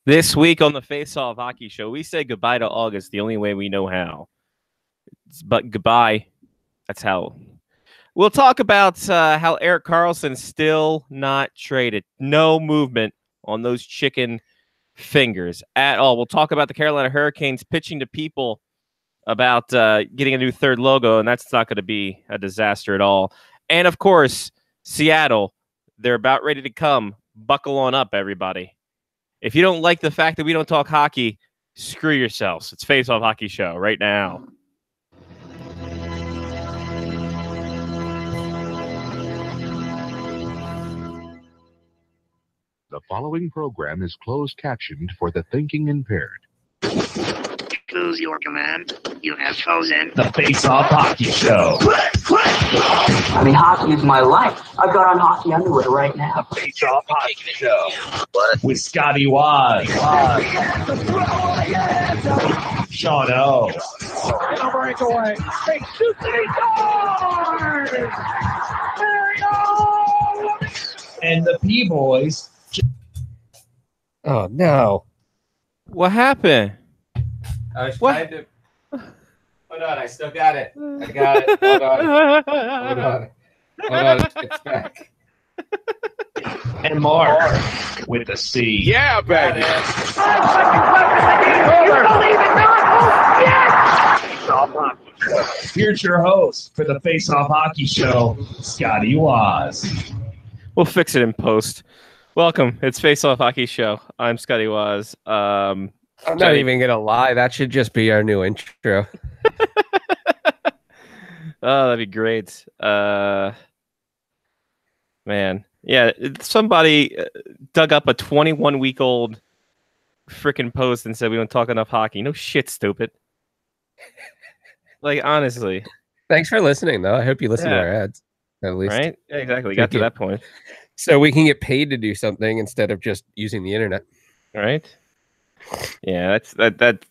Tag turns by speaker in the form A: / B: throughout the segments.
A: This week on the Face Off Hockey Show, we say goodbye to August the only way we know how. But goodbye. That's how. We'll talk about how Erik Karlsson's still not traded. No movement on those chicken fingers at all. We'll talk about the Carolina Hurricanes pitching to people about getting a new third logo, and that's not going to be a disaster at all. And, of course, Seattle, they're about ready to come. Buckle on up, everybody. If you don't like the fact that we don't talk hockey, screw yourselves. It's Face Off Hockey Show right now.
B: The following program is closed captioned for the thinking impaired.
C: Choose your command. You have chosen
D: the Face Off Hockey Show.
E: I mean, hockey is my life. I've got on hockey underwear right now.
D: The Face Off Hockey Show. With Scotty Waz. Sean O.
F: A breakaway.
D: And the P-Boys.
G: Oh, no.
A: What happened?
G: I was
A: What?
G: trying to... Hold on, I still got it. I got it. Hold on. It's back.
D: And Mark with the C.
B: Yeah, baby.
D: Here's your host for the Face Off Hockey Show, Scotty Waz.
A: We'll fix it in post. Welcome. It's Face Off Hockey Show. I'm Scotty Waz.
G: I'm not even going to lie. That should just be our new intro.
A: Oh, that'd be great. Man. Yeah, somebody dug up a 21-week-old freaking post and said we don't talk enough hockey. No shit, stupid. Like, honestly.
G: Thanks for listening, though. I hope you listen to our ads, at least.
A: Right? Yeah, exactly. We got to that point.
G: So we can get paid to do something instead of just using the internet.
A: Right? Yeah,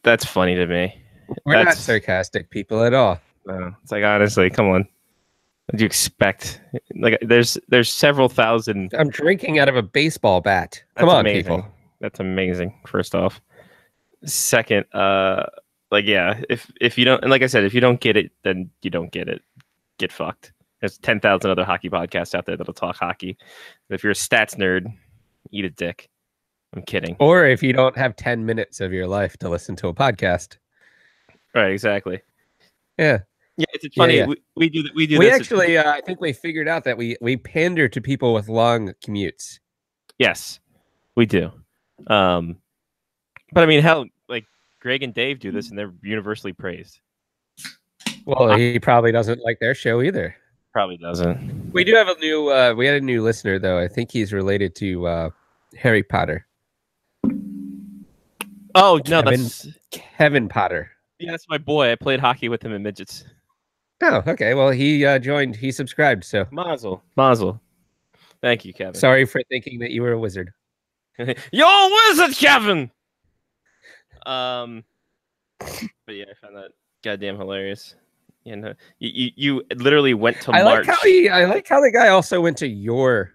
A: that's funny to me.
G: We're not sarcastic people at all.
A: No, it's like, honestly, come on. What do you expect? Like, there's several thousand.
G: I'm drinking out of a baseball bat. Come
A: That's
G: on,
A: amazing.
G: people.
A: That's amazing. First off, second, like, yeah, if you don't, and like I said, if you don't get it, then you don't get it. Get fucked. There's 10,000 other hockey podcasts out there that'll talk hockey. But if you're a stats nerd, eat a dick. I'm kidding.
G: Or if you don't have 10 minutes of your life to listen to a podcast.
A: Right, exactly.
G: Yeah.
A: Yeah, it's funny.
G: Yeah.
A: We do
G: We
A: this.
G: actually, I think we figured out that we pander to people with long commutes.
A: Yes, we do. But I mean, hell, like Greg and Dave do this, and they're universally praised.
G: Well, he probably doesn't like their show either.
A: Probably doesn't.
G: We do have a new. We had a new listener, though. I think he's related to Harry Potter.
A: Oh no, that's
G: Kevin Potter.
A: Yeah, that's my boy. I played hockey with him in midgets.
G: Oh, okay. Well, he joined. He subscribed. So
A: Mazel. Thank you, Kevin.
G: Sorry for thinking that you were a wizard.
A: You're a wizard, Kevin. But yeah, I found that goddamn hilarious. You know, you literally went to March.
G: I like how the guy also went to your,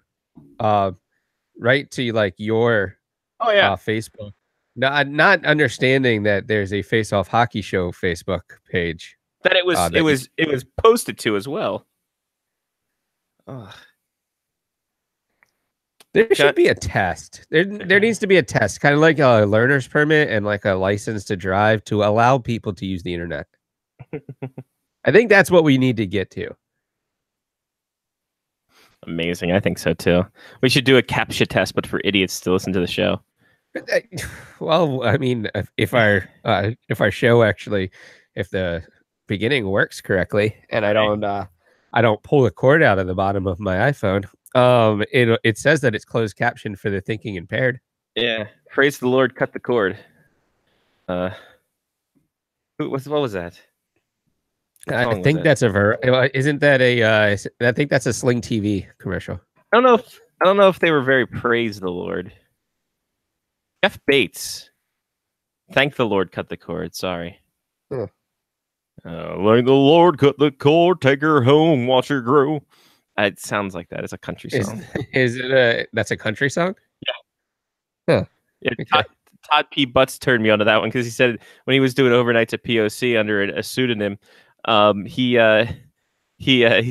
G: right to like your, Facebook. Not understanding that there's a Face Off Hockey Show Facebook page.
A: That it was posted to as well. Ugh.
G: There should be a test. There needs to be a test, kind of like a learner's permit and like a license to drive to allow people to use the internet. I think that's what we need to get to.
A: Amazing. I think so too. We should do a CAPTCHA test, but for idiots to listen to the show.
G: Well, I mean, if our show actually, if the beginning works correctly, and I don't pull the cord out of the bottom of my iPhone, it says that it's closed caption for the thinking impaired.
A: Yeah, praise the Lord, cut the cord. What was that?
G: I think that's isn't that I think that's a Sling TV commercial.
A: I don't know if they were very praise the Lord. Jeff Bates, thank the Lord, cut the cord. Sorry.
G: Huh.
A: Let the Lord cut the cord, take her home, watch her grow. It sounds like that. It's a country song.
G: Is it that's a country song?
A: Yeah.
G: Huh.
A: Yeah,
G: Okay.
A: Todd P. Butts turned me onto that one because he said when he was doing overnights at POC under a pseudonym, he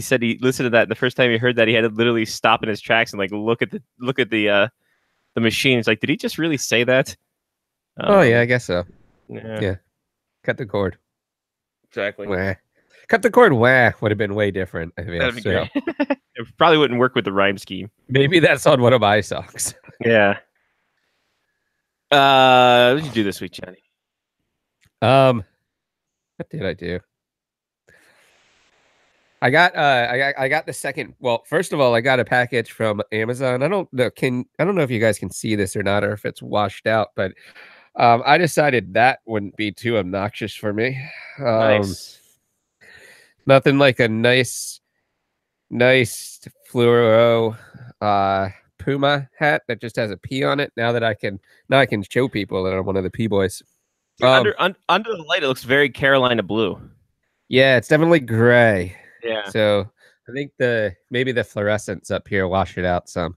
A: said he listened to that. And the first time he heard that, he had to literally stop in his tracks and like look at the machine. It's like, did he just really say that?
G: Oh yeah, I guess so.
A: Yeah.
G: Cut the cord.
A: Exactly.
G: Wah. Cut the cord. Wah would have been way different. I feel.
A: That'd be
G: So
A: great. It probably wouldn't work with the rhyme scheme.
G: maybe that's on one of my songs.
A: Yeah. What did you do this week, Johnny?
G: What did I do? I got the second. Well, first of all, I got a package from Amazon. I don't know if you guys can see this or not, or if it's washed out, but I decided that wouldn't be too obnoxious for me.
A: Nice.
G: Nothing like a nice fluoro Puma hat that just has a P on it. Now I can show people that I'm one of the P boys.
A: Under the light, it looks very Carolina blue.
G: Yeah, it's definitely gray.
A: Yeah.
G: So I think maybe the fluorescence up here wash it out some.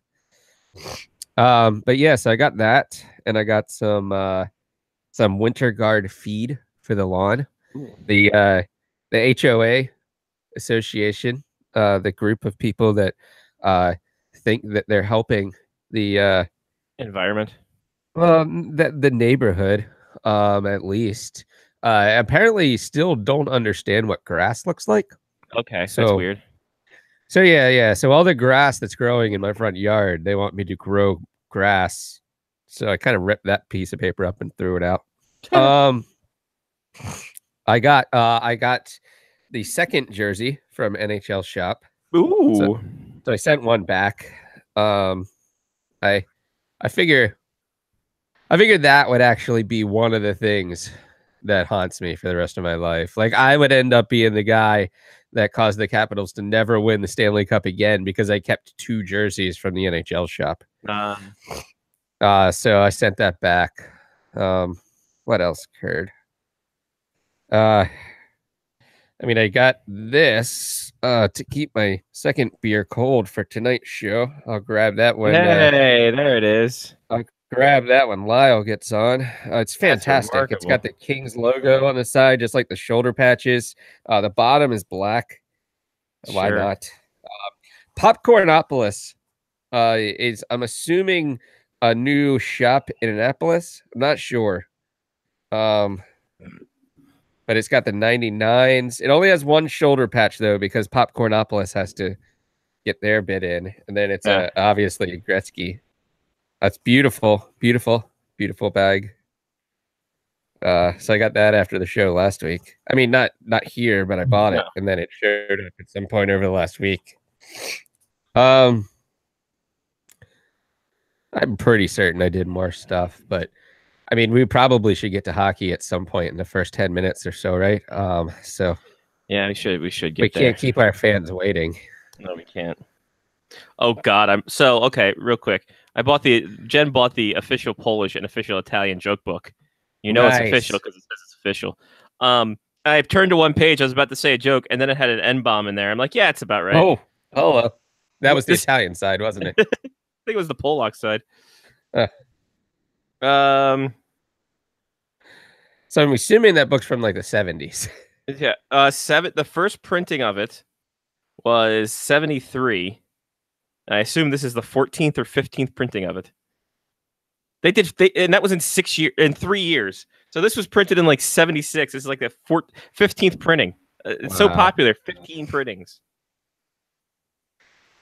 G: But yeah, so I got that, and I got some Winter Guard feed for the lawn.
A: Ooh.
G: The HOA association, the group of people that think that they're helping the
A: Environment.
G: the neighborhood, at least. Apparently still don't understand what grass looks like.
A: Okay, that's
G: So-
A: weird.
G: So yeah. So all the grass that's growing in my front yard, they want me to grow grass. So I kind of ripped that piece of paper up and threw it out. I got the second jersey from NHL Shop.
A: Ooh.
G: So I sent one back. I figured that would actually be one of the things that haunts me for the rest of my life. Like I would end up being the guy that caused the Capitals to never win the Stanley Cup again because I kept 2 jerseys from the NHL Shop. So I sent that back. What else occurred? I mean, I got this to keep my second beer cold for tonight's show. I'll grab that one.
A: Hey, there it is.
G: Grab that when Lyle gets on. It's fantastic. It's got the Kings logo on the side, just like the shoulder patches. The bottom is black. Why
A: Sure.
G: not? Popcornopolis is, I'm assuming, a new shop in Annapolis. I'm not sure. But it's got the 99s. It only has one shoulder patch, though, because Popcornopolis has to get their bid in. And then it's obviously Gretzky. That's beautiful, beautiful, beautiful bag. So I got that after the show last week. I mean, not here, but I bought it, and then it showed up at some point over the last week. I'm pretty certain I did more stuff, but I mean, we probably should get to hockey at some point in the first 10 minutes or so, right? So
A: Yeah, we should get
G: we
A: there.
G: can't keep our fans waiting.
A: No, we can't. Oh God, okay. Real quick, Jen bought the official Polish and official Italian joke book. You know
G: Nice.
A: it's official because it says it's official. I turned to one page. I was about to say a joke, and then it had an N-bomb in there. I'm like, yeah, it's about right.
G: Oh, that was the
A: This-
G: Italian side, wasn't it?
A: I think it was the Polak side.
G: Uh. So I'm assuming that book's from like the 70s.
A: Yeah. The first printing of it was 73. I assume this is the 14th or 15th printing of it. And that was in 3 years. So this was printed in like 76. This is like the 15th printing. It's so
G: Wow.
A: popular. 15 printings.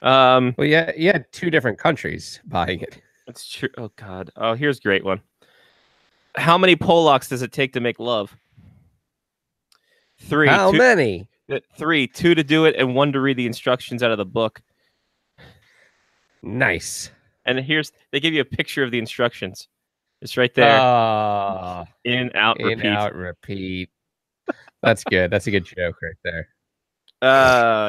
G: Well, yeah, you had 2 different countries buying it.
A: That's true. Oh God. Oh, here's a great one. How many Polacks does it take to make love? 3.
G: How
A: 2,
G: many?
A: 3. 2 to do it, and 1 to read the instructions out of the book.
G: Nice.
A: And they give you a picture of the instructions. It's right there. In, out,
G: In,
A: repeat.
G: out, repeat. That's good. That's a good joke right there.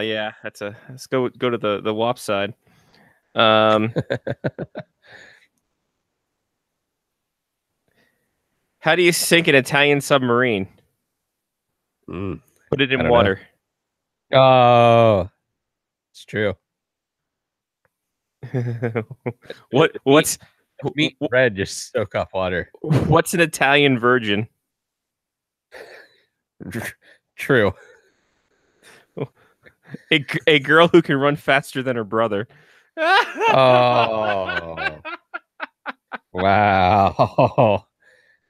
A: Yeah. Let's go to the WAP side. How do you sink an Italian submarine?
G: Mm.
A: Put it
G: I
A: in
G: don't know.
A: water.
G: Oh, it's true.
A: What's
G: Meat and bread just soak up water.
A: What's an Italian virgin?
G: True.
A: A girl who can run faster than her brother.
G: Oh. Wow.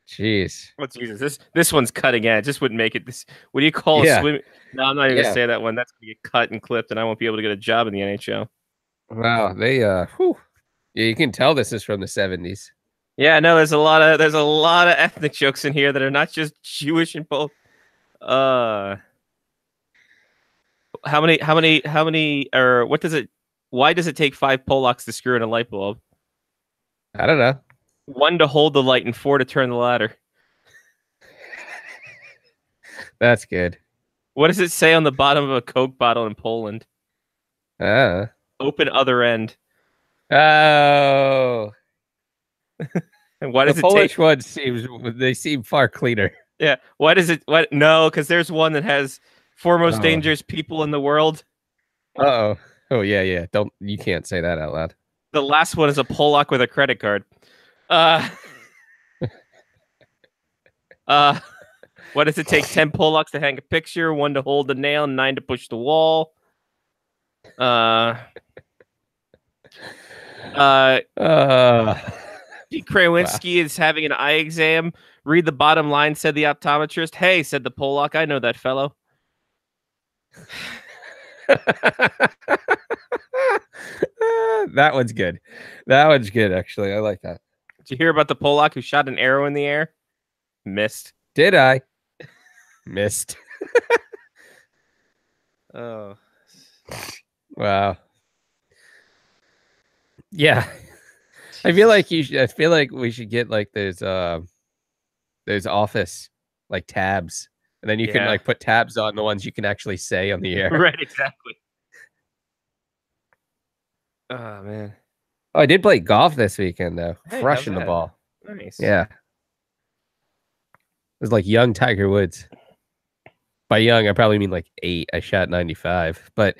G: Jeez.
A: Oh Jesus! This one's cutting edge. This wouldn't make it. This. What do you call a swim? No, I'm not even gonna say that one. That's gonna get cut and clipped, and I won't be able to get a job in the NHL.
G: Wow. They whew. Yeah, you can tell this is from the 70s.
A: Yeah, no, there's a lot of ethnic jokes in here that are not just Jewish and both. How many? Or what does it? Why does it take 5 Polacks to screw in a light bulb?
G: I don't know.
A: 1 to hold the light and 4 to turn the ladder.
G: That's good.
A: What does it say on the bottom of a Coke bottle in Poland? Open other end.
G: Oh.
A: And why does
G: The
A: it
G: Polish
A: take?
G: ones seem far cleaner.
A: Yeah. Why does it? What? No, because there's one that has 4 most dangerous people in the world.
G: Uh-oh. Oh, yeah. You can't say that out loud.
A: The last one is a Polak with a credit card. What does it take? 10 Polacks to hang a picture, 1 to hold the nail, 9 to push the wall. Krawinski is having an eye exam. Read the bottom line, said the optometrist. Hey, said the Polak, I know that fellow.
G: That one's good. That one's good, actually. I like that.
A: Did you hear about the Polak who shot an arrow in the air? Missed.
G: Did I? Missed.
A: Oh.
G: Wow. Yeah. I feel like we should get like those office like tabs. And then you can like put tabs on the ones you can actually say on the air.
A: Right, exactly. Oh man.
G: Oh, I did play golf this weekend though.
A: Hey,
G: Crushing
A: how's
G: the
A: that?
G: ball.
A: Nice.
G: Yeah. It was like young Tiger Woods. By young, I probably mean like 8. I shot 95. But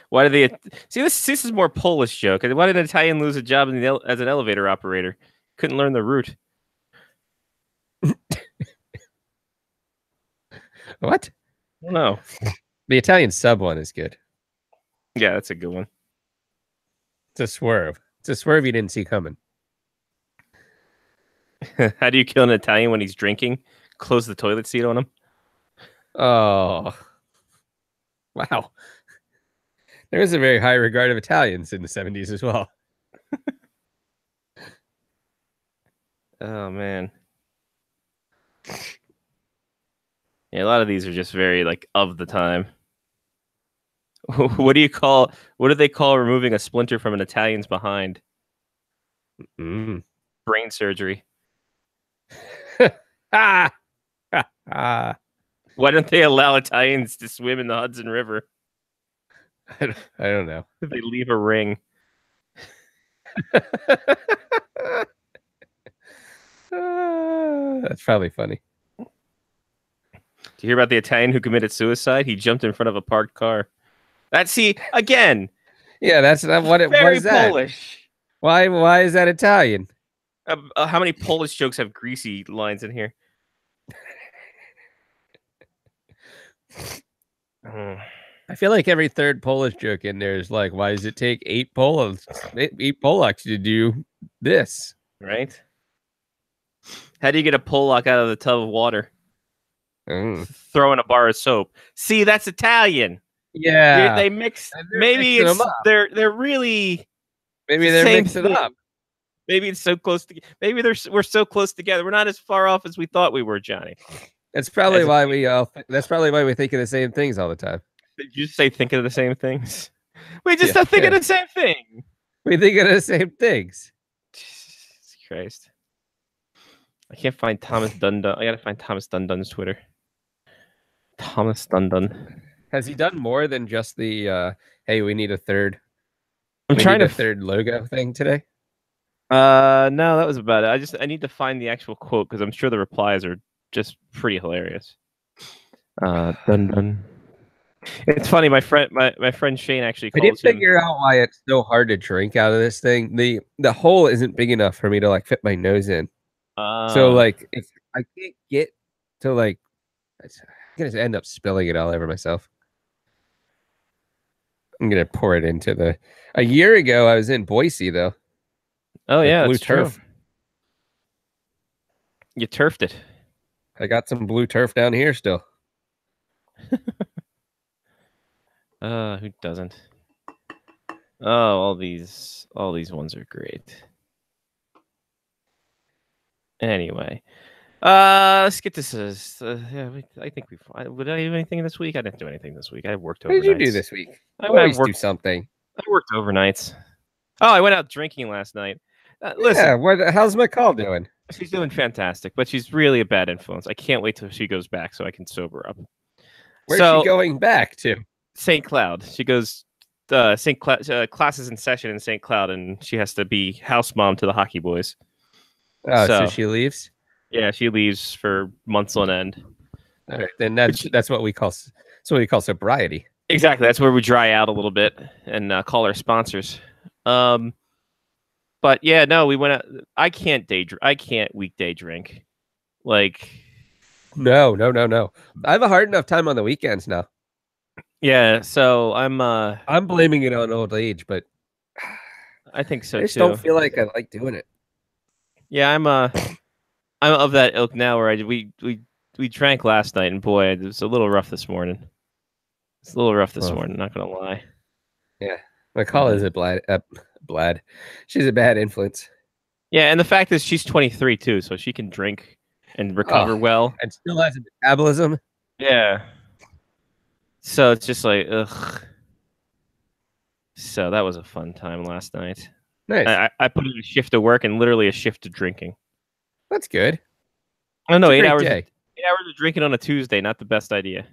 A: Why did they see this? This is more Polish joke. Why did an Italian lose a job as an elevator operator? Couldn't learn the route.
G: what?
A: I don't know.
G: The Italian sub one is good.
A: Yeah, that's a good one.
G: It's a swerve. It's a swerve you didn't see coming.
A: How do you kill an Italian when he's drinking? Close the toilet seat on him.
G: Oh. Wow. There was a very high regard of Italians in the 70s as well.
A: Oh man. Yeah, a lot of these are just very like of the time. What do they call removing a splinter from an Italian's behind? Brain surgery.
G: Ah.
A: Why don't they allow Italians to swim in the Hudson River?
G: I don't know.
A: They leave a ring.
G: That's probably funny.
A: Do you hear about the Italian who committed suicide? He jumped in front of a parked car. Again.
G: Yeah, that's not what it
A: Very
G: was. That
A: Polish.
G: Why is that Italian?
A: How many Polish jokes have greasy lines in here?
G: I feel like every third Polish joke in there is like, why does it take 8 Polacks to do this?
A: Right? How do you get a Polak out of the tub of water? Throw in a bar of soap. See, that's Italian.
G: Yeah,
A: they mix. Maybe it's they're really.
G: Maybe they're mixing it up.
A: Maybe it's so close to. Maybe we're so close together. We're not as far off as we thought we were, Johnny.
G: That's probably why we. That's probably why we think of the same things all the time.
A: Did you say think of the same things? We just don't think of the same thing.
G: We think of the same things.
A: Jesus Christ! I can't find Thomas Dundon. I gotta find Thomas Dundon's Twitter. Thomas Dundon.
G: Has he done more than just the hey, we need a third?
A: I'm trying to
G: third logo thing today.
A: No, that was about it. I need to find the actual quote because I'm sure the replies are just pretty hilarious. Dun dun. It's funny. My friend Shane actually
G: I did
A: calls him.
G: figure out why it's so hard to drink out of this thing. The hole isn't big enough for me to like fit my nose in. So like if I can't get to like, I'm gonna end up spilling it all over myself. I'm gonna pour it into the. A year ago, I was in Boise though.
A: Oh yeah,
G: blue
A: that's true.
G: turf.
A: You turfed it.
G: I got some blue turf down here still.
A: Who doesn't? Oh, all these ones are great. Anyway, let's get this. Yeah, I think we've. Would I do anything this week? I didn't do anything this week. I worked overnights.
G: What did you do this week?
A: I
G: always
A: worked,
G: do something.
A: I worked overnights. Oh, I went out drinking last night. Listen,
G: yeah, how's my call doing?
A: She's doing fantastic, but she's really a bad influence. I can't wait till she goes back so I can sober up.
G: Where's she going back to?
A: St. Cloud. She goes classes in session in St. Cloud, and she has to be house mom to the hockey boys.
G: Oh, so she leaves?
A: Yeah, she leaves for months on end.
G: All right, then that's what we call sobriety.
A: Exactly. That's where we dry out a little bit and call our sponsors. But yeah, no, we went out. I can't weekday drink. Like,
G: no. I have a hard enough time on the weekends now.
A: Yeah, so I'm
G: blaming it on old age, but
A: I think so
G: I just
A: too.
G: don't feel like I like doing it.
A: Yeah, I'm of that ilk now where we drank last night, and boy, it was a little rough this morning. It's a little rough this morning, not gonna lie.
G: Yeah, my call is a Blad. She's a bad influence.
A: Yeah, and the fact is she's 23 too, so she can drink and recover well,
G: and still has a metabolism.
A: Yeah. So it's just like, ugh. So that was a fun time last night.
G: Nice.
A: I put in a shift of work and literally a shift of drinking.
G: That's good.
A: I don't know, 8 hours. 8 hours of drinking on a Tuesday, not the best idea.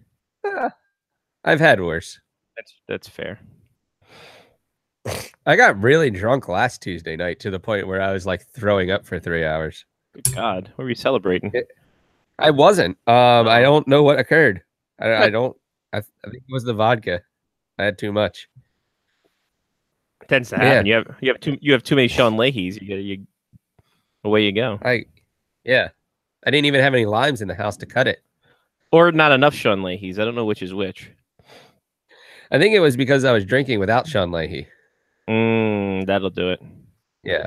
G: I've had worse.
A: That's fair.
G: I got really drunk last Tuesday night to the point where I was like throwing up for 3 hours.
A: Good God, what were you celebrating?
G: I wasn't. I don't know what occurred. I don't. I think it was the vodka. I had too much.
A: It tends to happen. Yeah. You have too many Sean Leahy's. You away you go.
G: I didn't even have any limes in the house to cut it.
A: Or not enough Sean Leahy's. I don't know which is which.
G: I think it was because I was drinking without Sean Leahy.
A: That'll do it.
G: Yeah.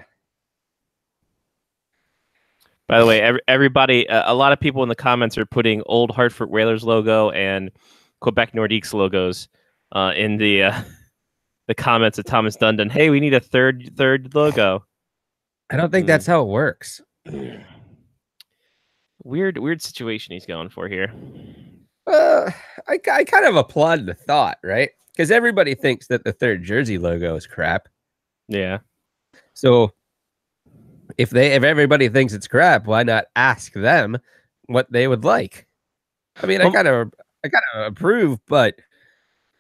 A: By the way, everybody, a lot of people in the comments are putting old Hartford Whalers logo and Quebec Nordiques logos in the comments of Thomas Dundon. Hey, we need a third logo.
G: I don't think that's how it works.
A: Weird situation he's going for here.
G: I kind of applaud the thought, right? Because everybody thinks that the third jersey logo is crap.
A: Yeah.
G: So if everybody thinks it's crap, why not ask them what they would like? I mean, I kind of approve, but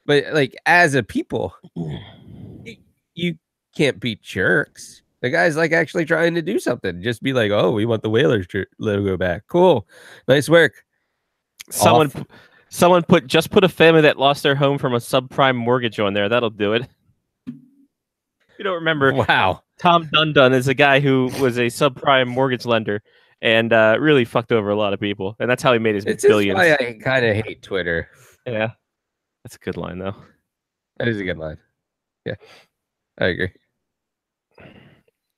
G: like as a people, you can't be jerks. The guy's like actually trying to do something. Just be like, oh, we want the Whalers logo back. Cool, nice work.
A: Someone put a family that lost their home from a subprime mortgage on there. That'll do it. You don't remember?
G: Wow.
A: Tom Dundon is a guy who was a subprime mortgage lender and really fucked over a lot of people, and that's how he made his billions.
G: Why I kind of hate Twitter.
A: Yeah, that's a good line though.
G: That is a good line. Yeah, I agree.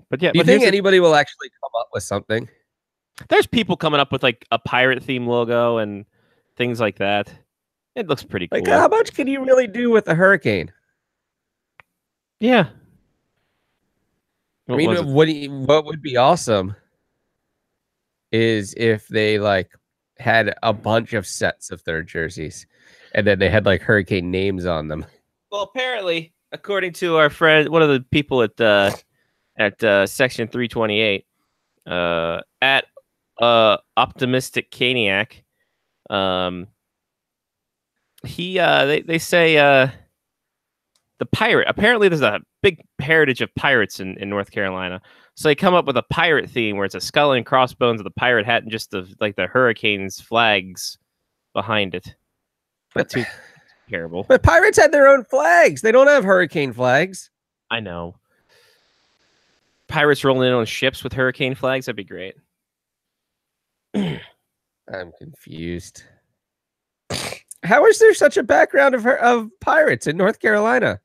A: But yeah,
G: do you think anybody will actually come up with something?
A: There's people coming up with like a pirate theme logo and things like that. It looks pretty cool.
G: Like, how much can you really do with a hurricane?
A: Yeah.
G: I mean, what would be awesome is if they like had a bunch of sets of third jerseys, and then they had like hurricane names on them.
A: Well, apparently, according to our friend, one of the people at Section 328, at Optimistic Caniac, they say the pirate. Apparently, there's a big heritage of pirates in North Carolina. So they come up with a pirate theme where it's a skull and crossbones with a pirate hat and just the Hurricanes flags behind it. But terrible.
G: But pirates had their own flags. They don't have hurricane flags.
A: I know. Pirates rolling in on ships with hurricane flags. That'd be great.
G: I'm confused. How is there such a background of pirates in North Carolina?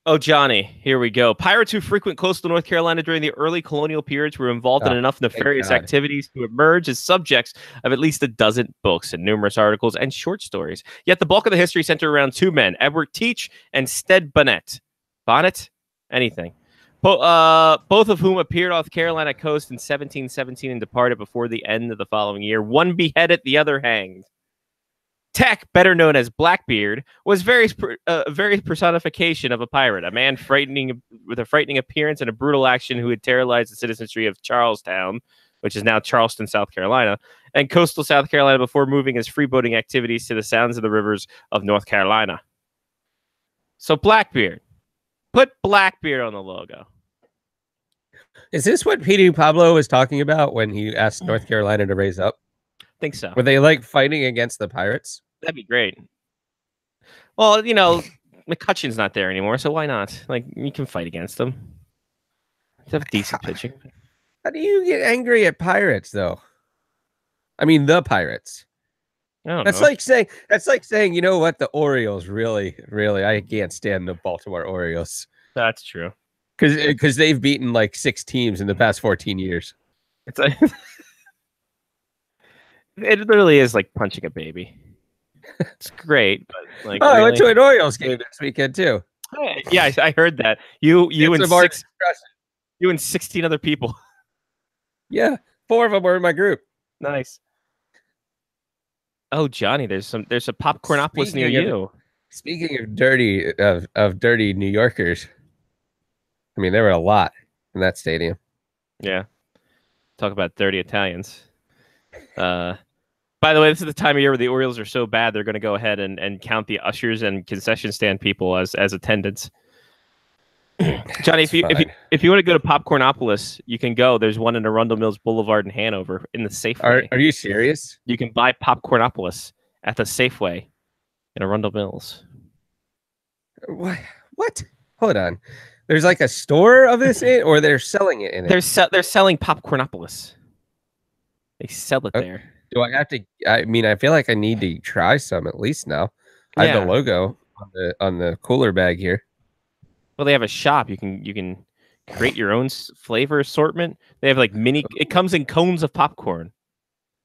A: Oh, Johnny, here we go. Pirates who frequent coastal North Carolina during the early colonial periods were involved in enough nefarious activities to emerge as subjects of at least a dozen books and numerous articles and short stories. Yet the bulk of the history centered around two men, Edward Teach and Stead Bonnet. Bonnet? Anything. Both of whom appeared off the Carolina coast in 1717 and departed before the end of the following year. One beheaded, the other hanged. Tech, better known as Blackbeard, was very personification of a pirate, a man with a frightening appearance and a brutal action who had terrorized the citizenry of Charlestown, which is now Charleston, South Carolina, and coastal South Carolina before moving his freeboating activities to the sounds of the rivers of North Carolina. So Blackbeard. Put Blackbeard on the logo.
G: Is this what P.D. Pablo was talking about when he asked North Carolina to raise up?
A: I think so.
G: Were they like fighting against the pirates?
A: That'd be great. Well, you know, McCutcheon's not there anymore, so why not? Like, you can fight against them. They have decent pitching.
G: How do you get angry at pirates, though? I mean, the pirates. That's like saying, you know what, the Orioles really, I can't stand the Baltimore Orioles.
A: That's true.
G: Because they've beaten like 6 teams in the past 14 years.
A: It's like it literally is like punching a baby. It's great, but like
G: I went to an Orioles game this weekend too.
A: Yeah, I heard that. You and 16 other people.
G: Yeah, 4 of them were in my group.
A: Nice. Oh, Johnny, there's a Popcornopolis near you.
G: Speaking of dirty New Yorkers, I mean, there were a lot in that stadium.
A: Yeah. Talk about dirty Italians. By the way, this is the time of year where the Orioles are so bad, they're going to go ahead and count the ushers and concession stand people as attendants. Johnny, if you want to go to Popcornopolis, you can go. There's one in Arundel Mills Boulevard in Hanover in the Safeway.
G: Are you serious?
A: You can buy Popcornopolis at the Safeway in Arundel Mills.
G: What? Hold on. There's like a store of this or they're selling it in it?
A: They're selling Popcornopolis. They sell it there.
G: Do I have to? I mean, I feel like I need to try some at least now. I have the logo on the cooler bag here.
A: Well, they have a shop. You can create your own flavor assortment. They have like it comes in cones of popcorn.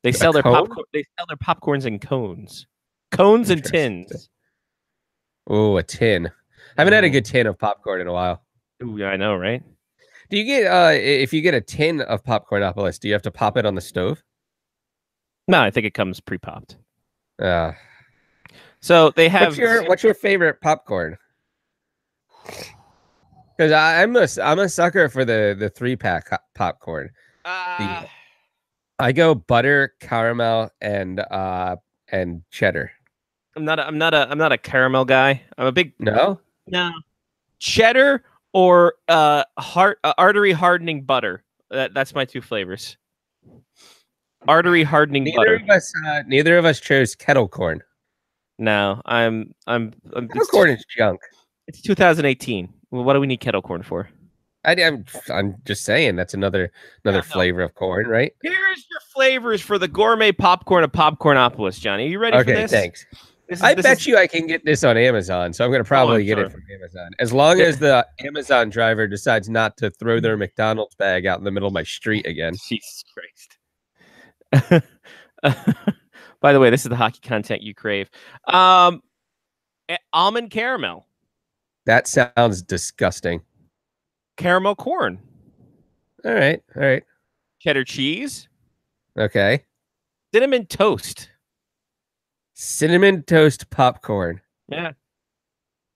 A: They sell their popcorn. They sell their popcorns in cones and tins.
G: Oh, a tin. I haven't had a good tin of popcorn in a while.
A: Ooh, yeah, I know, right?
G: Do you get if you get a tin of Popcornopolis, do you have to pop it on the stove?
A: No, I think it comes pre-popped.
G: So they have. What's your favorite popcorn? Because I'm a sucker for the 3-pack popcorn. I go butter, caramel, and cheddar.
A: I'm not a caramel guy. I'm a big
G: no
A: cheddar or artery hardening butter. That's my 2 flavors. Artery hardening butter.
G: Neither of us chose kettle corn.
A: No, I'm
G: kettle corn is junk.
A: It's 2018. Well, what do we need kettle corn for?
G: I'm just saying that's another flavor of corn, right?
A: Here's your flavors for the gourmet popcorn of Popcornopolis, Johnny. Are you ready for this?
G: Okay, thanks. I bet you I can get this on Amazon, so I'm going to probably get it from Amazon. As long as the Amazon driver decides not to throw their McDonald's bag out in the middle of my street again.
A: Jesus Christ. By the way, this is the hockey content you crave. Almond caramel.
G: That sounds disgusting.
A: Caramel corn.
G: All right.
A: Cheddar cheese.
G: Okay.
A: Cinnamon toast.
G: Cinnamon toast popcorn.
A: Yeah.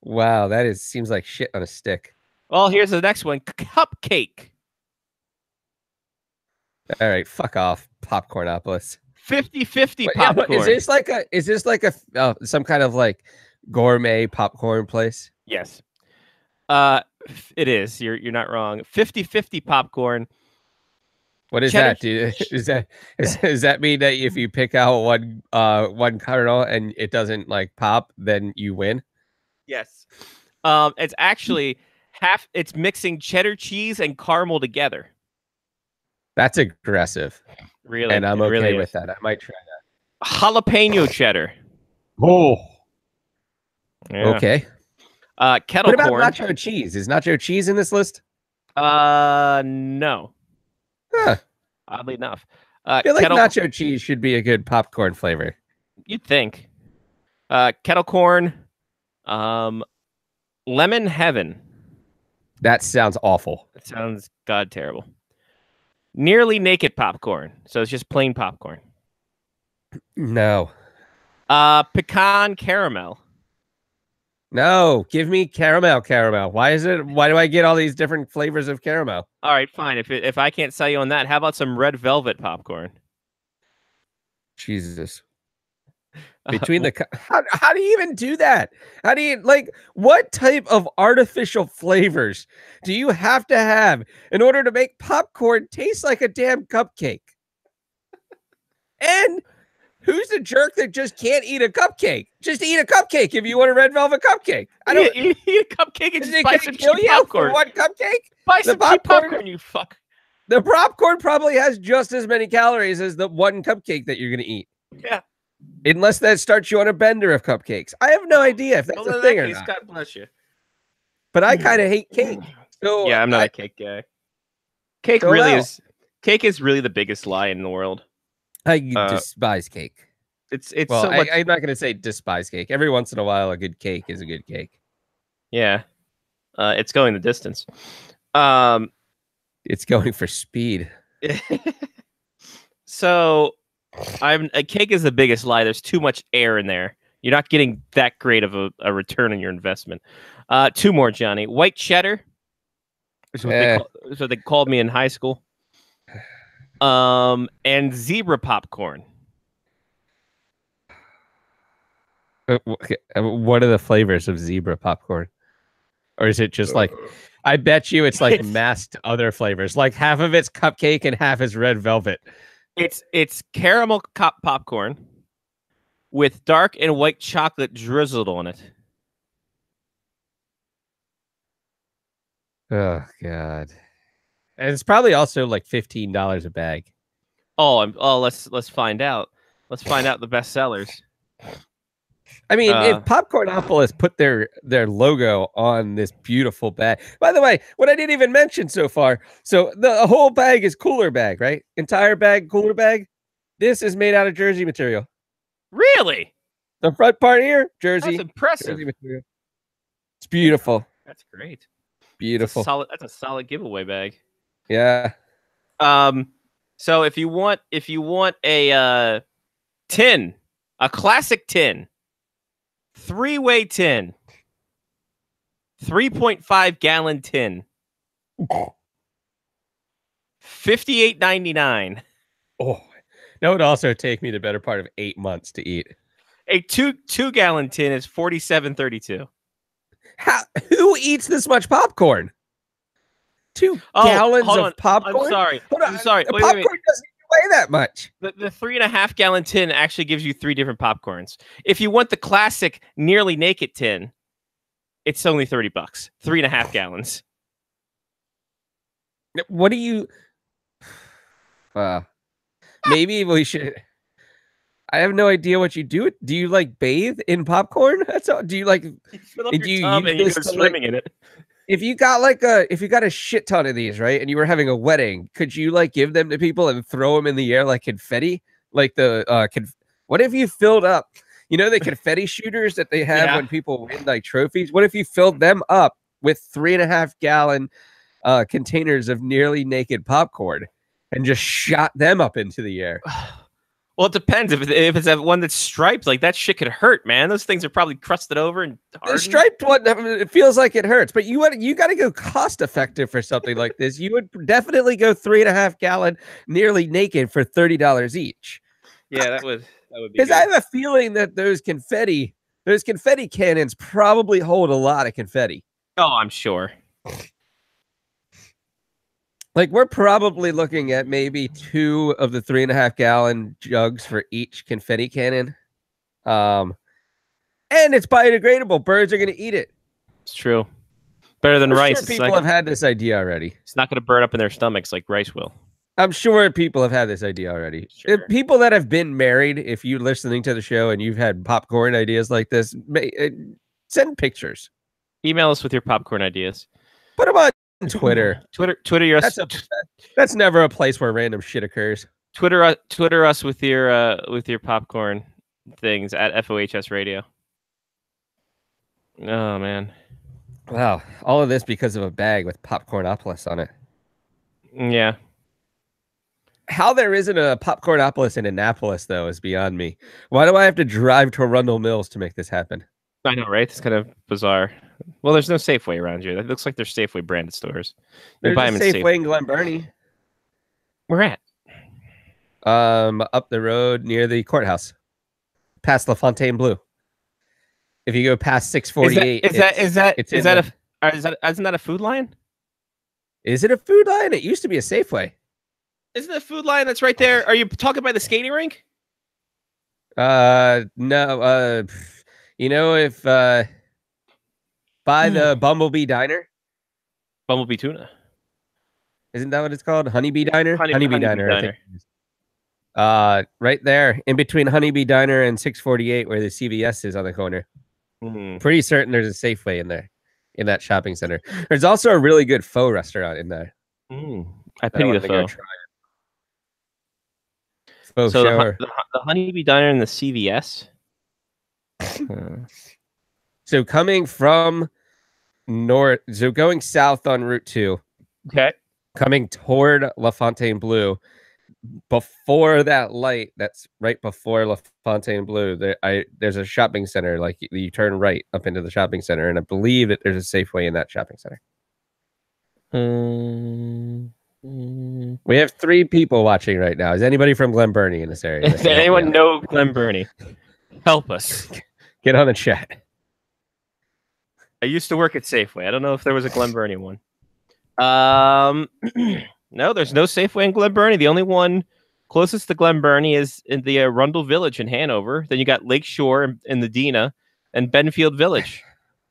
G: Wow, seems like shit on a stick.
A: Well, here's the next one. Cupcake.
G: All right, fuck off, Popcornopolis.
A: 50-50 popcorn.
G: Yeah, is this like a some kind of like gourmet popcorn place?
A: Yes. It is. You're not wrong. 50-50 popcorn.
G: What is
A: Cheddar-
G: that, dude? Does that mean that if you pick out one kernel and it doesn't like pop, then you win?
A: Yes. It's actually it's mixing cheddar cheese and caramel together.
G: That's aggressive,
A: Really.
G: and I'm
A: it
G: okay
A: really
G: with
A: is.
G: that. I might try
A: Jalapeno cheddar.
G: that. Oh,
A: Yeah.
G: okay.
A: Kettle
G: What about
A: corn.
G: nacho cheese? Is nacho cheese in this list?
A: No.
G: Huh.
A: Oddly enough.
G: I feel like
A: kettle,
G: nacho cheese should be a good popcorn flavor.
A: You'd think. Kettle corn. Lemon heaven.
G: That sounds awful.
A: That sounds god terrible. Nearly naked popcorn. So it's just plain popcorn.
G: No.
A: Pecan caramel.
G: No, give me caramel. Why do I get all these different flavors of caramel?
A: All right, fine. If I can't sell you on that, how about some red velvet popcorn?
G: Jesus. Between how do you even do that? How do you what type of artificial flavors do you have to have in order to make popcorn taste like a damn cupcake? And who's the jerk that just can't eat a cupcake? Just eat a cupcake if you want a red velvet cupcake. I don't
A: eat a cupcake and
G: is
A: just
G: it
A: buy
G: gonna
A: some
G: kill
A: cheap
G: you
A: popcorn.
G: for one cupcake?
A: Buy
G: The
A: some cheap
G: popcorn-
A: popcorn, you fuck.
G: The popcorn probably has just as many calories as the one cupcake that you're gonna eat.
A: Yeah.
G: Unless that starts you on a bender of cupcakes. I have no idea if that's
A: Well,
G: a
A: in
G: thing
A: that
G: or
A: case,
G: not.
A: God bless you.
G: But I kind of hate cake. So
A: Yeah, I'm not a cake guy. Cake
G: So
A: really
G: well.
A: is. Cake is really the biggest lie in the world.
G: I
A: Uh,
G: despise cake.
A: It's
G: Well,
A: so much.
G: I'm not going to say despise cake. Every once in a while, a good cake is a good cake.
A: Yeah. It's going the distance. Um.
G: It's going for speed.
A: So, a cake is the biggest lie. There's too much air in there. You're not getting that great of a return on your investment. Two more, Johnny. White cheddar. Is what they called me in high school. And zebra popcorn.
G: What are the flavors of zebra popcorn? Or is it just like, I bet you it's like masked other flavors. Like half of it's cupcake and half is red velvet.
A: It's caramel popcorn with dark and white chocolate drizzled on it.
G: Oh, God. And it's probably also like $15 a bag.
A: Let's find out. Let's find out the best sellers.
G: I mean, if Popcornopolis put their logo on this beautiful bag. By the way, what I didn't even mention so far. So the whole bag is cooler bag, right? Entire bag, cooler bag. This is made out of jersey material.
A: Really?
G: The front part here, jersey.
A: That's impressive.
G: Jersey material. It's beautiful.
A: That's great.
G: Beautiful.
A: That's a solid giveaway bag.
G: Yeah.
A: So if you want a tin, a classic tin, 3-way tin, 3.5 gallon tin, $58.99.
G: Oh, that would also take me the better part of 8 months to eat.
A: A two gallon tin is $47.32.
G: Who eats this much popcorn? 2 gallons
A: hold
G: of
A: on.
G: popcorn?
A: I'm sorry.
G: Hold on.
A: I'm sorry. Wait,
G: Popcorn
A: wait.
G: doesn't weigh that much.
A: The 3.5 gallon tin actually gives you 3 different popcorns. If you want the classic nearly naked tin, it's only $30. 3.5 gallons.
G: What do you? Maybe we should. I have no idea what you do. Do you like bathe in popcorn? That's all. Do you like?
A: You fill up
G: Do
A: your
G: you
A: tub
G: use
A: and you
G: this
A: go
G: to, like-
A: swimming in it.
G: If you got a shit ton of these, right, and you were having a wedding, could you like give them to people and throw them in the air like confetti? Like what if you filled up? You know the confetti shooters that they have
A: Yeah.
G: when people win like trophies. What if you filled them up with 3.5 gallon containers of nearly naked popcorn and just shot them up into the air?
A: Well, it depends. If it's that one that's striped, like that shit could hurt, man. Those things are probably crusted over and
G: The
A: hardened.
G: striped one, it feels like it hurts, but you got to go cost effective for something like this. You would definitely go 3.5 gallon nearly naked for $30 each.
A: Yeah, that would be.
G: Because
A: Good.
G: I have a feeling that those confetti cannons probably hold a lot of confetti.
A: Oh, I'm sure.
G: Like we're probably looking at maybe 2 of the 3.5-gallon jugs for each confetti cannon. And it's biodegradable. Birds are going to eat it.
A: It's true. Better than
G: I'm
A: rice.
G: sure people have had this idea already.
A: It's not going to burn up in their stomachs like rice will.
G: I'm sure people have had this idea already.
A: Sure.
G: People that have been married, if you're listening to the show and you've had popcorn ideas like this, send pictures.
A: Email us with your popcorn ideas.
G: Put them on Twitter.
A: Twitter us.
G: That's never a place where random shit occurs.
A: Twitter us with your popcorn things at FOHS Radio. Oh man.
G: Wow. All of this because of a bag with Popcornopolis on it.
A: Yeah.
G: How there isn't a Popcornopolis in Annapolis, though, is beyond me. Why do I have to drive to Arundel Mills to make this happen?
A: I know, right? It's kind of bizarre. Well, there's no Safeway around here. That looks like they're Safeway branded stores.
G: There's a Safeway in Glen Burnie.
A: Where at?
G: Up the road near the courthouse, past La Fontaine Bleu. If you go past 648,
A: isn't that a Food Lion?
G: Is it a Food Lion? It used to be a Safeway.
A: Isn't it a Food Lion that's right there? Are you talking about the skating rink?
G: No. You know, if by the Bumblebee Diner,
A: Bumblebee Tuna.
G: isn't that what it's called? Honeybee Diner.
A: Honeybee
G: Diner. I
A: Diner.
G: think. Right there, in between Honeybee Diner and 648, where the CVS is on the corner. Pretty certain there's a Safeway in there, in that shopping center. There's also a really good pho restaurant in there.
A: I pity the pho.
G: Pho
A: So
G: shower.
A: the Honeybee Diner and the CVS.
G: So coming from north, so going south on Route 2,
A: Okay.
G: coming toward La Fontaine Bleu, before that light, that's right before La Fontaine Bleu, there's a shopping center. Like you turn right up into the shopping center, and I believe that there's a Safeway in that shopping center. We have 3 people watching right now. Is anybody from Glen Burnie in this area?
A: Does anyone know Glen Burnie? Help us.
G: Get on the chat.
A: I used to work at Safeway. I don't know if there was a Glen Burnie one. No, there's no Safeway in Glen Burnie. The only one closest to Glen Burnie is in the Arundel Village in Hanover. Then you got Lakeshore in the Dina and Benfield Village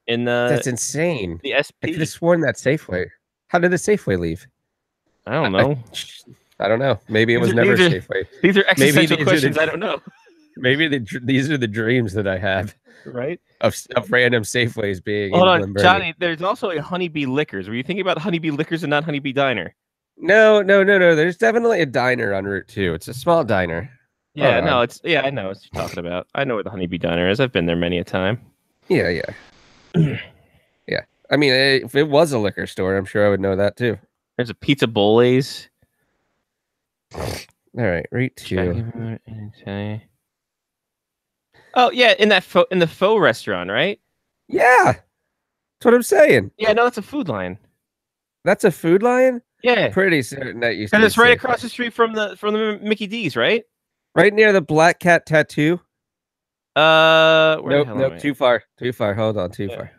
A: in the.
G: That's insane.
A: The
G: I
A: SP.
G: could have sworn that Safeway. How did the Safeway leave?
A: I don't know.
G: I don't know. Maybe it was never Safeway.
A: These are existential
G: these are
A: questions. I don't know.
G: Maybe these are the dreams that I have
A: Right?
G: of random Safeways being.
A: Hold
G: in
A: on,
G: Glen Burnie.
A: Johnny. There's also a Honeybee Liquors. Were you thinking about Honeybee Liquors and not Honeybee Diner?
G: No. There's definitely a diner on Route 2. It's a small diner.
A: Yeah,
G: Hold on.
A: no, I know what you're talking about. I know where the Honeybee Diner is. I've been there many a time.
G: Yeah. Yeah. I mean, if it was a liquor store, I'm sure I would know that too.
A: There's a Pizza Bowl's.
G: All right, Route 2.
A: Oh yeah, in the faux restaurant, right?
G: Yeah, that's what I'm saying.
A: Yeah, no, that's a Food Lion.
G: That's a Food Lion.
A: Yeah,
G: Pretty certain that you.
A: and it's right across the street from the Mickey D's, right?
G: Right near the Black Cat Tattoo.
A: Where the hell am
G: Nope.
A: I?
G: Too far. Hold on, too
A: Yeah.
G: far.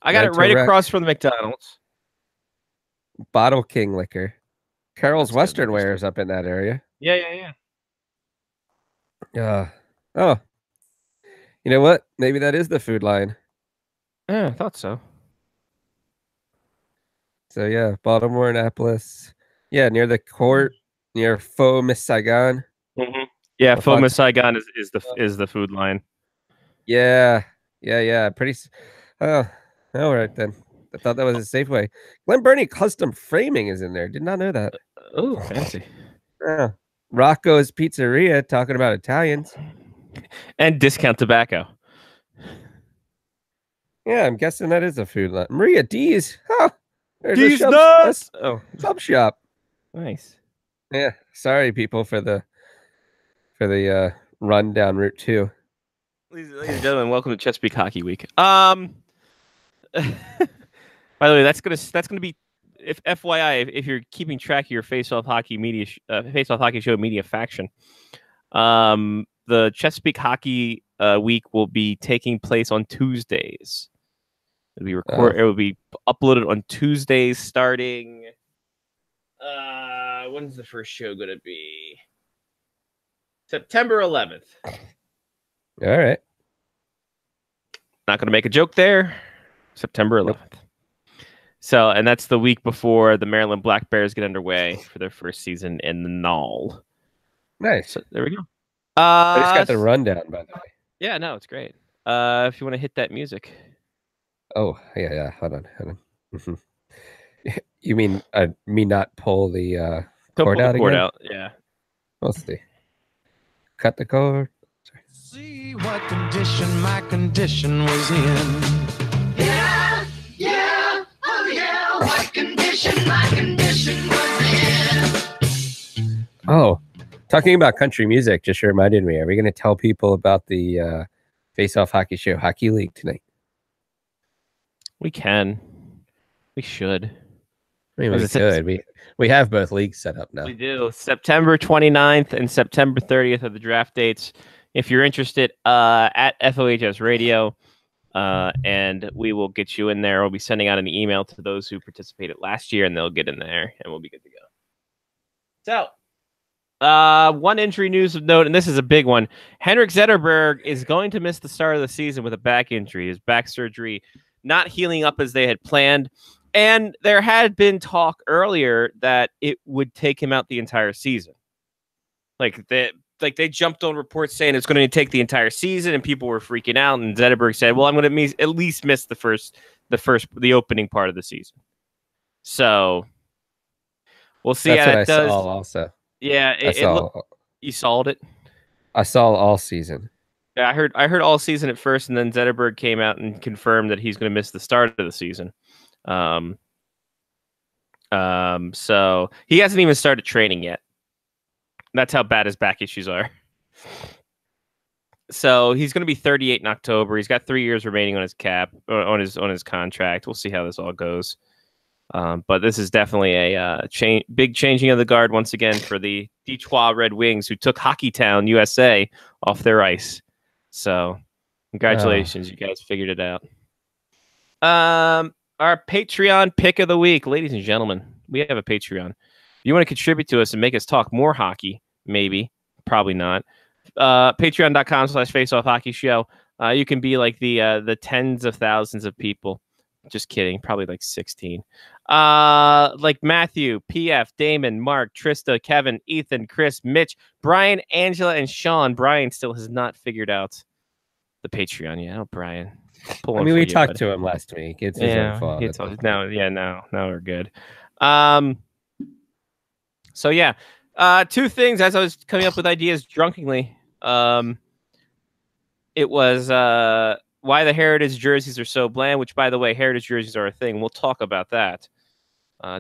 A: I got it right across from the McDonald's.
G: Bottle King Liquor. Carol's
A: That's good,
G: Western
A: that's
G: Wear is up in that area.
A: Yeah.
G: Oh. You know what? Maybe that is the Food Lion.
A: Yeah, I thought so.
G: So yeah, Baltimore, Annapolis. Yeah, near the court, near Faux Miss Saigon.
A: Mm-hmm. Yeah,
G: La
A: Faux Miss Saigon is the Food Lion.
G: Yeah. Oh, all right then. I thought that was a Safeway. Glen Burnie Custom Framing is in there. Did not know that.
A: Oh, fancy.
G: Oh. Rocco's Pizzeria, talking about Italians.
A: And discount tobacco.
G: Yeah, I'm guessing that is a Food Lion. Maria D's. Huh. There's
A: D's
G: a
A: nuts! Oh,
G: sub shop.
A: nice.
G: Yeah. Sorry, people, for the run down Route 2.
A: Ladies and gentlemen, welcome to Chesapeake Hockey Week. By the way, that's gonna be, if FYI, if you're keeping track of your Face Off Hockey Show media faction, the Chesapeake Hockey Week will be taking place on Tuesdays. It will be uploaded on Tuesdays starting When's the first show going to be? September 11th.
G: All right.
A: Not going to make a joke there. September 11th. So, and that's the week before the Maryland Black Bears get underway for their first season in the Knoll.
G: Nice.
A: So there we go.
G: I just got the rundown, by the way.
A: Yeah, no, it's great. If you want to hit that music.
G: Oh, yeah. Hold on. Mhm. You mean me not pull the
A: Don't
G: cord
A: pull
G: out
A: the cord
G: again?
A: out. Yeah.
G: Let's see. Cut the cord.
H: See what condition my condition was in. What condition my condition was in.
G: Oh, talking about country music just reminded me. Are we going to tell people about the Face Off Hockey Show Hockey League tonight?
A: We can. We should.
G: I mean,
A: As
G: we
A: it says-
G: could. We have both leagues set up now.
A: We do. September 29th and September 30th are the draft dates. If you're interested, at FOHS Radio, and we will get you in there. We'll be sending out an email to those who participated last year, and they'll get in there, and we'll be good to go. So, one injury news of note, and this is a big one. Henrik Zetterberg is going to miss the start of the season with a back injury. His back surgery not healing up as they had planned. And there had been talk earlier that it would take him out the entire season. Like they jumped on reports saying it's going to take the entire season, and people were freaking out. And Zetterberg said, "Well, I'm going to at least miss the opening part of the season." So we'll see
G: That's
A: how
G: what
A: it
G: I
A: does.
G: saw also.
A: Yeah, you saw it.
G: I saw all season.
A: Yeah, I heard all season at first, and then Zetterberg came out and confirmed that he's going to miss the start of the season. So he hasn't even started training yet. That's how bad his back issues are. So he's going to be 38 in October. He's got 3 years remaining on his cap, on his contract. We'll see how this all goes. But this is definitely a big changing of the guard once again for the Detroit Red Wings, who took Hockeytown, USA, off their ice. So congratulations, you guys figured it out. Our Patreon pick of the week, ladies and gentlemen, we have a Patreon. If you want to contribute to us and make us talk more hockey, maybe, probably not. Patreon.com/faceoffhockeyshow. You can be like the tens of thousands of people. Just kidding, probably like 16. Like Matthew, PF, Damon, Mark, Trista, Kevin, Ethan, Chris, Mitch, Brian, Angela, and Sean. Brian still has not figured out the Patreon yet. Oh, Brian.
G: I mean, we talked to him last week. It's his own fault.
A: Now we're good. So yeah, two things as I was coming up with ideas drunkenly. It was why the Heritage jerseys are so bland, which, by the way, Heritage jerseys are a thing. We'll talk about that.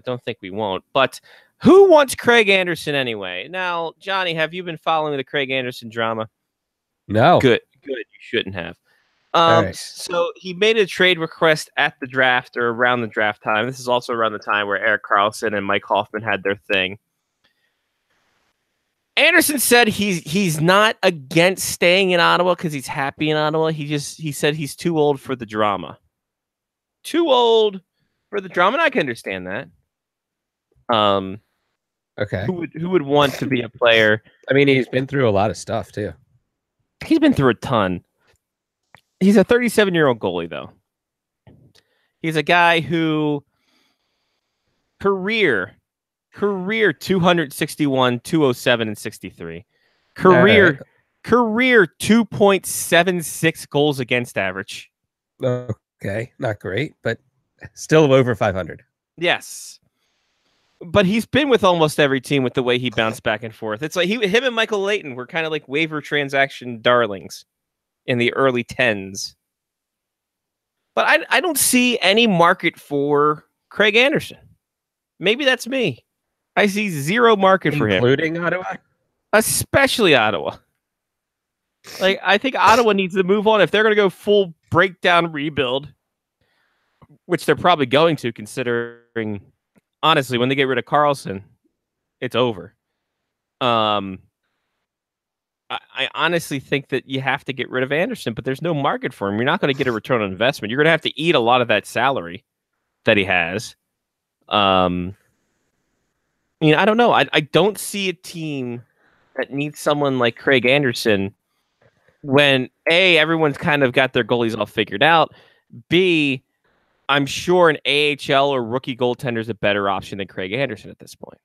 A: Don't think we won't. But who wants Craig Anderson anyway? Now, Johnny, have you been following the Craig Anderson drama?
G: No.
A: Good. You shouldn't have.
G: Right.
A: So he made a trade request at the draft or around the draft time. This is also around the time where Erik Karlsson and Mike Hoffman had their thing. Anderson said he's not against staying in Ottawa because he's happy in Ottawa. He said he's too old for the drama. Too old for the drama, and I can understand that.
G: Okay.
A: Who would want to be a player?
G: I mean, he's been through a lot of stuff too.
A: He's been through a ton. He's a 37-year-old goalie, though. He's a guy who career 261, 207, and 63. Career 2.76 goals against average.
G: Okay, not great, but still over 500.
A: Yes. But he's been with almost every team with the way he bounced back and forth. It's like him and Michael Leighton were kind of like waiver transaction darlings in the early 10s. But I don't see any market for Craig Anderson. Maybe that's me. I see zero market for him.
G: Including Ottawa?
A: Especially Ottawa. Like, I think Ottawa needs to move on. If they're going to go full breakdown rebuild, which they're probably going to, considering, honestly, when they get rid of Karlsson, it's over. I honestly think that you have to get rid of Anderson, but there's no market for him. You're not going to get a return on investment. You're going to have to eat a lot of that salary that he has. I mean, I don't know. I don't see a team that needs someone like Craig Anderson when A, everyone's kind of got their goalies all figured out. B, I'm sure an AHL or rookie goaltender is a better option than Craig Anderson at this point.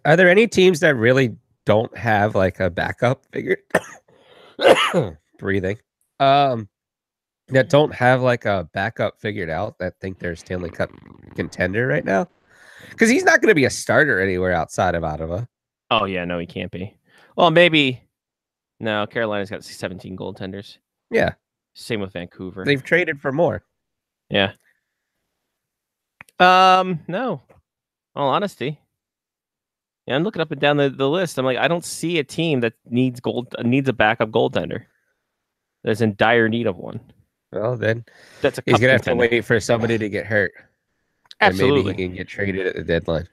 G: Are there any teams that really don't have like a backup figure? Breathing. That don't have like a backup figured out that think they're Stanley Cup contender right now? Because he's not going to be a starter anywhere outside of Ottawa.
A: Oh, yeah, no, he can't be. Well, maybe. No, Carolina's got 17 goaltenders.
G: Yeah.
A: Same with Vancouver.
G: They've traded for more.
A: Yeah. No. All honesty. Yeah, I'm looking up and down the list. I'm like, I don't see a team that needs a backup goaltender. That's in dire need of one.
G: Well, then
A: That's a
G: he's going to have to
A: contender.
G: wait for somebody to get hurt.
A: Absolutely.
G: And maybe he can get traded at the deadline.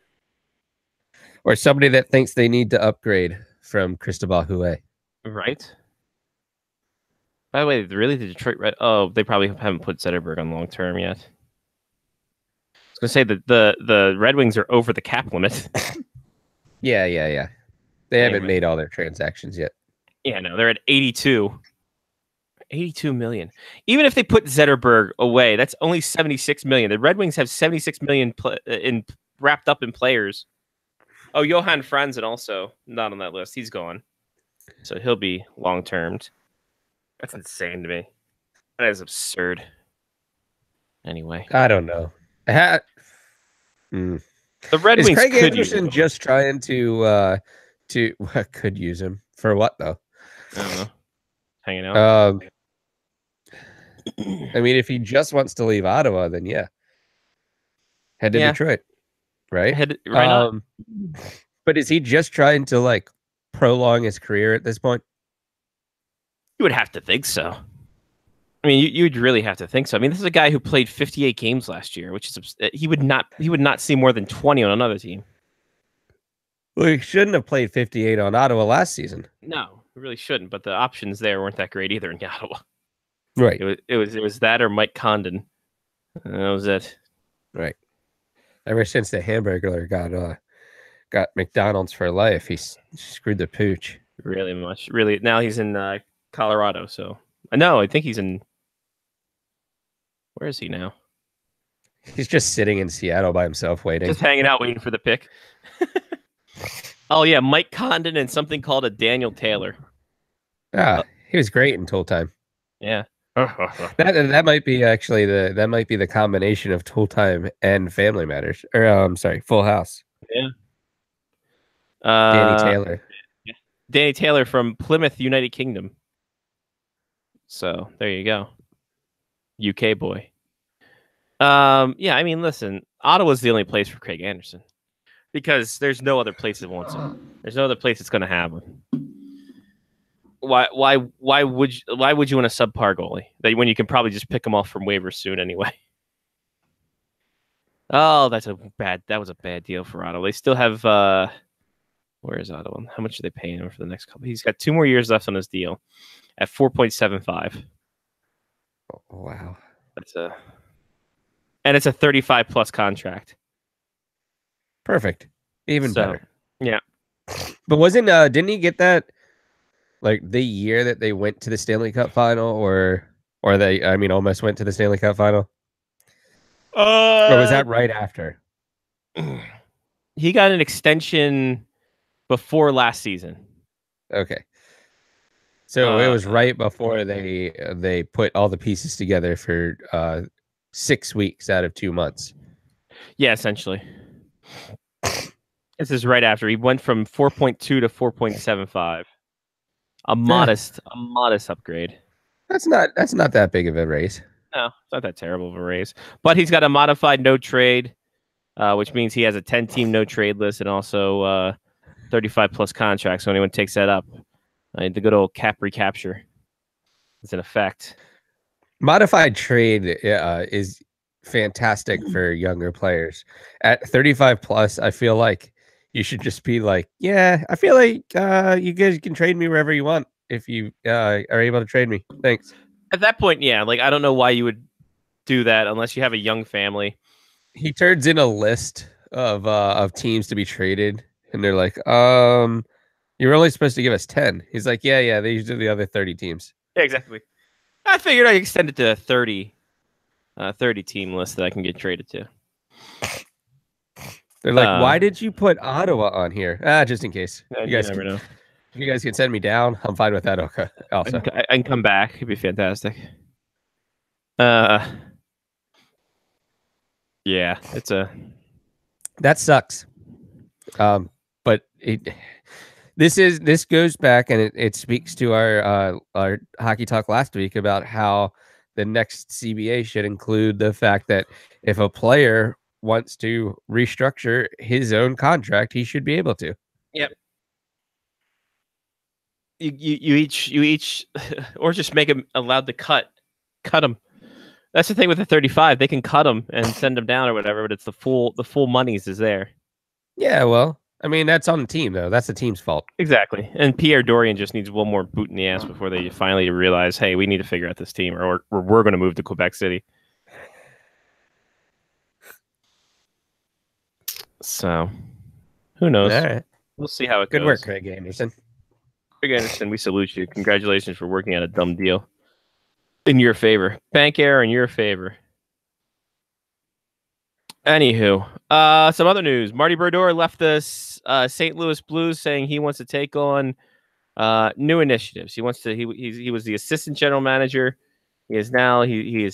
G: Or somebody that thinks they need to upgrade from Cristobal Huet.
A: Right. By the way, really, the Detroit Red? Oh, they probably haven't put Zetterberg on long term yet. I was gonna say that the Red Wings are over the cap limit.
G: Yeah. They haven't
A: Anyway.
G: made all their transactions yet.
A: Yeah, no, they're at 82. 82 million. Even if they put Zetterberg away, that's only 76 million. The Red Wings have 76 million wrapped up in players. Oh, Johan Franzen also not on that list. He's gone. So he'll be long-termed. That's insane to me. That is absurd. Anyway.
G: I don't know.
A: The Red
G: Is
A: Wings
G: Craig
A: could use
G: Anderson
A: him.
G: just trying to could use him for what though?
A: I don't know. Hanging out.
G: I mean, if he just wants to leave Ottawa, then yeah, head to
A: Yeah.
G: Detroit, right?
A: Right on.
G: But is he just trying to like prolong his career at this point?
A: You would have to think so. I mean, you'd really have to think so. I mean, this is a guy who played 58 games last year, which is he would not see more than 20 on another team.
G: Well, he shouldn't have played 58 on Ottawa last season.
A: No, he really shouldn't. But the options there weren't that great either in Ottawa.
G: Right.
A: It was that or Mike Condon. And that was it.
G: Right. Ever since the Hamburglar got McDonald's for life, he screwed the pooch.
A: Really much. Really. Now he's in Colorado. So I think he's in. Where is he now?
G: He's just sitting in Seattle by himself waiting.
A: Just hanging out, waiting for the pick. Oh yeah, Mike Condon and something called a Daniel Taylor.
G: He was great in Tool Time.
A: Yeah.
G: That might be actually the combination of Tool Time and Family Matters. Or I'm sorry, Full House.
A: Yeah.
G: Danny Taylor.
A: Danny Taylor from Plymouth, United Kingdom. So there you go. UK boy. Yeah, I mean, listen, Ottawa's the only place for Craig Anderson because there's no other place that wants him. There's no other place that's going to have him. Why would you want a subpar goalie when you can probably just pick him off from waivers soon anyway? Oh, that was a bad deal for Ottawa. They still have where is Ottawa? How much are they paying him for the next couple? He's got 2 more years left on his deal at 4.75.
G: Oh, wow.
A: And it's a 35 plus contract.
G: Perfect. Even better.
A: Yeah.
G: But didn't he get that like the year that they went to the Stanley Cup final or they almost went to the Stanley Cup final? Or was that right after?
A: He got an extension before last season.
G: Okay. So it was right before they put all the pieces together for 6 weeks out of 2 months.
A: Yeah, essentially. This is right after he went from 4.2 to 4.75. A modest upgrade.
G: That's not that big of a raise.
A: No, it's not that terrible of a raise. But he's got a modified no trade, which means he has a 10-team no trade list and also 35 plus contracts. So anyone takes that up, the good old cap recapture is in effect.
G: Modified trade is fantastic for younger players. At 35 plus, I feel like you should just be like, yeah, I feel like you guys can trade me wherever you want if you are able to trade me. Thanks.
A: At that point, yeah, like I don't know why you would do that unless you have a young family.
G: He turns in a list of teams to be traded, and they're like, you were only supposed to give us 10. He's like, yeah, these are the other 30 teams.
A: Yeah, exactly. I figured I'd extend it to a 30 team list that I can get traded to.
G: They're like, why did you put Ottawa on here? Just in case.
A: You guys never know.
G: If you guys can send me down, I'm fine with that. Okay. Also,
A: I can come back. It'd be fantastic. Yeah,
G: that sucks. But this goes back, and it speaks to our hockey talk last week about how the next CBA should include the fact that if a player wants to restructure his own contract, he should be able to.
A: Yep. You each, or just make him allowed to cut them. That's the thing with the 35. They can cut them and send them down or whatever, but it's the full monies is there.
G: Yeah, well, I mean, that's on the team, though. That's the team's fault.
A: Exactly. And Pierre Dorian just needs one more boot in the ass before they finally realize, hey, we need to figure out this team, or we're going to move to Quebec City. So, who knows?
G: All right.
A: We'll see how it
G: Good
A: goes.
G: work, Craig Anderson.
A: Craig Anderson, we salute you. Congratulations for working out a dumb deal in your favor. Bank error in your favor. Anywho, some other news. Marty Brodeur left the St. Louis Blues, saying he wants to take on new initiatives. He wants to. He was the assistant general manager. He is now. He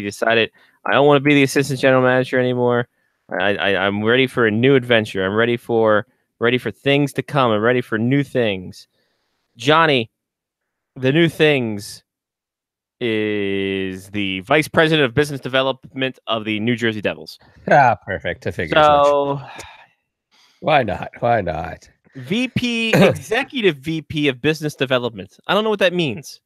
A: decided, I don't want to be the assistant general manager anymore. I'm ready for a new adventure. I'm ready for things to come. I'm ready for new things. Johnny, the new things is the vice president of business development of the New Jersey Devils.
G: Perfect. I figured.
A: So,
G: why not? Why not?
A: VP, executive VP of business development. I don't know what that means.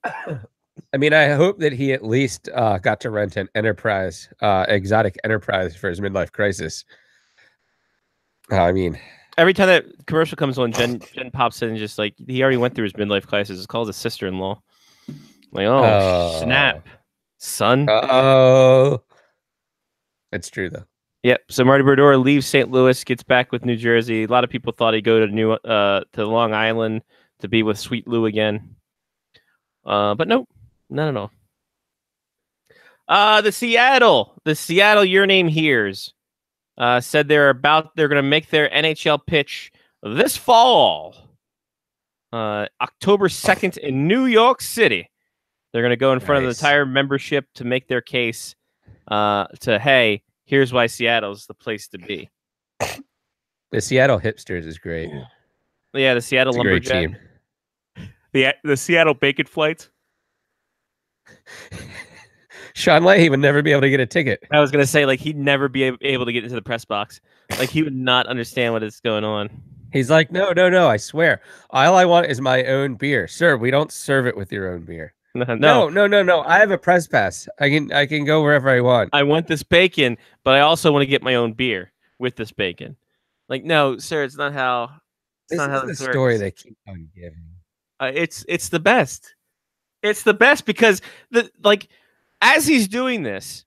G: I mean, I hope that he at least got to rent an Enterprise, exotic Enterprise for his midlife crisis. I mean,
A: every time that commercial comes on, Jen pops in and just like, he already went through his midlife crisis. It's called his sister-in-law. Like, snap, son.
G: Oh, it's true though.
A: Yep. So Marty Brodeur leaves St. Louis, gets back with New Jersey. A lot of people thought he'd go to to Long Island to be with Sweet Lou again. But nope, not at all. The Seattle Your Name Hears said they're going to make their NHL pitch this fall, October 2nd in New York City. They're going to go in front of the entire membership to make their case hey, here's why Seattle's the place to be.
G: The Seattle Hipsters is great.
A: Yeah, the Seattle Lumberjack
G: team.
A: The Seattle Bacon Flights.
G: Sean Leahy would never be able to get a ticket.
A: I was going to say, like, he'd never be able to get into the press box. Like, he would not understand what is going on.
G: He's like, no, I swear. All I want is my own beer. Sir, we don't serve it with your own beer. No. I have a press pass. I can go wherever I want.
A: I want this bacon, but I also want to get my own beer with this bacon. Like, no, sir, it's not how.
G: This is the story they keep on giving.
A: It's the best. It's the best because as he's doing this,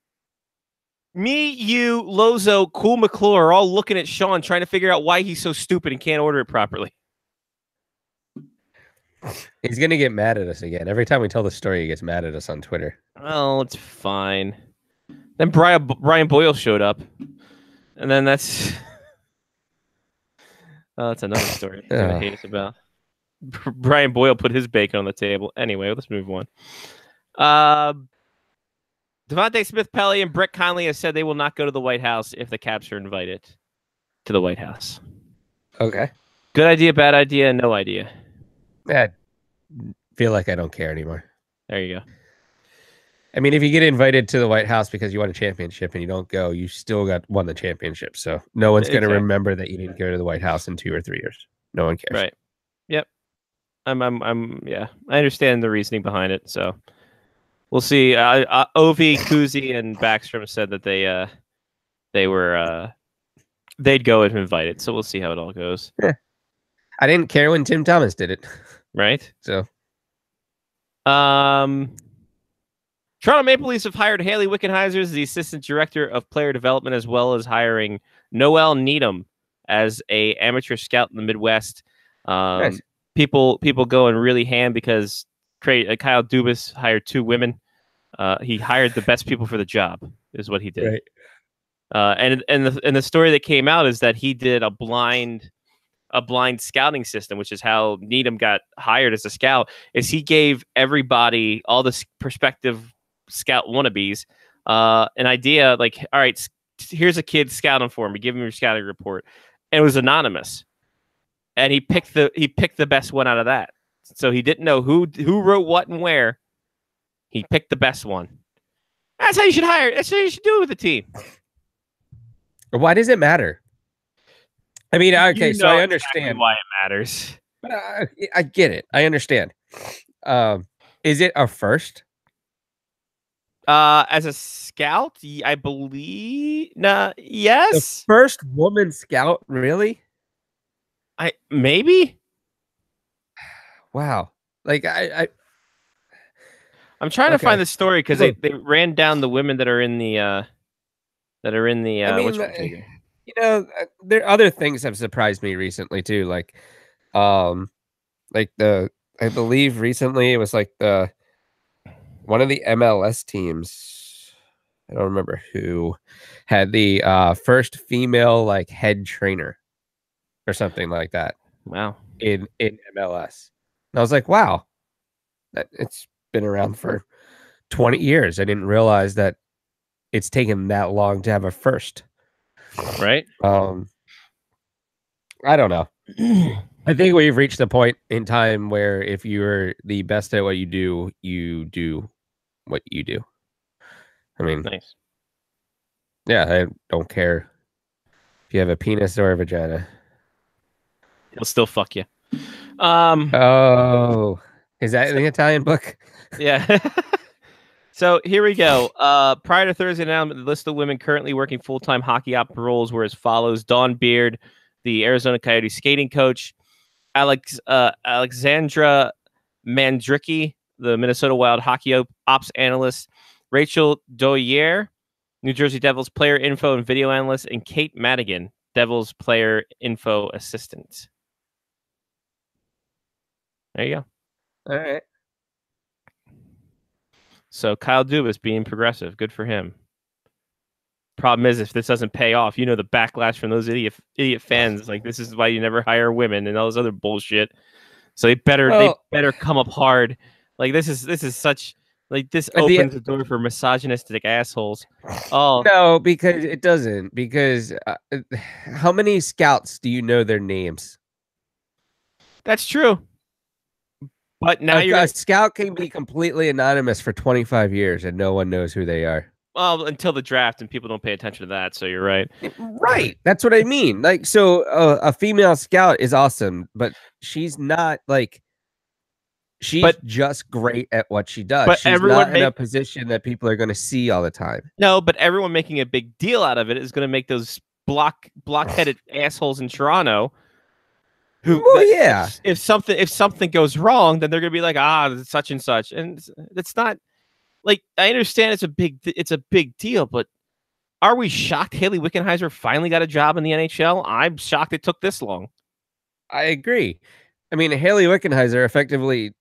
A: me, you, Lozo, Cool McClure are all looking at Sean trying to figure out why he's so stupid and can't order it properly.
G: He's going to get mad at us again. Every time we tell the story, he gets mad at us on Twitter.
A: Oh, it's fine. Then Brian Boyle showed up. And then that's another story he's going to hate us about. Brian Boyle put his bacon on the table. Anyway, let's move on. Devontae Smith-Pelly and Brett Connolly have said they will not go to the White House if the Caps are invited to the White House.
G: Okay.
A: Good idea, bad idea, no idea.
G: I feel like I don't care anymore.
A: There you go.
G: I mean, if you get invited to the White House because you won a championship and you don't go, you still won the championship. So no one's going to remember that you didn't go to the White House in 2 or 3 years. No one cares.
A: Right. Yep. Yeah. I understand the reasoning behind it. So we'll see. Ovi, Kuzi, and Backstrom said that they'd go if invited. So we'll see how it all goes.
G: Yeah. I didn't care when Tim Thomas did it.
A: Right.
G: So,
A: Toronto Maple Leafs have hired Haley Wickenheiser as the assistant director of player development, as well as hiring Noel Needham as a amateur scout in the Midwest.
G: Nice.
A: People going really ham because Kyle Dubas hired 2 women. He hired the best people for the job, is what he did.
G: Right.
A: And the story that came out is that he did a blind scouting system, which is how Needham got hired as a scout. Is he gave everybody, all the prospective scout wannabes, an idea like, all right, here's a kid scouting for me. Give him your scouting report, and it was anonymous. And he picked the best one out of that. So he didn't know who wrote what and where. He picked the best one. That's how you should hire. That's how you should do it with a team.
G: Why does it matter? I mean, okay, so I understand
A: exactly why it matters.
G: But I get it. I understand. Is it a first?
A: As a scout, I believe. Yes.
G: The first woman scout, really?
A: Maybe.
G: Wow. Like
A: I'm trying to find the story because they ran down the women that are in the I mean,
G: you know, there other things have surprised me recently too. Like I believe recently it was like one of the MLS teams, I don't remember who, had the first female like head trainer or something like that.
A: Wow.
G: In MLS. And I was like, wow, it's been around for 20 years. I didn't realize that it's taken that long to have a first.
A: Right?
G: I don't know. I think we've reached the point in time where if you're the best at what you do what you do. I mean,
A: nice.
G: Yeah, I don't care if you have a penis or a vagina.
A: He'll still fuck you.
G: Oh, is that in the Italian book?
A: Yeah. So here we go. Prior to Thursday announcement, the list of women currently working full-time hockey op roles were as follows: Dawn Beard, the Arizona Coyotes skating coach; Alexandra Mandricki, the Minnesota Wild hockey ops analyst; Rachel Doyer, New Jersey Devils player info and video analyst; and Kate Madigan, Devils player info assistant. There you go.
G: All right.
A: So Kyle Dubas being progressive, good for him. Problem is, if this doesn't pay off, you know the backlash from those idiot fans. Like, this is why you never hire women and all this other bullshit. So they better come up hard. Like, this is such, like, this opens the door for misogynistic assholes. Oh
G: no, because it doesn't. Because how many scouts do you know their names?
A: That's true. But now
G: a scout can be completely anonymous for 25 years and no one knows who they are.
A: Well, until the draft, and people don't pay attention to that. So you're right.
G: Right. That's what I mean. Like, so a female scout is awesome, but she's not like, she's just great at what she does.
A: But
G: she's not in a position that people are going to see all the time.
A: No, but everyone making a big deal out of it is going to make those blockheaded assholes in Toronto. If something goes wrong, then they're gonna be like, it's such and such, and it's not like, I understand it's a big deal, but are we shocked Haley Wickenheiser finally got a job in the NHL? I'm shocked it took this long.
G: I agree. I mean, Haley Wickenheiser effectively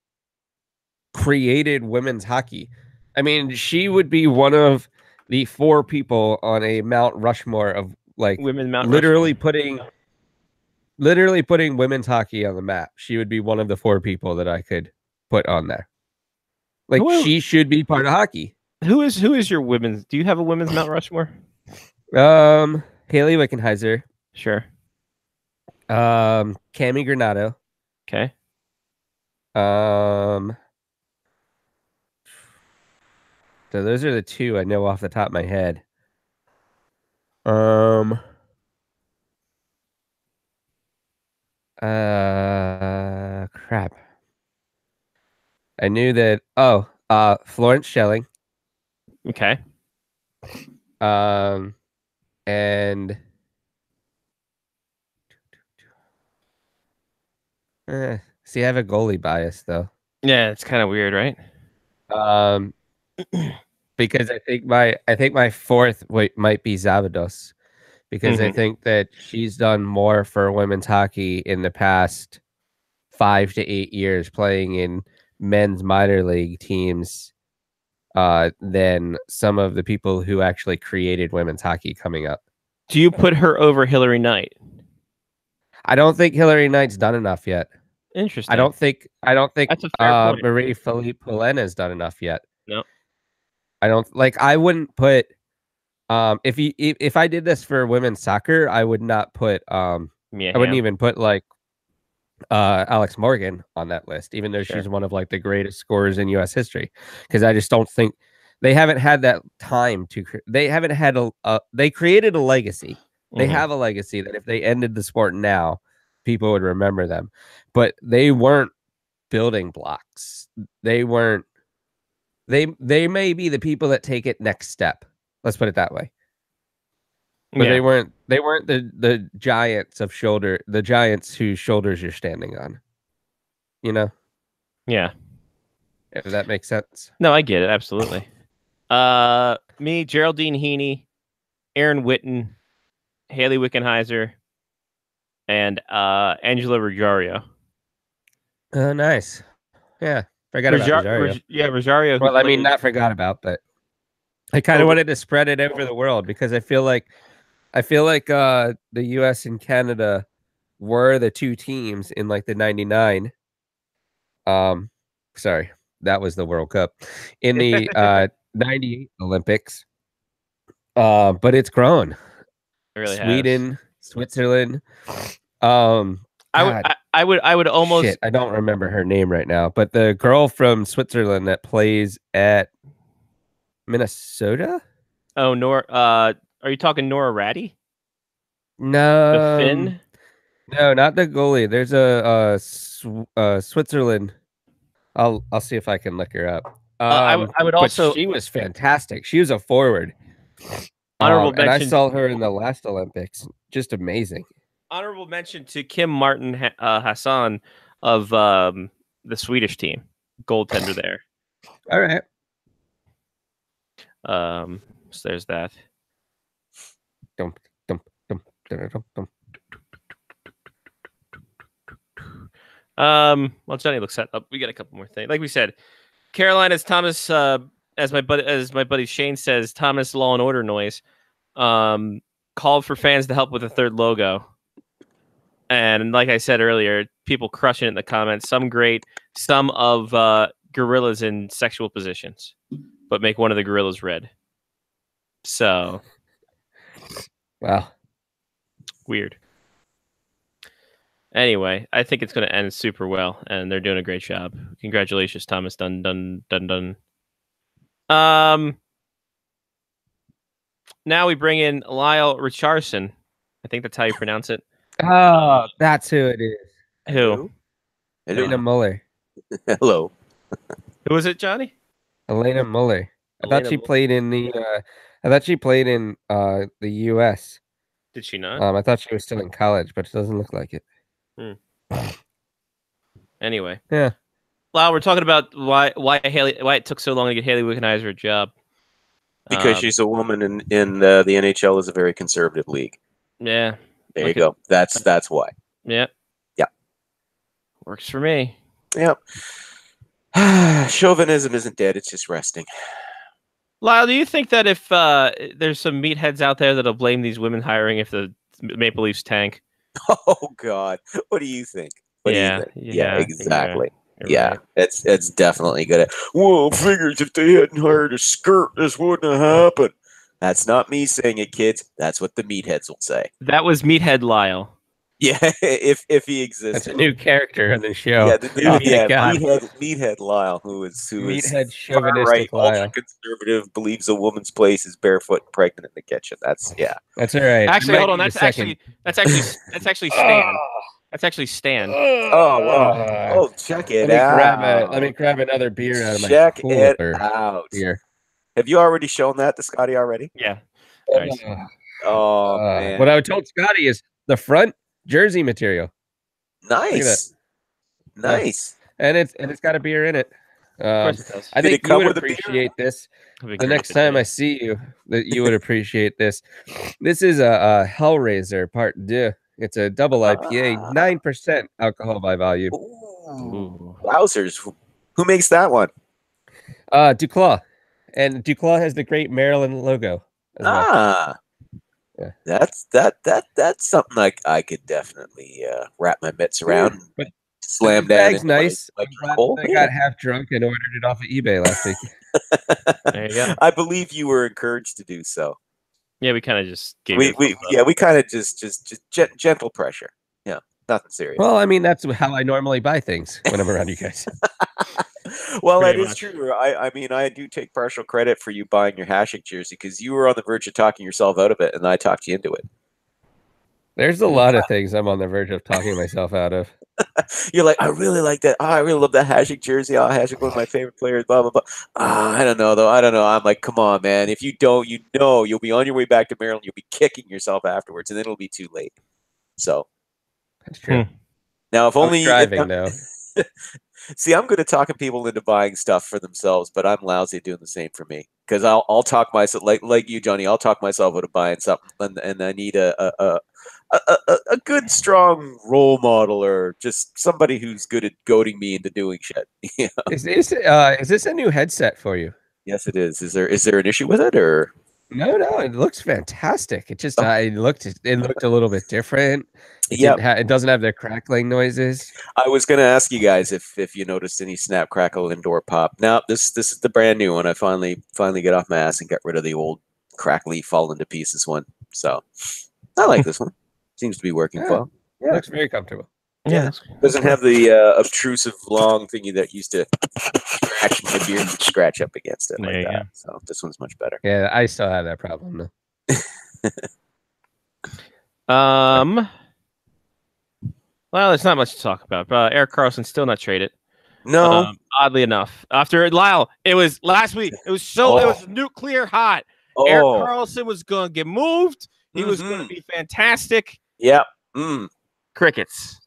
G: created women's hockey. I mean, she would be one of the 4 people on a Mount Rushmore of like
A: women,
G: literally putting women's hockey on the map. She would be one of the 4 people that I could put on there. Like, she should be part of hockey.
A: Who is your women's? Do you have a women's Mount Rushmore?
G: Haley Wickenheiser.
A: Sure.
G: Cami Granado.
A: Okay.
G: So those are the 2 I know off the top of my head. Crap. I knew that. Florence Schelling.
A: Okay.
G: And see, I have a goalie bias though.
A: Yeah, it's kind of weird, right?
G: Because I think my 4th might be Zavados, because I think that she's done more for women's hockey in the past 5 to 8 years playing in men's minor league teams than some of the people who actually created women's hockey coming up.
A: Do you put her over Hillary Knight?
G: I don't think Hillary Knight's done enough yet.
A: Interesting.
G: I don't think
A: That's a fair point.
G: Marie-Philippe Poulin has done enough yet.
A: No.
G: I wouldn't put if I did this for women's soccer, I would not put I wouldn't even put like Alex Morgan on that list, even though she's one of like the greatest scorers in US history, because I just don't think they haven't had that time to they haven't had they created a legacy. They have a legacy that if they ended the sport now, people would remember them, but they weren't building blocks. They weren't. They may be the people that take it next step. Let's put it that way. But they weren't the giants the giants whose shoulders you're standing on. You know?
A: Yeah.
G: If that makes sense.
A: No, I get it. Absolutely. Me, Geraldine Heaney, Aaron Witten, Haley Wickenheiser, and Angela Rosario.
G: Oh, nice. Yeah. Forgot about Rosario.
A: Rosario.
G: Well, I mean, not forgot about, but I kind of wanted to spread it over the world because I feel like the US and Canada were the two teams in like the 99. Sorry, that was the World Cup in the 98 Olympics. But it's grown.
A: It really
G: Sweden,
A: has.
G: Switzerland.
A: I would almost.
G: Shit, I don't remember her name right now, but the girl from Switzerland that plays at Minnesota.
A: Oh, Nora. Are you talking Nora Ratty?
G: No,
A: The Finn.
G: No, not the goalie. There's a Switzerland. I'll see if I can look her up.
A: I would also.
G: She was fantastic. She was a forward.
A: Honorable
G: and I
A: mention.
G: saw her in the last Olympics. Just amazing.
A: Honorable mention to Kim Martin Hassan of the Swedish team, goaltender there.
G: All right.
A: So there's that. Well, Johnny looks that up. We got a couple more things. Like we said, Carolina's Thomas, as my buddy Shane says, Thomas Law and Order noise, called for fans to help with a third logo. And like I said earlier, people crushing it in the comments. Some great, some of gorillas in sexual positions, but make one of the gorillas red. So,
G: wow,
A: weird. Anyway, I think it's going to end super well, and they're doing a great job. Congratulations, Thomas. Done. Now we bring in Lyle Richardson. I think that's how you pronounce it.
G: Oh, that's who it is.
A: Who?
G: Elena Muller.
I: Hello.
A: Who was it, Johnny?
G: Elena Muller. I thought she played in the. I thought she played in the U.S.
A: Did she not?
G: I thought she was still in college, but it doesn't look like it.
A: Anyway,
G: yeah.
A: Well, we're talking about why it took so long to get Haley Wickenheiser a job.
I: Because she's a woman, in the NHL is a very conservative league.
A: Yeah.
I: There you go. That's why.
A: Yeah.
I: Yeah.
A: Works for me.
I: Yep. Chauvinism isn't dead; it's just resting.
A: Lyle, do you think that if there's some meatheads out there that'll blame these women hiring if the Maple Leafs tank?
I: Oh God, what do you think?
A: Yeah,
I: exactly.
A: Yeah,
I: right. It's definitely good. Well, figures if they hadn't hired a skirt, this wouldn't have happened. That's not me saying it, kids. That's what the meatheads will say.
A: That was Meathead Lyle.
I: Yeah, if he exists.
G: That's a new character on the show.
I: Yeah, the new meathead Lyle, who is
G: meathead chauvinistic
I: ultra conservative, believes a woman's place is barefoot and pregnant in the kitchen. That's
G: all right.
A: Actually, hold on. That's actually Stan. That's actually Stan.
I: Oh, check it out.
G: Let me grab another beer out of my
I: check
G: cooler.
I: It out.
G: Beer.
I: Have you already shown that to Scotty already?
A: Yeah.
G: Nice.
I: Man.
G: What I told Scotty is the front jersey material.
I: Nice.
G: And it's got a beer in it.
A: Of course it does.
G: I
I: Did
G: think
I: it
G: you
I: come
G: would
I: with a beer?
G: appreciate this.
A: That'd be
G: The
A: great
G: next
A: to
G: time
A: do.
G: I see you, that you would appreciate this. This is a Hellraiser Part 2. It's a double IPA, 9% alcohol by volume.
I: Ooh. Wowzers. Who makes that one?
G: Duclaw. And Duclaw has the great Maryland logo as well.
I: Ah.
G: Yeah.
I: That's something I could definitely wrap my mitts around.
G: But
I: Slam
G: the
I: down.
G: bag's
I: into my-
G: nice.
I: my
G: I'm glad
I: bowl.
G: I got half drunk and ordered it off of eBay last week.
A: There you go.
I: I believe you were encouraged to do so.
A: Yeah, we kind of just gave
I: We
A: it a thumbs up.
I: yeah, we kind of just gentle pressure. Yeah, nothing serious.
G: Well, I mean, that's how I normally buy things when I'm around you guys.
I: Well, that
A: Pretty
I: is
A: much.
I: true. I mean, I do take partial credit for you buying your Hasek jersey because you were on the verge of talking yourself out of it, and I talked you into it.
G: There's a lot of things I'm on the verge of talking myself out of.
I: You're like, I really like that. Oh, I really love that Hasek jersey. Oh, Hasek, one of my favorite players. Blah blah blah. I don't know though. I don't know. I'm like, come on, man. If you don't, you know, you'll be on your way back to Maryland. You'll be kicking yourself afterwards, and then it'll be too late. So
G: That's true.
I: now, if
G: I'm
I: only
G: driving though.
I: See, I'm good at talking people into buying stuff for themselves, but I'm lousy at doing the same for me. Because I'll talk myself like you, Johnny. I'll talk myself out of buying something, and I need a good, strong role model or just somebody who's good at goading me into doing shit. Yeah.
G: Is this a new headset for you?
I: Yes, it is. Is there an issue with it or?
G: No, it looks fantastic. It just it looked a little bit different.
I: Yeah,
G: It doesn't have the crackling noises.
I: I was going to ask you guys if you noticed any snap, crackle, indoor pop. Now this is the brand new one. I finally get off my ass and got rid of the old crackly, fall into pieces one. So I like this one. Seems to be working
G: Yeah.
I: well.
G: It looks very comfortable.
A: Yeah.
I: Doesn't have the obtrusive long thingy that used to scratch my beard and scratch up against it
A: There
I: like
A: you
I: that. So this one's much better.
G: Yeah, I still have that problem though.
A: Well, there's not much to talk about. Eric Carlson still not traded.
I: No,
A: Oddly enough, after Lyle, it was last week. It was it was nuclear hot. Eric Carlson was going to get moved. He was going to be fantastic.
I: Yeah.
A: Crickets.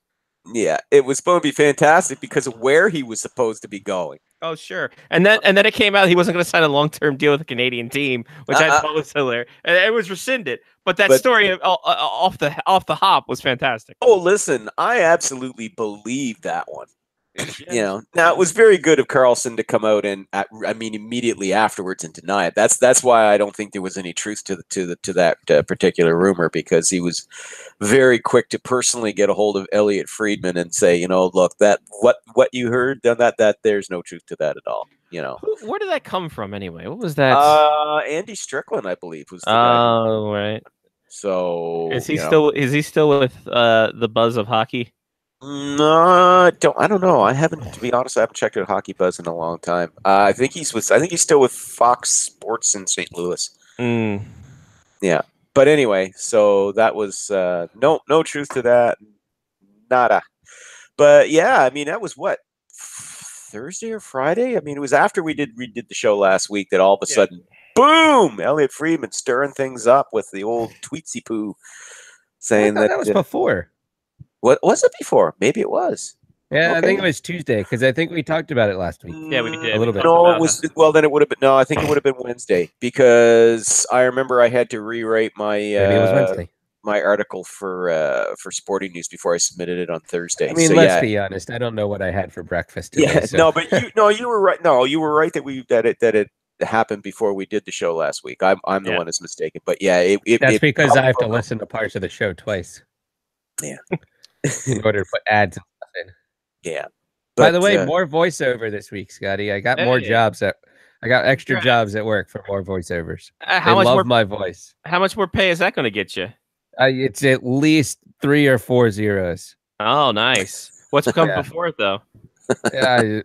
I: Yeah, it was supposed to be fantastic because of where he was supposed to be going.
A: Oh, sure. And then it came out he wasn't going to sign a long-term deal with a Canadian team, which I thought was hilarious. And it was rescinded. But story off the hop was fantastic.
I: Oh, listen, I absolutely believe that one. You know, now it was very good of Carlson to come out and immediately afterwards and deny it. That's why I don't think there was any truth to that particular rumor, because he was very quick to personally get a hold of Elliot Friedman and say, you know, look, that what you heard, that there's no truth to that at all. You know,
A: where did that come from anyway? What was that?
I: Andy Strickland, I believe, was the
A: guy.
I: Oh,
A: right.
I: So
A: is he still with the Buzz of Hockey?
I: No, I don't know. I haven't, to be honest, I haven't checked out Hockey Buzz in a long time. I think he's still with Fox Sports in St. Louis. Yeah, but anyway, so that was no truth to that, nada. But yeah, I mean, that was what, Thursday or Friday? I mean, it was after we did the show last week that all of a sudden, boom, Elliot Friedman stirring things up with the old tweetsy poo, saying that
G: was before.
I: What was it before? Maybe it was.
G: Yeah,
I: Okay.
G: I think it was Tuesday because I think we talked about it last week.
A: Yeah, we did
G: a little bit.
I: No, it was. Well, then it would have been. No, I think it would have been Wednesday, because I remember I had to rewrite my
G: Maybe it was Wednesday.
I: My article for Sporting News before I submitted it on Thursday.
G: I mean,
I: so,
G: let's be honest. I don't know what I had for breakfast today.
I: Yeah,
G: so.
I: no, but you were right. No, you were right that it happened before we did the show last week. I'm the one that's mistaken. But yeah,
G: that's because I have to listen to parts of the show twice.
I: Yeah.
G: In order to put ads and stuff in.
I: Yeah.
G: By the way, more voiceover this week, Scotty. I got more jobs I got extra jobs at work for more voiceovers.
A: How
G: they
A: much
G: love my voice.
A: How much more pay is that going to get you?
G: It's at least 3 or 4 zeros.
A: Oh, nice. What's come before it though?
G: Yeah,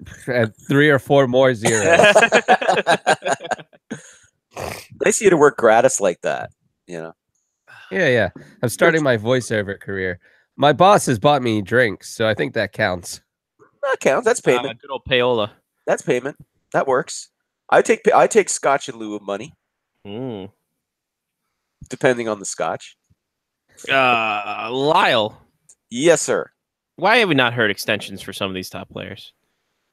G: 3 or 4 more zeros.
I: Nice of you to work gratis like that. You know.
G: Yeah. I'm starting my voiceover career. My boss has bought me drinks, so I think that counts.
I: That counts. That's payment.
A: Good old payola.
I: That's payment. That works. I take scotch in lieu of money. Depending on the scotch.
A: Lyle.
I: Yes, sir.
A: Why have we not heard extensions for some of these top players?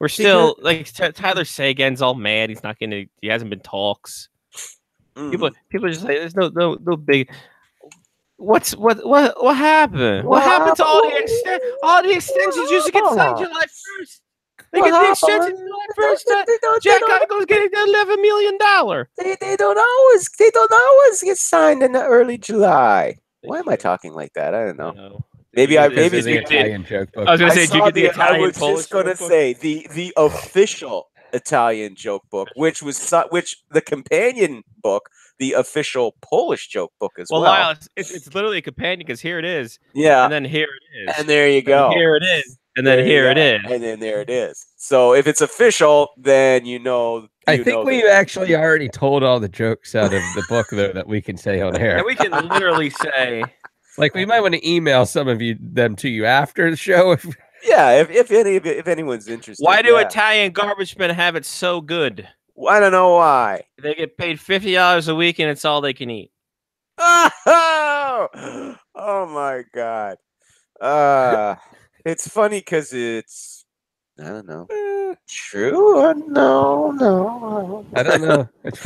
A: We're still like Tyler Sagan's all mad. He's not gonna. He hasn't been talks. People are just like, there's no big. What happened? What happened to all the extensions used to get signed July 1st? They get the extension July 1st. Jack Eichel's getting $11 million.
I: They don't always get signed in the early July. Why am I talking like that? I don't know. Maybe
G: This is the Italian joke book.
A: I was gonna say, did you get the Italian?
I: I was just gonna say the official Italian joke book, which the companion book, the official Polish joke book as well.
A: Well, Lyle, it's literally a companion because here it is.
I: Yeah.
A: And then here it is.
I: And there you go.
A: And here it is. And then here it is.
I: And then there it is. So if it's official, then you know.
G: I think we've actually already told all the jokes out of the book, though, that we can say on air.
A: And we can literally say,
G: like, we might want to email some of them to you after the show.
I: Yeah, if anyone's interested.
A: Why do Italian garbage men have it so good?
I: I don't know why.
A: They get paid $50 a week, and it's all they can eat.
I: Oh my God. It's funny because it's, I don't know, true or no.
G: I don't know. It's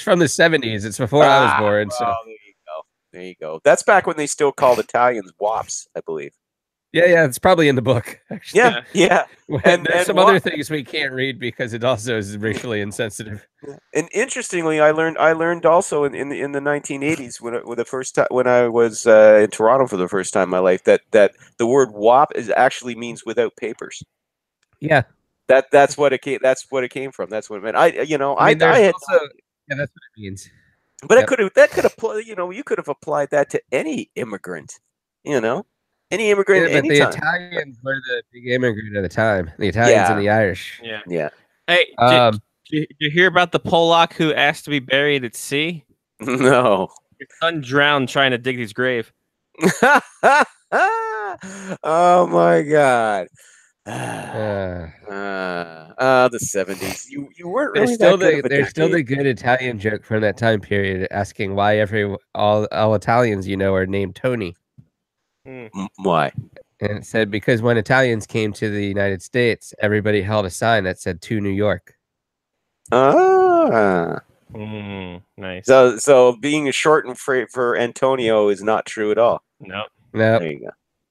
G: from the 70s. It's before I was born. So
I: there you go. That's back when they still called Italians wops, I believe.
G: Yeah, it's probably in the book. Actually.
I: Yeah.
G: And there's some other things we can't read because it also is racially insensitive.
I: And interestingly, I learned also in the 1980s when I was in Toronto for the first time in my life that the word "wop" actually means without papers.
G: Yeah,
I: that's what it came. That's what it came from. That's what it meant. I had
G: also, yeah, that's what it means.
I: But that could apply. You could have applied that to any immigrant. Any immigrant.
G: Yeah, but the Italians were the big immigrant at the time. The Italians and the Irish.
I: Yeah.
A: Hey, did you hear about the Polak who asked to be buried at sea?
I: No.
A: His son drowned trying to dig his grave.
I: Oh my God. The 70s. You weren't really
G: There's still the good Italian joke from that time period, asking why all Italians are named Tony.
I: Why?
G: And it said because when Italians came to the United States, everybody held a sign that said "To New York."
I: Nice. So being a shortened for Antonio is not true at all.
A: No.
I: There you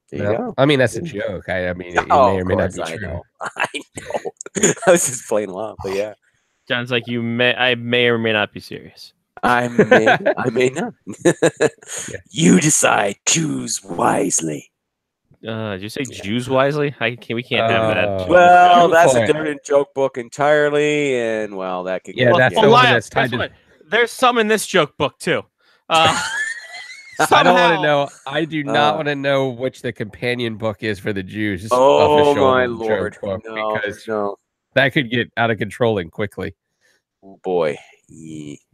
I: go.
G: I mean, that's a joke. It may or may not be true.
I: I know. I was just playing along, but yeah.
A: Sounds like I may or may not be serious.
I: I may not. You decide. Choose wisely.
A: Did you say Jews wisely? We can't have that.
I: Well, that's a different joke book entirely, and that could.
G: Yeah, that's the one that's tied to.
A: There's some in this joke book too.
G: I don't want to know. I do not want to know which the companion book is for the Jews.
I: Oh my Lord!
G: Because that could get out of control and quickly.
I: Oh boy.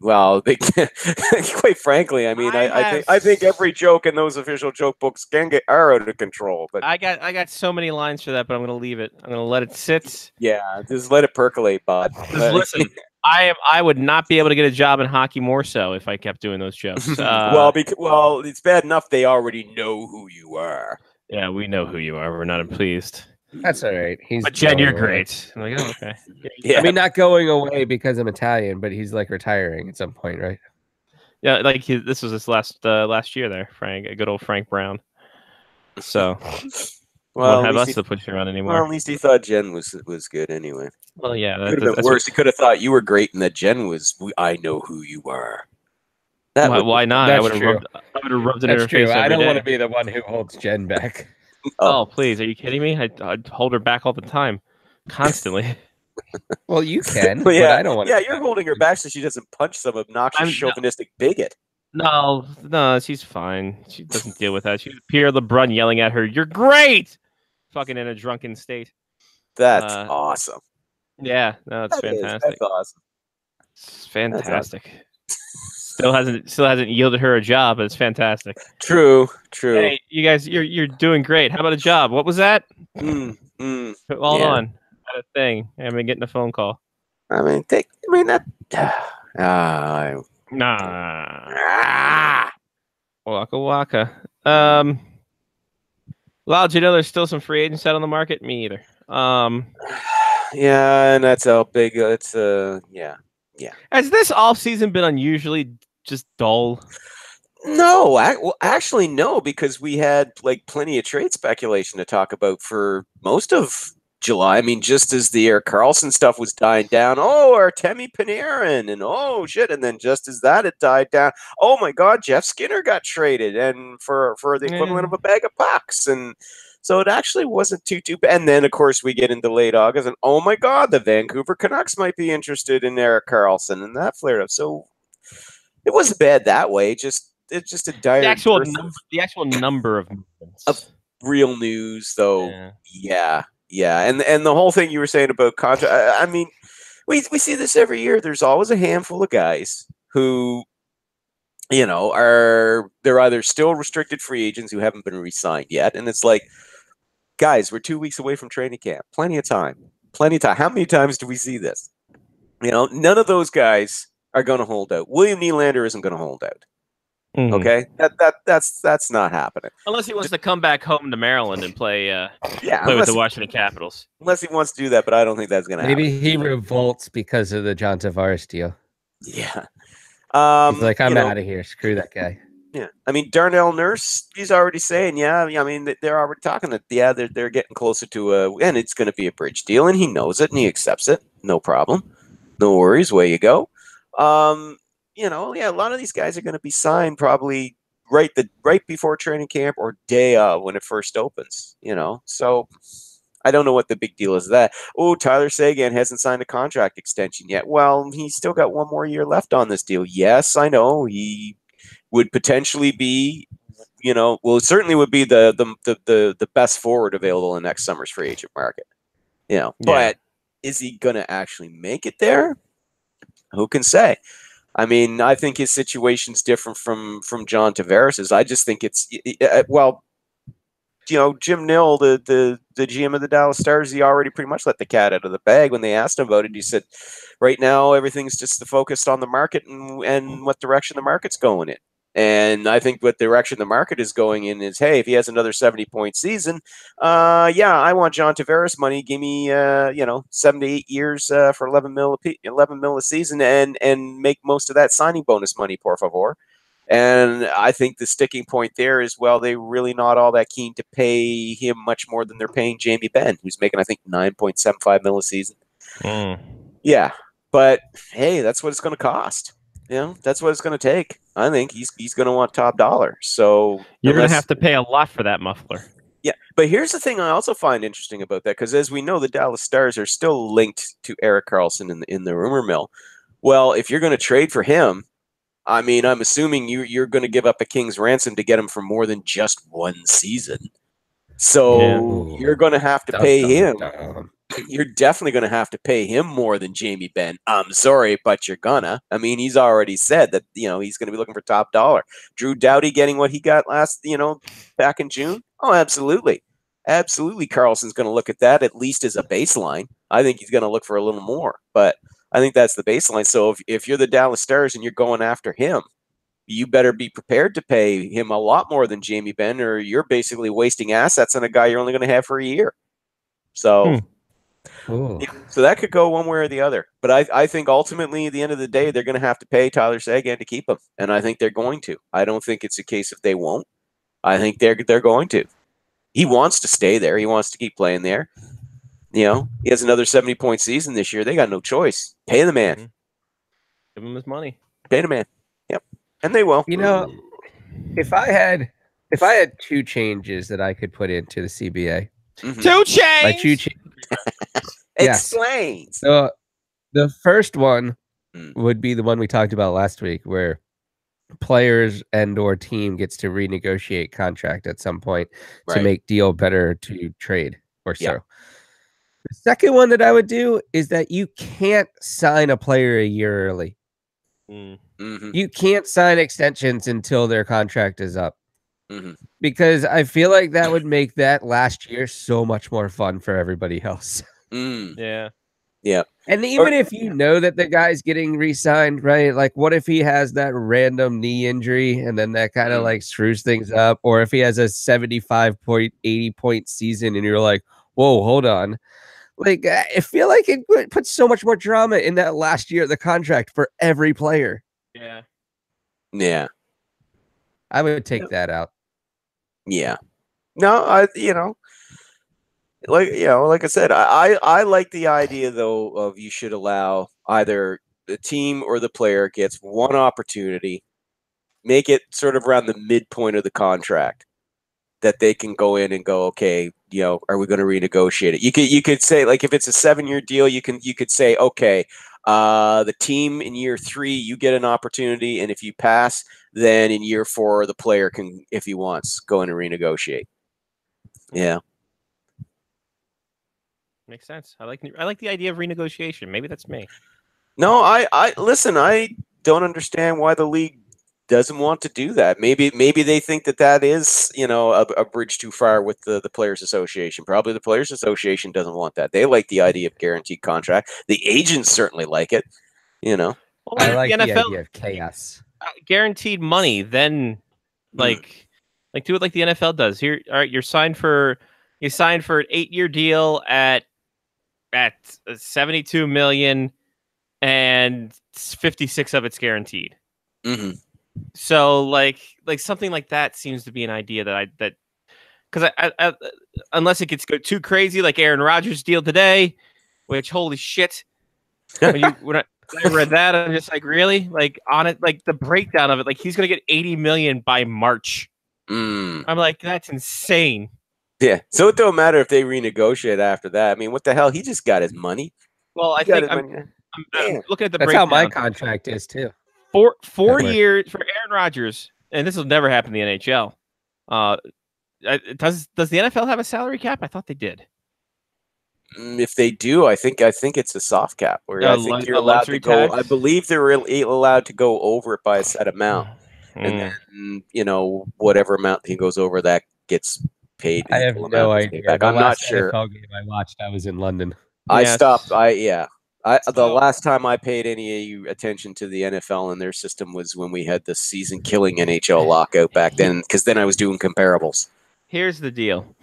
I: Well, quite frankly, I mean, I think every joke in those official joke books can get out of control. But
A: I got so many lines for that, but I'm gonna leave it. I'm gonna let it sit.
I: Yeah, just let it percolate, bud.
A: Listen, I would not be able to get a job in hockey more so if I kept doing those jokes.
I: Well, it's bad enough they already know who you are.
A: Yeah, we know who you are. We're not pleased.
G: That's all right.
A: But Jen, you're great. I'm like, oh, okay.
G: Yeah. I mean, not going away because I'm Italian, but he's like retiring at some point, right?
A: Yeah, like this was his last year there, Frank. A good old Frank Brown. So, won't have us to push you around anymore.
I: Well, at least he thought Jen was good anyway.
A: Well, yeah,
I: could have been worse. He could have thought you were great, and that Jen was. I know who you are.
A: Why not? I would have rubbed it in her face.
G: I don't want to be the one who holds Jen back.
A: Oh, please. Are you kidding me? I'd hold her back all the time. Constantly.
G: Well, you can.
I: But
G: I don't want to.
I: Yeah, you're holding her back so she doesn't punch some obnoxious chauvinistic bigot.
A: No, she's fine. She doesn't deal with that. She's Pierre LeBrun yelling at her, "You're great!" Fucking in a drunken state.
I: That's awesome.
A: Yeah, no, it's fantastic.
I: That's awesome.
A: It's fantastic. Still hasn't yielded her a job, but it's fantastic.
I: True.
A: Hey, you guys, you're doing great. How about a job? What was that? Hold on. I had a thing. I've been getting a phone call.
I: I mean,
A: Nah. Waka waka. Lyle, do you know there's still some free agents out on the market? Me either.
I: Yeah, and that's how big. It's yeah.
A: Has this offseason been unusually just dull?
I: No, well, actually, no, because we had like plenty of trade speculation to talk about for most of July. I mean, just as the Erik Karlsson stuff was dying down, oh, Artemi Panarin, and oh shit, and then just as that had died down, oh my God, Jeff Skinner got traded, and for the equivalent of a bag of pucks, and so it actually wasn't too bad. And then of course we get into late August, and oh my God, the Vancouver Canucks might be interested in Erik Karlsson, and that flared up. So it wasn't bad that way. It's just a dire.
A: The actual number of movements.
I: Of real news, though. Yeah. And the whole thing you were saying about contract. I mean, we see this every year. There's always a handful of guys who, they're either still restricted free agents who haven't been re-signed yet, and it's like, guys, we're 2 weeks away from training camp. Plenty of time. How many times do we see this? None of those guys are going to hold out. William Nylander isn't going to hold out.
A: Mm-hmm.
I: Okay, that's not happening
A: unless he wants to come back home to Maryland and play with the Washington Capitals.
I: Unless he wants to do that, but I don't think that's going to happen.
G: Maybe he revolts because of the John Tavares deal.
I: Yeah,
G: he's like, I'm out of here. Screw that guy.
I: Yeah, I mean Darnell Nurse, he's already saying, I mean they're already talking that they're getting closer to and it's going to be a bridge deal, and he knows it and he accepts it, no problem, no worries, away you go. A lot of these guys are going to be signed probably right before training camp or day of when it first opens. So I don't know what the big deal is that. Oh, Tyler Seguin hasn't signed a contract extension yet. Well, he's still got one more year left on this deal. Yes, I know he would potentially be, it certainly would be the best forward available in next summer's free agent market. But is he going to actually make it there? Who can say? I mean, I think his situation's different from John Tavares's. I just think it's Jim Nill, the GM of the Dallas Stars, he already pretty much let the cat out of the bag when they asked him about it. He said, right now everything's just focused on the market and what direction the market's going in. And I think what direction the market is going in is, hey, if he has another 70-point season, I want John Tavares money. Give me, 7 to 8 years for $11 million a season, and make most of that signing bonus money, por favor. And I think the sticking point there is, well, they're really not all that keen to pay him much more than they're paying Jamie Benn, who's making, I think, $9.75 million a season. Yeah, but hey, that's what it's going to cost. That's what it's going to take. I think he's going to want top dollar. So
A: you're going to have to pay a lot for that muffler.
I: Yeah, but here's the thing I also find interesting about that, because as we know, the Dallas Stars are still linked to Erik Karlsson in the rumor mill. Well, if you're going to trade for him, I mean, I'm assuming you're going to give up a king's ransom to get him for more than just one season. So you're going to have to pay him. You're definitely going to have to pay him more than Jamie Benn. I'm sorry, but you're gonna. I mean, he's already said that, he's going to be looking for top dollar. Drew Doughty getting what he got back in June? Oh, absolutely. Absolutely. Karlsson's going to look at that at least as a baseline. I think he's going to look for a little more, but I think that's the baseline. So if you're the Dallas Stars and you're going after him, you better be prepared to pay him a lot more than Jamie Benn, or you're basically wasting assets on a guy you're only going to have for a year. So... So that could go one way or the other. But I think ultimately, at the end of the day, they're going to have to pay Tyler Seguin to keep him. And I think they're going to. I don't think it's a case if they won't. I think they're going to. He wants to stay there. He wants to keep playing there. He has another 70-point season this year. They got no choice. Pay the man.
A: Give him his money.
I: Pay the man. Yep. And they will.
G: If I had two changes that I could put into the CBA.
A: Mm-hmm. Two changes.
G: My two changes.
I: Explains.
G: So the first one would be the one we talked about last week, where players and/or team gets to renegotiate contract at some point to make deal better to trade or so.
I: Yeah.
G: The second one that I would do is that you can't sign a player a year early.
I: Mm-hmm.
G: You can't sign extensions until their contract is up.
I: Mm-hmm.
G: Because I feel like that would make that last year so much more fun for everybody else.
A: Yeah.
I: Yeah.
G: And even if you know that the guy's getting re-signed, right? Like, what if he has that random knee injury and then that kind of like screws things up? Or if he has a 75-point, 80-point season and you're like, whoa, hold on. Like, I feel like it puts so much more drama in that last year of the contract for every player.
A: Yeah.
I: Yeah.
G: I would take that out.
I: Yeah. No, like I said, I like the idea though of you should allow either the team or the player gets one opportunity, make it sort of around the midpoint of the contract that they can go in and go, okay, are we going to renegotiate it? You could say, like, if it's a 7-year deal, you could say, okay, the team in year 3 you get an opportunity, and if you pass, then in year 4 the player can, if he wants, go in and renegotiate. Yeah.
A: Makes sense. I like the idea of renegotiation. Maybe that's me.
I: No, I listen. I don't understand why the league doesn't want to do that. Maybe they think that is a bridge too far with the Players Association. Probably the Players Association doesn't want that. They like the idea of guaranteed contract. The agents certainly like it.
A: Well,
G: I like
A: the
G: the
A: NFL
G: idea of chaos.
A: Guaranteed money. Then like do it like the NFL does. Here, all right, you signed for an 8-year deal at $72 million, and 56 of it's guaranteed.
I: Mm-hmm.
A: So like something like that seems to be an idea that because I unless it gets go too crazy, like Aaron Rodgers' deal today, which holy shit, when I read that, I'm just like, really, like on it, like the breakdown of it, like he's gonna get $80 million by March. I'm like, that's insane.
I: Yeah, so it don't matter if they renegotiate after that. I mean, what the hell? He just got his money.
A: Well, I think I'm looking at the
G: That's
A: breakdown.
G: how my contract is too.
A: 4 years for Aaron Rodgers, and this will never happen in the NHL. Does the NFL have a salary cap? I thought they did.
I: If they do, I think it's a soft cap where I think you're allowed to go.
A: Tax?
I: I believe they're allowed to go over it by a set amount, and then whatever amount he goes over, that gets paid.
G: I have no idea.
I: I'm not sure.
G: NFL game I watched, I was in London.
I: I stopped. The last time I paid any attention to the NFL and their system was when we had the season-killing NHL lockout back then, because then I was doing comparables.
A: Here's the deal: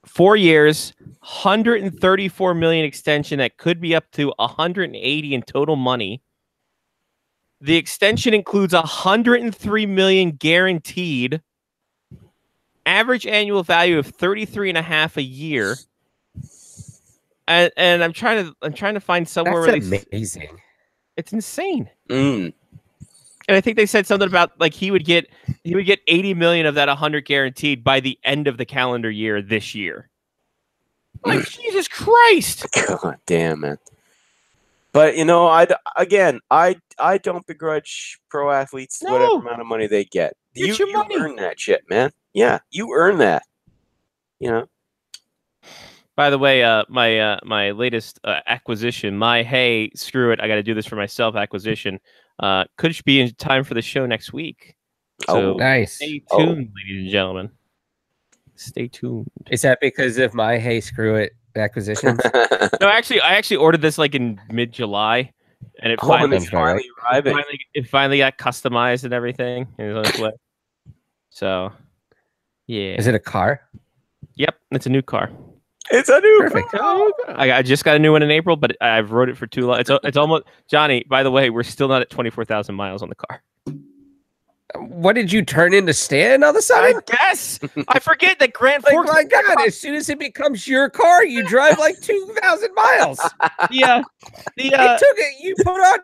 A: 4 years, $134 million extension that could be up to $180 in total money. The extension includes $103 million guaranteed. Average annual value of $33.5 a year. And I'm trying to find somewhere
G: That's
A: where
G: amazing.
A: It's insane. And I think they said something about like he would get $80 million of that 100 guaranteed by the end of the calendar year this year. Like Jesus Christ!
I: God damn it! But I don't begrudge pro athletes whatever amount of money they get. You earn that shit, man. Yeah, you earn that.
A: By the way, my latest acquisition, screw it, I got to do this for myself acquisition, could be in time for the show next week. So
G: nice.
A: Stay tuned, ladies and gentlemen. Stay tuned.
G: Is that because of my screw it acquisitions?
A: No, actually, I ordered this like in mid-July, and it finally got customized and everything. And it's on its way. So, yeah.
G: Is it a car?
A: Yep, it's a new car.
I: It's a new
G: Perfect.
I: car.
A: I just got a new one in April, but I've rode it for too long. It's almost Johnny. By the way, we're still not at 24,000 miles on the car.
G: What did you turn into Stan all of a sudden?
A: I guess I forget that Grand
G: Like,
A: Forks.
G: my God! As soon as it becomes your car, you drive like 2,000 miles.
A: Yeah,
G: it took it. You put on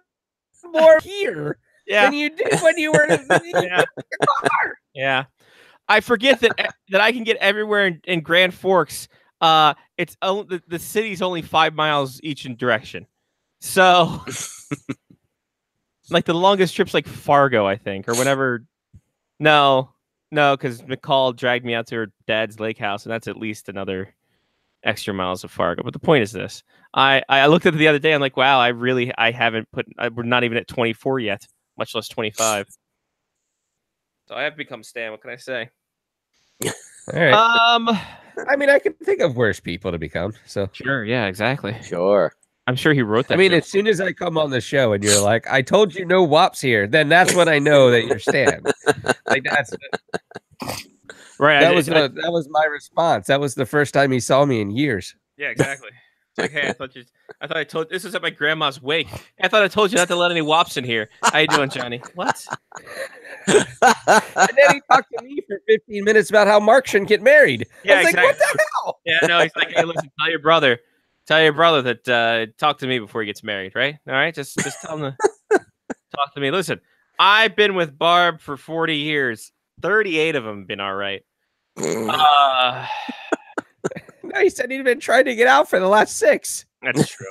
G: more here than you did when you were in the car.
A: Yeah, I forget that I can get everywhere in Grand Forks. It's the city's only 5 miles each in direction, so like the longest trip's like Fargo, I think, or whatever. No, because McCall dragged me out to her dad's lake house, and that's at least another extra miles of Fargo. But the point is this: I looked at it the other day. I'm like, wow, I haven't we're not even at 24 yet, much less 25. So I have become Stan. What can I say?
G: All right. I mean, I can think of worse people to become. So
A: sure, yeah, exactly.
I: Sure.
A: I'm sure he wrote that.
G: I mean, as soon as I come on the show and you're like, "I told you no wops here," then that's when I know that you're Stan. Like that's
A: right.
G: That was my response. That was the first time he saw me in years.
A: Yeah, exactly. Like, hey, I thought I told this was at my grandma's wake. I thought I told you not to let any wops in here. How you doing, Johnny? What?
G: And then he talked to me for 15 minutes about how Mark shouldn't get married.
A: Yeah,
G: I was
A: exactly.
G: like, what the hell?
A: Yeah, no, he's like, hey, listen, tell your brother that talk to me before he gets married, right? All right, just tell him to talk to me. Listen, I've been with Barb for 40 years. 38 of them have been all right.
G: No, he said he'd been trying to get out for the last 6.
A: That's true.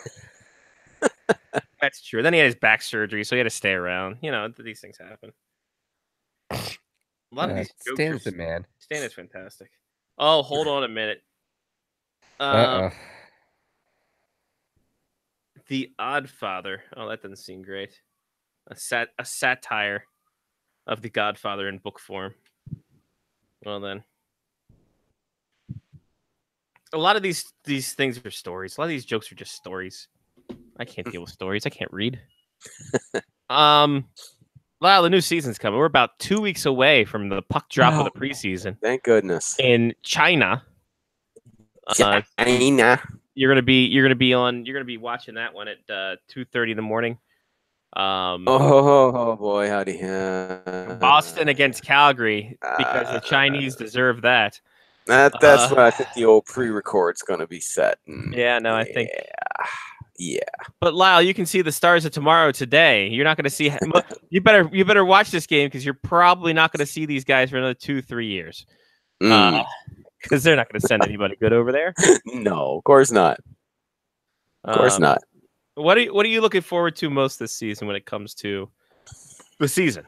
A: That's true. Then he had his back surgery, so he had to stay around. You know, these things happen. A lot of these
G: Stan's the man.
A: Stan is fantastic. Oh, hold on a minute. The Oddfather. Oh, that doesn't seem great. A satire of The Godfather in book form. Well then. A lot of these things are stories. A lot of these jokes are just stories. I can't deal with stories. I can't read. Wow, the new season's coming. We're about 2 weeks away from the puck drop of the preseason.
I: Thank goodness.
A: In China.
I: China.
A: You're gonna be watching that one at 2:30 in the morning.
I: Oh boy, howdy.
A: Boston against Calgary because the Chinese deserve that.
I: That's what I think the old pre-record's going to be set.
A: Yeah, no, I think.
I: Yeah.
A: But Lyle, you can see the stars of tomorrow today. You're not going to see. You better watch this game because you're probably not going to see these guys for another 2-3 years. Because they're not going to send anybody good over there.
I: No, of course not. Of course not.
A: What are you looking forward to most this season when it comes to the season?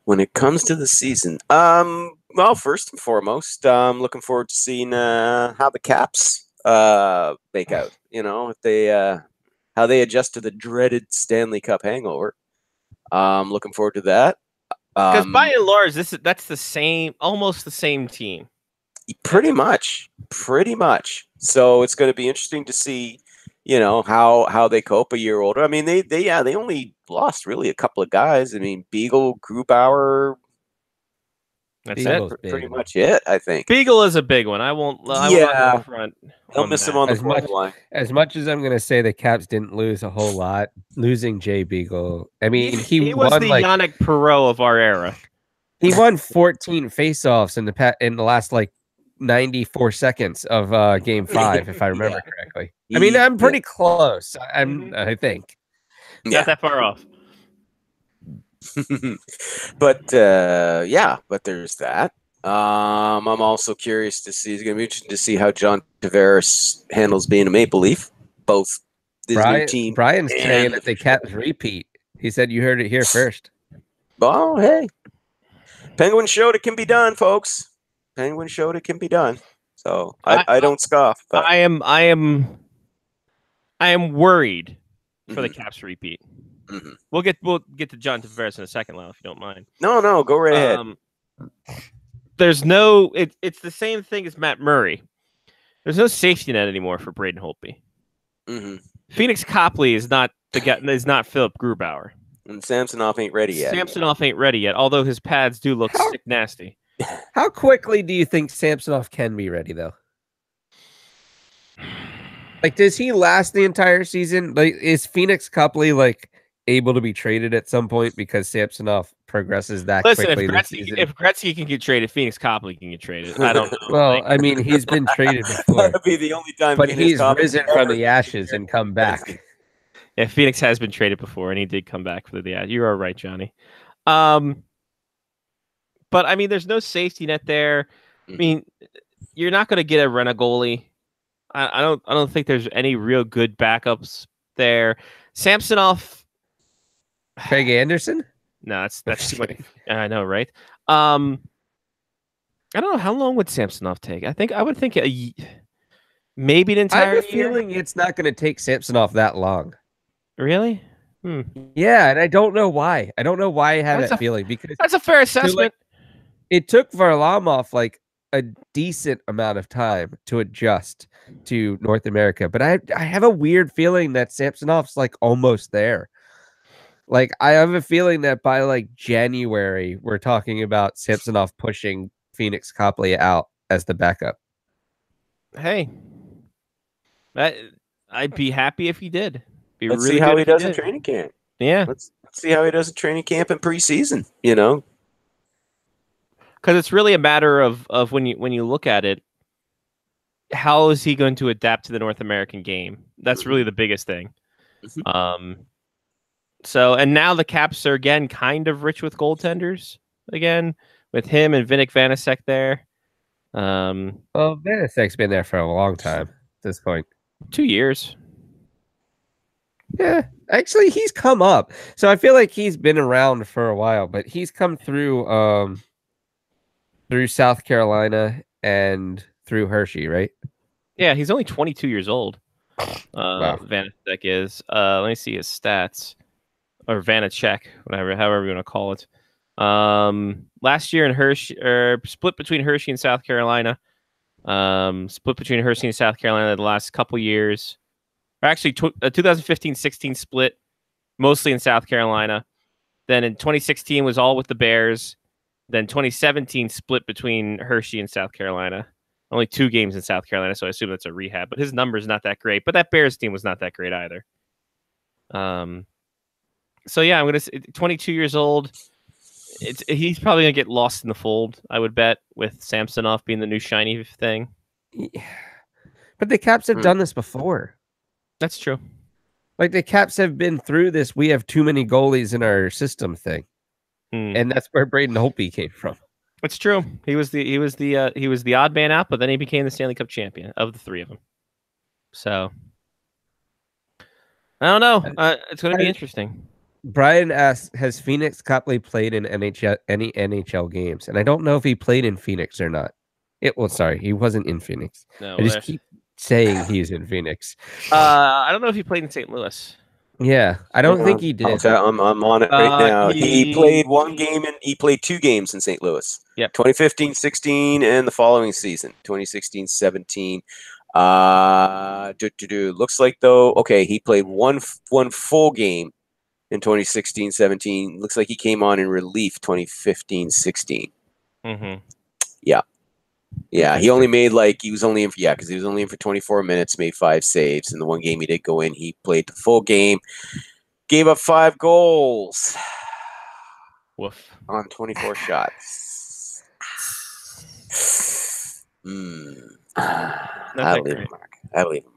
I: When it comes to the season, well, first and foremost, I'm looking forward to seeing how the Caps make out. You know, if they how they adjust to the dreaded Stanley Cup hangover. Looking forward to that.
A: Because by and large, that's the same, almost the same team.
I: Pretty much. So it's going to be interesting to see, you know, how they cope a year older. I mean, they only lost really a couple of guys. I mean, Beagle, Grubauer.
A: That's
I: pretty much it, I think.
A: Beagle is a big one. I won't go front.
I: They'll miss him on the front line.
G: As much as I'm going to say the Caps didn't lose a whole lot, losing Jay Beagle. I mean, he
A: was
G: won
A: the Yannick Perreault of our era.
G: He won 14 faceoffs in the last 94 seconds of Game 5, if I remember correctly. I mean, I'm pretty close. I think.
A: Not that far off.
I: But there's that. I'm also curious to see. It's going to be interesting to see how John Tavares handles being a Maple Leaf. Both this new team.
G: Brian's saying that the Caps repeat. He said you heard it here first.
I: Oh, hey, Penguin showed it can be done, folks. Penguin showed it can be done. So I don't scoff. But.
A: I am worried for the Caps repeat.
I: Mm-hmm.
A: We'll get to John Tavares in a second, Lyle, if you don't mind.
I: No, go right ahead.
A: There's no. It's the same thing as Matt Murray. There's no safety net anymore for Braden Holtby.
I: Mm-hmm.
A: Phoenix Copley is not the guy. Is not Philip Grubauer.
I: And Samsonov ain't ready yet.
A: Samsonov ain't ready yet. Although his pads do look sick nasty.
G: How quickly do you think Samsonov can be ready, though? Does he last the entire season? Is Phoenix Copley able to be traded at some point because Samsonov progresses that quickly this season?
A: If Gretzky can get traded, Phoenix Copley can get traded. I don't know.
G: Well, I mean, he's been traded before.
I: That'd be the only time.
G: But he's risen from the ashes and come back.
A: Yeah, Phoenix has been traded before, and he did come back for the. You are right, Johnny. But I mean, there's no safety net there. I mean, you're not going to get a rent-a I don't think there's any real good backups there. Samsonov.
G: Craig Anderson?
A: No, that's too much. I know, right? I don't know, how long would Samsonov take? I would think maybe an entire
G: I have a feeling it's not going to take Samsonov that long.
A: Really?
G: Yeah, and I don't know why. I don't know why I have that feeling, because
A: that's a fair assessment.
G: It took Varlamov a decent amount of time to adjust to North America, but I have a weird feeling that Samsonov's almost there. I have a feeling that by January, we're talking about Samsonov pushing Phoenix Copley out as the backup.
A: Hey, I'd be happy if he did. Be
I: Let's
A: really
I: see how
A: good
I: he
A: if
I: does in
A: did.
I: training camp.
A: Yeah,
I: Let's see how he does in training camp and preseason. You know,
A: because it's really a matter of when you look at it, how is he going to adapt to the North American game? That's really the biggest thing. So, and now the Caps are again kind of rich with goaltenders again, with him and Vinik Vanacek there.
G: Well, Vanacek's been there for a long time at this point.
A: 2 years.
G: Yeah, actually, he's come up. So I feel like he's been around for a while, but he's come through South Carolina and through Hershey, right?
A: Yeah, he's only 22 years old.
G: Wow.
A: Vanacek is. Let me see his stats. Or Vanacek, however you want to call it. Last year in Hershey, split between Hershey and South Carolina. Split between Hershey and South Carolina the last couple years. Or actually, 2015-16 split mostly in South Carolina. Then in 2016 was all with the Bears. Then 2017 split between Hershey and South Carolina. Only 2 games in South Carolina, so I assume that's a rehab. But his number's not that great. But that Bears team was not that great either. So yeah, I'm gonna say 22 years old. He's probably gonna get lost in the fold, I would bet, with Samsonov being the new shiny thing.
G: Yeah. But the Caps have done this before.
A: That's true.
G: Like the Caps have been through this. We have too many goalies in our system thing, and that's where Braden Holtby came from.
A: It's true. He was the odd man out, but then he became the Stanley Cup champion of the 3 of them. So I don't know. It's going to be interesting.
G: Brian asks, has Phoenix Copley played in any NHL games? And I don't know if he played in Phoenix or not. Sorry, he wasn't in Phoenix.
A: No,
G: I just keep saying he's in Phoenix.
A: I don't know if he played in St. Louis.
G: Yeah, I don't think he did.
I: I'm on it right now. He played 1 game and he played 2 games in St. Louis.
A: Yep.
I: 2015-16 and the following season, 2016-17. Looks like though. Okay, he played one full game in 2016-17. Looks like he came on in relief 2015-16.
A: Mm-hmm.
I: Yeah, he only made he was only in for 24 minutes, made 5 saves. In the 1 game he did go in, he played the full game, gave up 5 goals.
A: Woof.
I: On 24 shots. I believe him,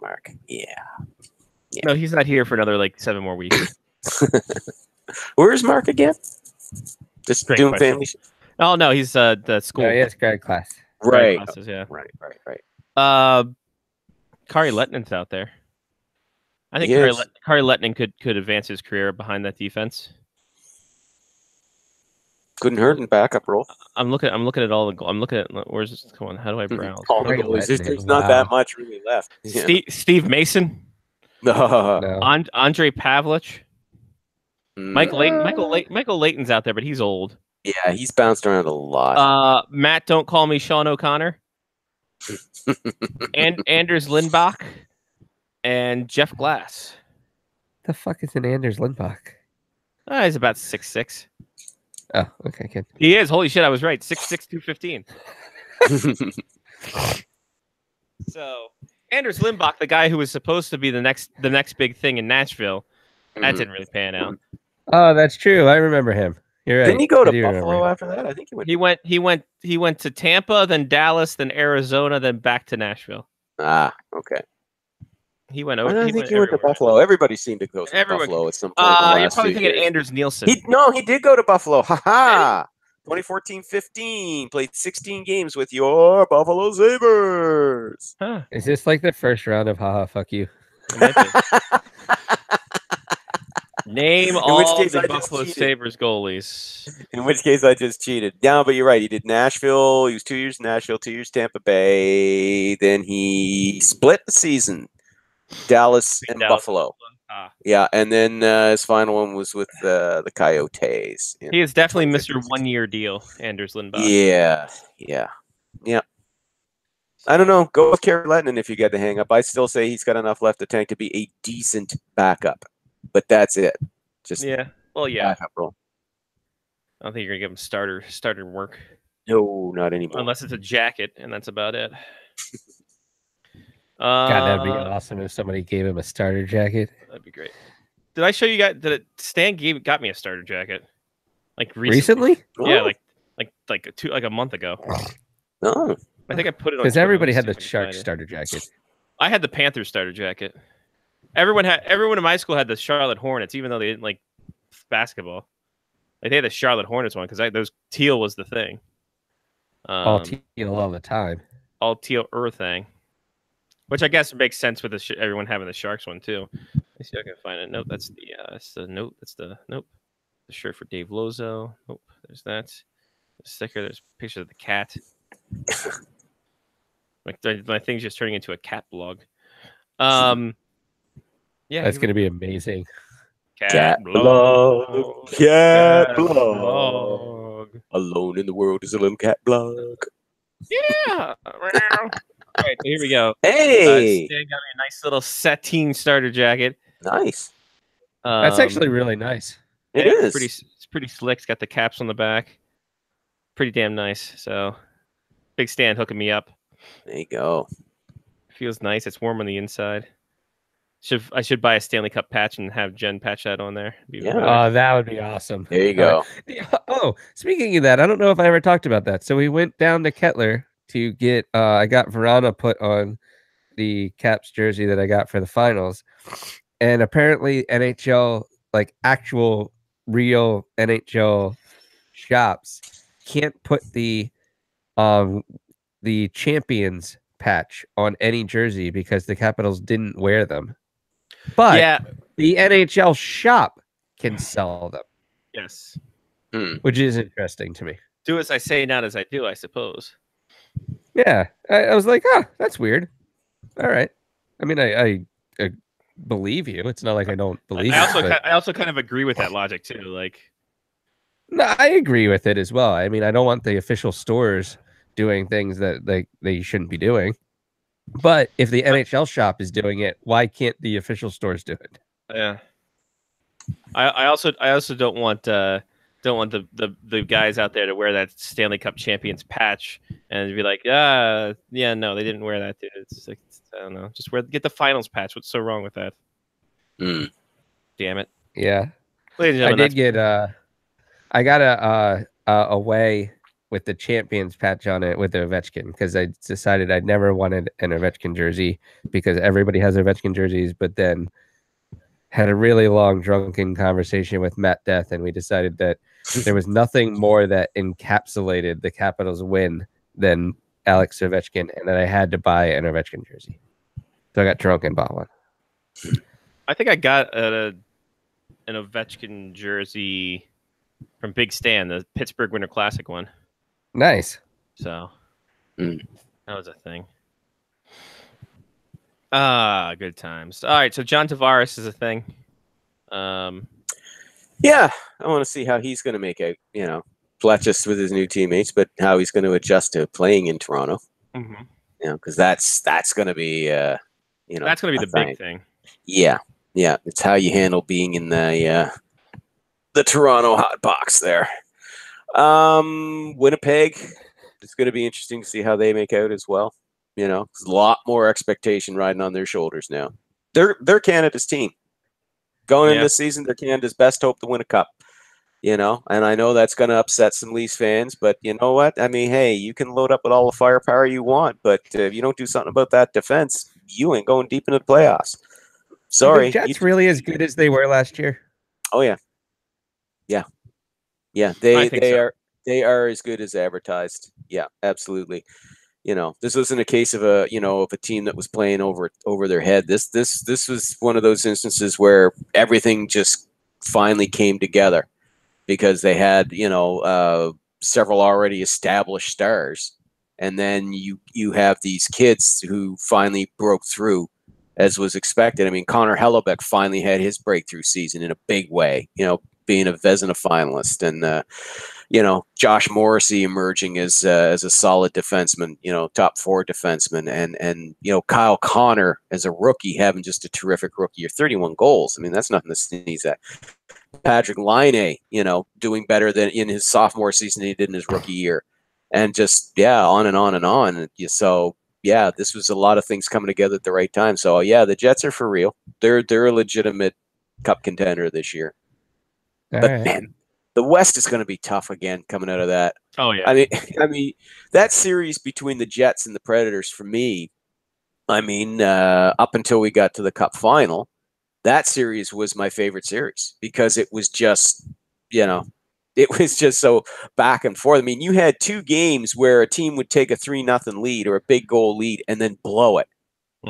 I: Mark. Yeah.
A: No, he's not here for another 7 more weeks.
I: Where's Mark again? Just
A: Great
I: doing
A: question.
I: family.
A: Oh no, he's the school.
G: No, he has grad class.
I: Right.
A: Classes, yeah.
I: Right.
A: Kari Letnin's out there. I think Kari Lettinen could advance his career behind that defense.
I: Couldn't hurt in backup role.
A: I'm looking at all the. I'm looking at where's this? Come on, how do I browse?
I: All the goalies. There's not that much really left. Yeah.
A: Steve Mason.
I: No.
A: Andre Pavlich. Michael Layton's out there, but he's old.
I: Yeah, he's bounced around a lot.
A: Matt, don't call me Sean O'Connor. And Anders Lindbach and Jeff Glass.
G: The fuck is an Anders Lindbach?
A: He's about 6'6".
G: Oh, okay, good.
A: He is. Holy shit, I was right. 6'6", 215. So Anders Lindbach, the guy who was supposed to be the next big thing in Nashville, that didn't really pan out.
G: Oh, that's true. I remember him. You're right.
I: Didn't he go to Buffalo after that? I think
A: he went to Tampa, then Dallas, then Arizona, then back to Nashville.
I: Okay.
A: He went over.
I: I think he went to Buffalo. Everybody seemed to go to Buffalo at some point.
A: You're probably thinking Anders Nielsen.
I: He did go to Buffalo. Ha 2014-15, played 16 games with your Buffalo Sabres.
A: Huh.
G: Is this like the first round of haha fuck you?
A: Name all the Buffalo Sabres goalies.
I: In which case I just cheated. No, but you're right. He did Nashville. He was 2 years in Nashville, 2 years Tampa Bay. Then he split the season. Dallas and Buffalo. Yeah, and then his final one was with the Coyotes.
A: He is definitely Mr. 1 year deal, Anders Lindbach.
I: Yeah. I don't know. Go with Kari Lettinen if you get the hang up. I still say he's got enough left to tank to be a decent backup. But that's it. Just backup role.
A: I don't think you're gonna give him starter work.
I: No, not anymore.
A: Unless it's a jacket, and that's about it.
G: God, that'd be awesome if somebody gave him a starter jacket.
A: That'd be great. Did I show you guys? Stan got me a starter jacket, like
G: Recently?
A: Yeah,
I: Oh.
A: like a month ago.
I: Oh,
A: I think I put it on.
G: Because
A: Twitter.
G: everybody
A: Let
G: had
A: me
G: the
A: see if I can
G: Shark
A: find it.
G: starter jacket.
A: I had the Panthers starter jacket. Everyone in my school had the Charlotte Hornets, even though they didn't like basketball. Like they had the Charlotte Hornets one because those teal was the thing.
G: All teal all the time.
A: All teal thing, which I guess makes sense with everyone having the Sharks one too. Let's see if I can find it. Nope, that's the note. That's the nope. The shirt for Dave Lozo. Nope, there's that. The sticker. There's pictures of the cat. Like my thing's just turning into a cat blog. Yeah,
G: That's going to be amazing.
I: Cat blog. Cat blog. Alone in the world is a little cat blog.
A: Yeah. All right, so here we go.
I: Hey,
A: Stan got me a nice little sateen starter jacket.
I: nice.
G: That's actually really nice.
I: It
A: yeah,
I: is.
A: It's pretty slick. It's got the caps on the back. Pretty damn nice. So, big Stan hooking me up.
I: There you go.
A: Feels nice. It's warm on the inside. I should buy a Stanley Cup patch and have Jen patch that on there.
I: Yeah.
G: Oh, that would be awesome.
I: There you go.
G: Oh, speaking of that, I don't know if I ever talked about that. So we went down to Kettler to get. I got Verona put on the Caps jersey that I got for the finals, and apparently NHL, like actual real NHL shops, can't put the champions patch on any jersey because the Capitals didn't wear them. But
A: yeah,
G: the NHL shop can sell them.
A: Yes.
G: Which is interesting to me.
A: Do as I say, not as I do, I suppose.
G: Yeah. I was like, that's weird. All right. I mean, I believe you. It's not like I don't believe
A: I also kind of agree with that logic too. Like,
G: no, I agree with it as well. I mean, I don't want the official stores doing things that they shouldn't be doing. But if the NHL shop is doing it, why can't the official stores do it?
A: Yeah. I also don't want the guys out there to wear that Stanley Cup champions patch and be like, no, they didn't wear that, dude. It's like, I don't know. Just get the finals patch. What's so wrong with that? Damn it.
G: Yeah.
A: Ladies and gentlemen,
G: I got a way with the champions patch on it with the Ovechkin because I decided I'd never wanted an Ovechkin jersey because everybody has Ovechkin jerseys, but then had a really long drunken conversation with Matt Death, and we decided that there was nothing more that encapsulated the Capitals' win than Alex Ovechkin, and that I had to buy an Ovechkin jersey. So I got drunk and bought one.
A: I think I got an Ovechkin jersey from Big Stan, the Pittsburgh Winter Classic one.
G: Nice.
A: So that was a thing. Good times. All right, so John Tavares is a thing.
I: Yeah, I want to see how he's going to make out, not just with his new teammates, but how he's going to adjust to playing in Toronto.
A: Mm-hmm.
I: Because that's going to be, that's
A: going to be the big thing.
I: Yeah, it's how you handle being in the Toronto hot box there. Winnipeg, it's going to be interesting to see how they make out as well. There's a lot more expectation riding on their shoulders now. They're Canada's team. Going into this season, they're Canada's best hope to win a cup. And I know that's going to upset some Leafs fans, but you know what? I mean, hey, you can load up with all the firepower you want, but if you don't do something about that defense, you ain't going deep into the playoffs. Sorry.
G: Are the Jets really as good as they were last year?
I: Oh, yeah. Yeah, they are as good as advertised. Yeah, absolutely. This wasn't a case of a team that was playing over their head. This was one of those instances where everything just finally came together because they had, several already established stars. And then you have these kids who finally broke through as was expected. I mean, Connor Hellebuck finally had his breakthrough season in a big way, being a Vezina finalist, and Josh Morrissey emerging as a solid defenseman, top 4 defenseman, and Kyle Connor as a rookie having just a terrific rookie year, 31 goals. I mean, that's nothing to sneeze at. Patrick Laine, doing better than in his sophomore season than he did in his rookie year, and just on and on and on. So yeah, this was a lot of things coming together at the right time. So yeah, the Jets are for real. They're a legitimate cup contender this year.
G: All
I: But
G: right.
I: man, the West is going to be tough again coming out of that.
A: Oh yeah.
I: I mean that series between the Jets and the Predators for me, up until we got to the Cup final, that series was my favorite series because it was just, it was just so back and forth. I mean, you had two games where a team would take a 3-0 lead or a big goal lead and then blow it,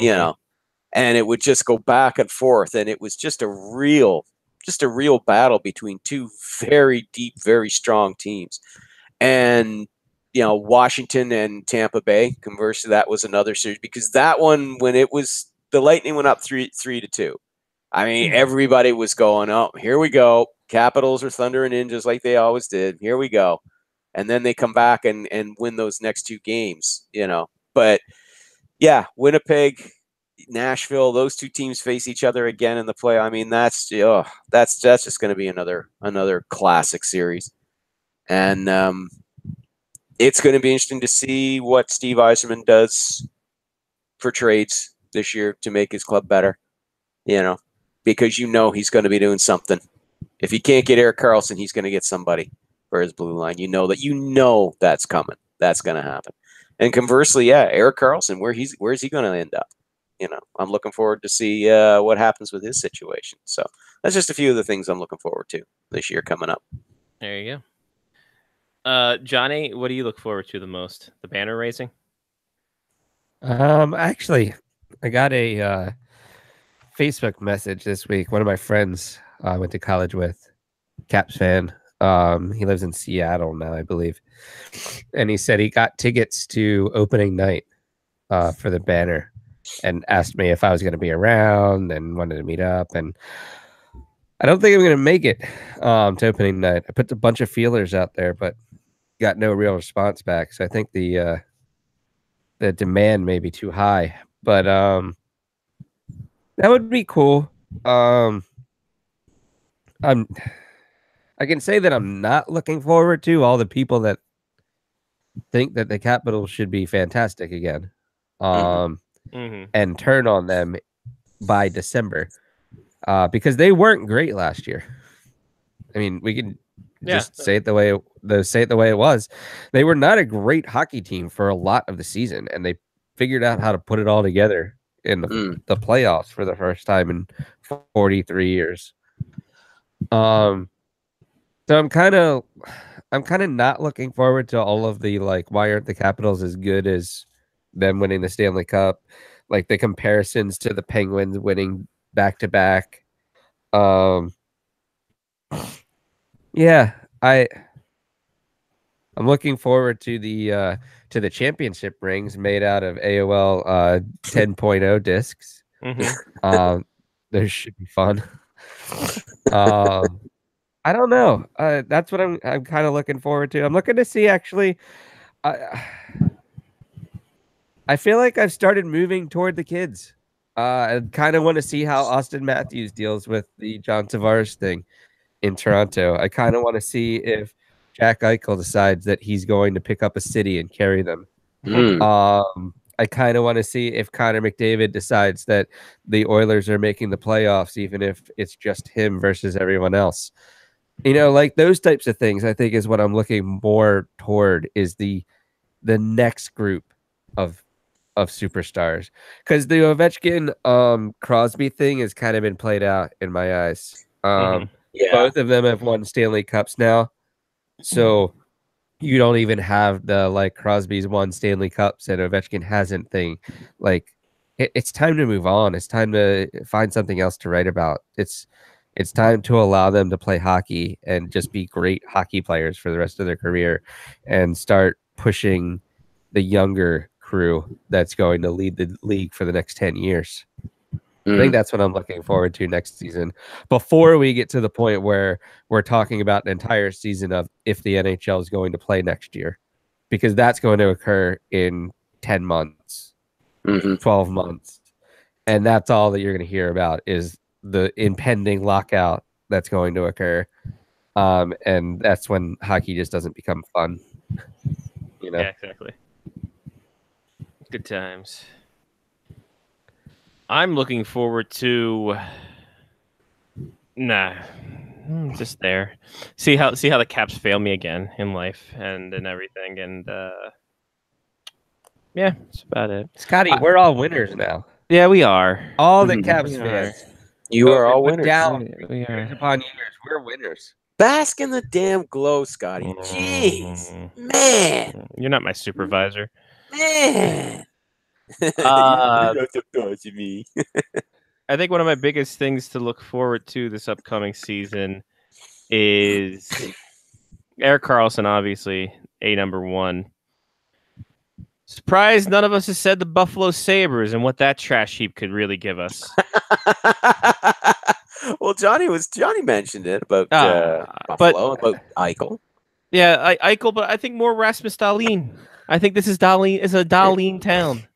I: and it would just go back and forth, and it was just a real battle between two very deep, very strong teams. And Washington and Tampa Bay, conversely, that was another series because that one, when it was the Lightning went up 3-2. I mean, everybody was going, oh, here we go. Capitals are thunder and ninjas like they always did. Here we go. And then they come back and win those next two games, But yeah, Winnipeg, Nashville, those two teams face each other again in the play. I mean, that's just going to be another classic series. And it's going to be interesting to see what Steve Yzerman does for trades this year to make his club better, because he's going to be doing something. If he can't get Erik Karlsson, he's going to get somebody for his blue line. That's coming. That's going to happen. And conversely, yeah, Erik Karlsson, where's he going to end up? I'm looking forward to see what happens with his situation. So that's just a few of the things I'm looking forward to this year coming up.
A: There you go. Johnny, what do you look forward to the most? The banner raising?
G: Actually, I got a Facebook message this week. One of my friends I went to college with, Caps fan. He lives in Seattle now, I believe. And he said he got tickets to opening night for the banner and asked me if I was going to be around and wanted to meet up. And I don't think I'm going to make it to opening night. I put a bunch of feelers out there, but got no real response back. So I think the demand may be too high. But that would be cool. I can say that I'm not looking forward to all the people that think that the Capitals should be fantastic again, and turn on them by December, because they weren't great last year. I mean, we can just say it the way it was. They were not a great hockey team for a lot of the season, and they figured out how to put it all together in the playoffs for the first time in 43 years. So I'm kind of not looking forward to all of the why aren't the Capitals as good as them winning the Stanley Cup, like the comparisons to the Penguins winning back to back. Yeah, I'm looking forward to the championship rings made out of AOL 10.0 discs. Those should be fun. I don't know. That's what I'm kind of looking forward to. I'm looking to see, actually. I feel like I've started moving toward the kids. I kind of want to see how Austin Matthews deals with the John Tavares thing in Toronto. I kind of want to see if Jack Eichel decides that he's going to pick up a city and carry them. I kind of want to see if Connor McDavid decides that the Oilers are making the playoffs, even if it's just him versus everyone else. Those types of things, I think, is what I'm looking more toward, is the next group of superstars. Because the Ovechkin Crosby thing has kind of been played out in my eyes. Both of them have won Stanley Cups now. So you don't even have the Crosby's won Stanley Cups and Ovechkin hasn't thing. It's time to move on. It's time to find something else to write about. It's time to allow them to play hockey and just be great hockey players for the rest of their career, and start pushing the younger crew that's going to lead the league for the next 10 years. I think that's what I'm looking forward to next season, before we get to the point where we're talking about an entire season of if the NHL is going to play next year, because that's going to occur in 10 months, 12 months. And that's all that you're going to hear about is the impending lockout that's going to occur. And that's when hockey just doesn't become fun.
A: Yeah, exactly. Good times. I'm looking forward to. Nah, just there. See how the Caps fail me again in life and everything, and yeah, that's about it.
G: Scotty, we're all winners now.
A: Yeah, we are.
G: All the
A: Mhm.
G: Caps
A: We
G: fans.
I: You are all
G: Put
I: winners.
G: Down
A: We
G: years
A: are.
G: upon years. We're winners.
I: Bask in the damn glow, Scotty. Jeez, man,
A: You're not my supervisor.
I: man.
A: Uh,
I: You're not surprising me.
A: I think one of my biggest things to look forward to this upcoming season is Erik Karlsson, obviously, number one. Surprised none of us has said the Buffalo Sabres and what that trash heap could really give us.
I: Well, Johnny mentioned it about
A: but-
I: Buffalo, about Eichel.
A: Yeah, Eichel, but I think more Rasmus Dahlin. I think this is Dahlin is a Dahlin town.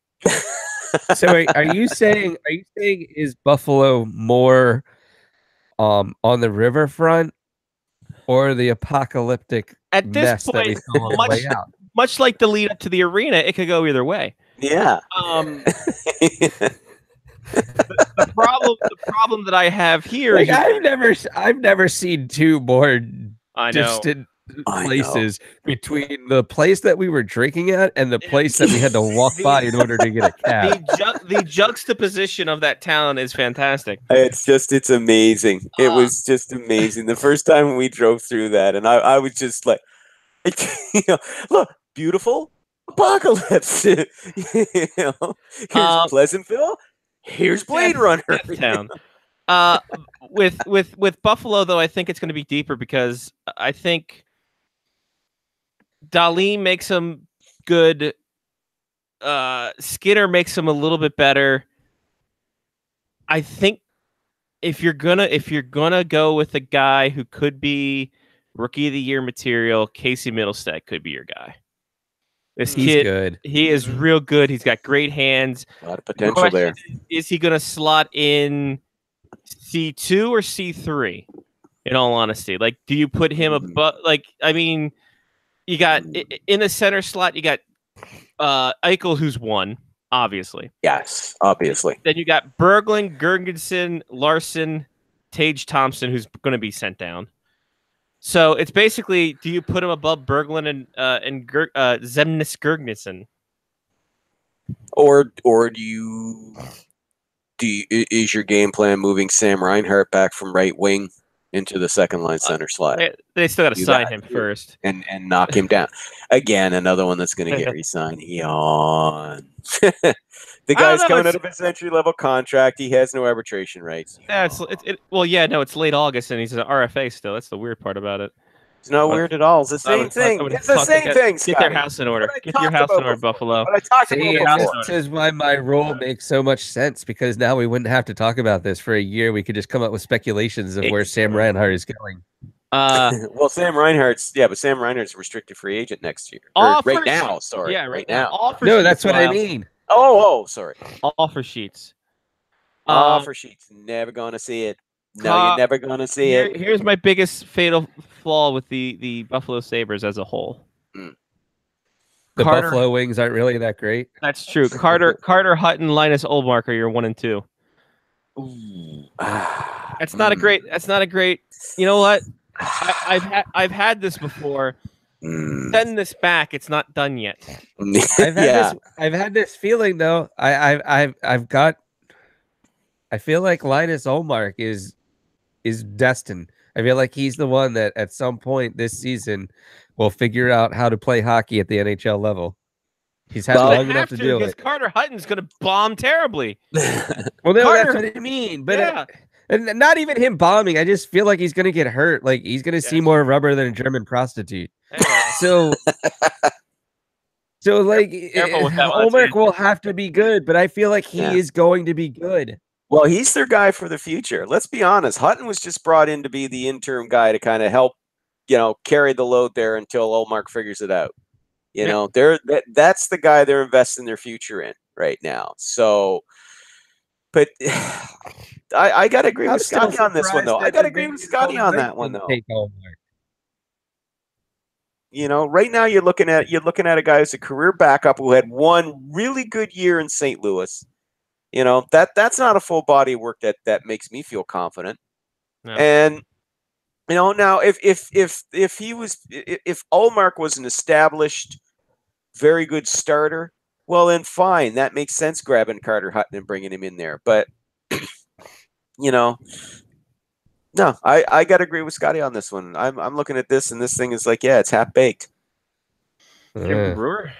G: So are you saying is Buffalo more on the riverfront or the apocalyptic
A: At this
G: mess that we
A: point,
G: saw on the way out?
A: much like the lead up to the arena, it could go either way.
I: Yeah.
A: The problem that I have here
G: Like,
A: is
G: I've never seen two more
A: I know.
G: distant
I: I know.
G: places between the place that we were drinking at and the place that we had to walk by in order to get a cab.
A: The juxtaposition of that town is fantastic.
I: It's amazing. It was just amazing. The first time we drove through that, and I was just like, look, beautiful apocalypse. Here's Pleasantville. Here's Blade Runner.
A: Town. With Buffalo, though, I think it's going to be deeper because I think Dahlin makes them good. Skinner makes them a little bit better. I think if you're gonna go with a guy who could be Rookie of the Year material, Casey Middlestat could be your guy. This
G: He's
A: kid,
G: good.
A: he is real good. He's got great hands.
I: A lot of potential there.
A: Is he going to slot in C2 or C3? In all honesty, like, do you put him above? Like, I mean, you got in the center slot, you got Eichel, who's one, obviously.
I: Yes, obviously.
A: Then you got Berglund, Gergensen, Larson, Tage Thompson, who's going to be sent down. So it's basically, do you put him above Berglund and Zemnis Gergensen?
I: Or is your game plan moving Sam Reinhart back from right wing into the second line center slot?
A: They still got to sign him first
I: and knock him down. Again, another one that's going to get re-signed. Yawn. The guy's coming out of his entry-level contract. He has no arbitration rights.
A: Yeah, it's late August and he's an RFA still. That's the weird part about it.
I: It's not weird at all. It's the same thing. It's the same thing.
A: Get their house in order. Get your house in order, Buffalo.
I: What I talked about before.
G: This is why my role makes so much sense, because now we wouldn't have to talk about this for a year. We could just come up with speculations of where Sam Reinhart is going.
I: Well, Sam Reinhart's a restricted free agent next year. Right now. Sorry.
A: Yeah,
I: right now.
G: No, that's what I mean.
I: Oh, sorry.
A: Offer sheets.
I: Offer sheets. Never gonna see it. No, you're never gonna see it.
A: Here's my biggest fatal flaw with the Buffalo Sabres as a whole.
G: The Buffalo Wings aren't really that great.
A: That's true. Carter Hutton, Linus Ullmark are your 1 and 2. That's not a great. You know what? I've had this before. Send this back. It's not done yet.
G: I've had this feeling though. I feel like Linus Ullmark is destined. I feel like he's the one that at some point this season will figure out how to play hockey at the NHL level. He's had long enough to do it.
A: Because Carter Hutton's going to bomb terribly.
G: Well, no, that's what I mean. But
A: yeah.
G: And not even him bombing. I just feel like he's going to get hurt. Like he's going to see more rubber than a German prostitute. So like Ullmark will have to be good, but I feel like he is going to be good.
I: Well, he's their guy for the future. Let's be honest. Hutton was just brought in to be the interim guy to kind of help, carry the load there until Ullmark figures it out. That's the guy they're investing their future in right now. So, but I got to agree with Scotty on this one, though. I got to agree with Scotty on that one, though. You know, right now you're looking at a guy who's a career backup who had one really good year in St. Louis. You know, that's not a full body of work that makes me feel confident.
A: No.
I: And you know, now if Ullmark was an established, very good starter, well then fine, that makes sense. Grabbing Carter Hutton and bringing him in there, but you know, no, I got to agree with Scotty on this one. I'm looking at this, and this thing is like, yeah, it's half baked.
A: Jim Brewer.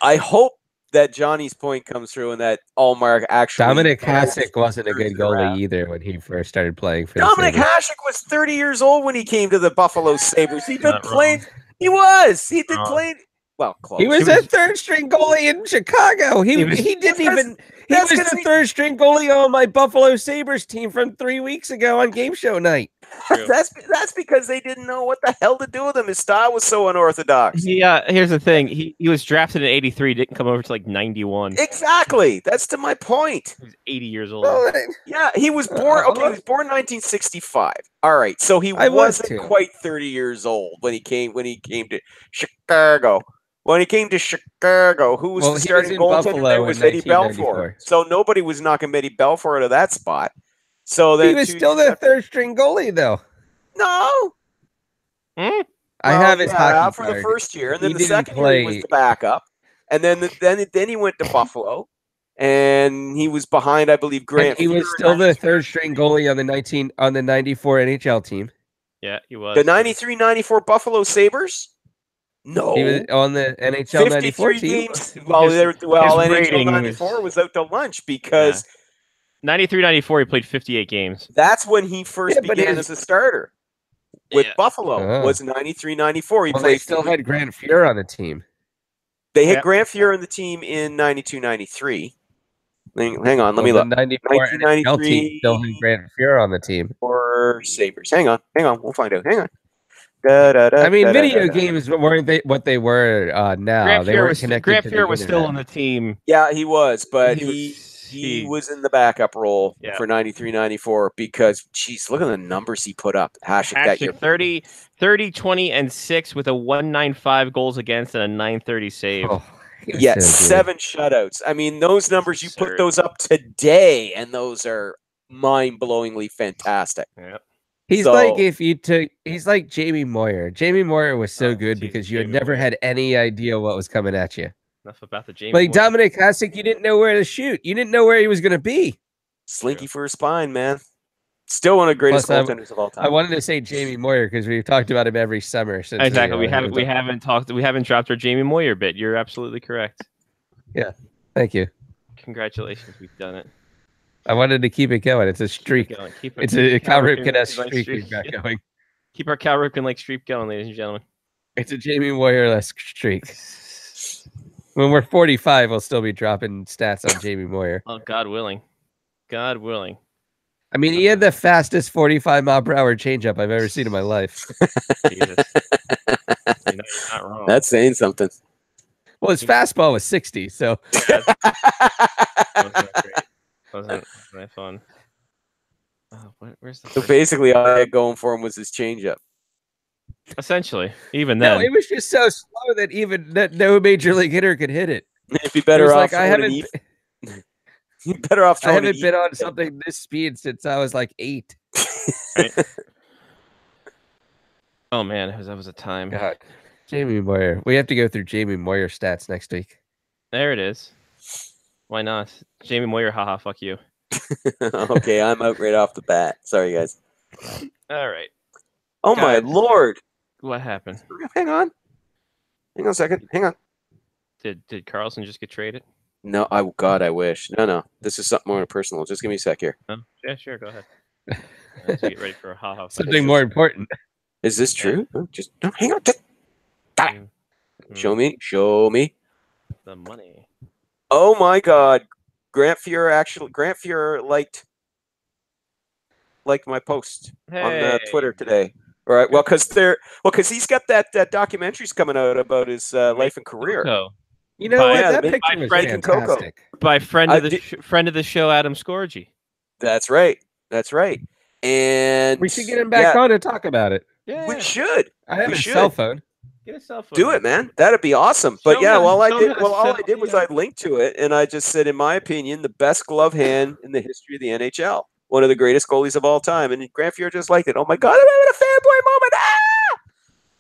I: I hope that Johnny's point comes through, and that Ullmark actually.
G: Dominic Hasek wasn't a good goalie either when he first started playing for.
I: Dominic Hasek was 30 years old when he came to the Buffalo Sabres. He'd been playing. He was. He'd been playing. Well, close.
G: He was a third string goalie in Chicago. He didn't even. He was the third string goalie on my Buffalo Sabres team from 3 weeks ago on game show night.
I: That's because they didn't know what the hell to do with him. His style was so unorthodox.
A: Here's the thing. He was drafted in '83. Didn't come over to like '91.
I: Exactly. That's to my point.
A: He was 80 years old.
I: Yeah, he was born. Okay, he was born 1965. All right, so he wasn't quite 30 years old when he came to Chicago. When he came to Chicago, who was the starting goaltender there was Eddie Belfour. So nobody was knocking Eddie Belfour out of that spot. So then
G: he was still the third string goalie, though.
I: No,
G: I have his hockey
I: for the first year, and then the second year he was the backup, and then he went to Buffalo, and he was behind, I believe, Grant.
G: And he was still the third string goalie on the '94 NHL team.
A: Yeah, he was.
I: The '93-'94 Buffalo Sabres. No,
G: he was on the NHL '94 team.
I: Games. Well, NHL '94 was out to lunch because
A: 93-94 he played 58 games.
I: That's when he first began as a starter with Buffalo. Was 93-94.
G: They still had Grant Fuhr on the team.
I: They had Grant Fuhr on the team in 92-93. Hang on, let me look.
G: 1994 team still had Grant Fuhr on the team.
I: Or Sabres. Hang on, we'll find out. Hang on.
G: I mean, video games weren't what they were now.
A: Grant
G: they were connected.
A: Grant Fuhr was still on the team.
I: Yeah, he was, but he was in the backup role for 93-94 because, geez, look at the numbers he put up. Hasek that year.
A: 30, 20, and 6 with a 195 goals against and a 930 save.
G: Oh,
I: yeah, 7 shutouts. I mean, those numbers, you put those up today, and those are mind-blowingly fantastic.
A: Yep.
G: He's like Jamie Moyer. Jamie Moyer was so good because you had never had any idea what was coming at you.
A: Enough about the Jamie
G: Like
A: Moyer.
G: Dominic Hasek, you didn't know where to shoot. You didn't know where he was going to be.
I: Slinky for a spine, man. Still one of the greatest goaltenders of all time.
G: I wanted to say Jamie Moyer because we've talked about him every summer. Since
A: exactly. We haven't dropped our Jamie Moyer bit. You're absolutely correct.
G: Yeah. Thank you.
A: Congratulations. We've done it.
G: I wanted to keep it going. It's a streak. It's a Cal Ripken-esque streak we've got going.
A: Keep our Cal Ripken-like streak going, ladies and gentlemen.
G: It's a Jamie Moyer-esque streak. When we're 45, we'll still be dropping stats on Jamie Moyer.
A: Oh, God willing. God willing.
G: I mean, he had the fastest 45-mile-per-hour changeup I've ever seen in my life.
A: Jesus. You're not wrong.
I: That's saying something.
G: Well, his fastball was 60, so...
A: Wasn't that fun? Where's the
I: so basically, all I had going for him was his changeup.
A: Essentially, even then,
G: no, it was just so slow that no major league hitter could hit it.
I: It'd be better off.
G: I haven't.
I: You're better off.
G: I haven't been on something this speed since I was like 8.
A: Right? Oh man, that was a time.
G: God, Jamie Moyer. We have to go through Jamie Moyer stats next week.
A: There it is. Why not? Jamie Moyer, haha, fuck you.
I: Okay, I'm out right off the bat. Sorry, guys.
A: All right.
I: Oh, my Lord.
A: What happened?
I: Hang on a second. Hang on.
A: Did Carlson just get traded?
I: No, God, I wish. No. This is something more personal. Just give me a sec here.
A: Oh, yeah, sure. Go ahead. To get ready for a haha.
G: Something more important.
I: Is this true? Yeah. No, hang on. Show me.
A: The money.
I: Oh my God, Grant Fuhr liked my post on Twitter today. All right, because he's got that documentaries coming out about his life and career.
A: Coco.
G: You know what? That picture was fantastic.
A: By friend of the show, Adam Scorgi.
I: That's right. And
G: we should get him back on to talk about it.
A: Yeah,
I: we should.
G: I have his cell phone.
A: Get a cell phone.
I: Do it, man. That'd be awesome. But
A: Show
I: yeah,
A: me-
I: all I
A: show me
I: did,
A: the
I: well, all I
A: cell,
I: did was
A: yeah.
I: I linked to it, and I just said, in my opinion, the best glove hand in the history of the NHL. One of the greatest goalies of all time. And Grant Fuhr just liked it. Oh my God, I'm having a fanboy moment. Ah!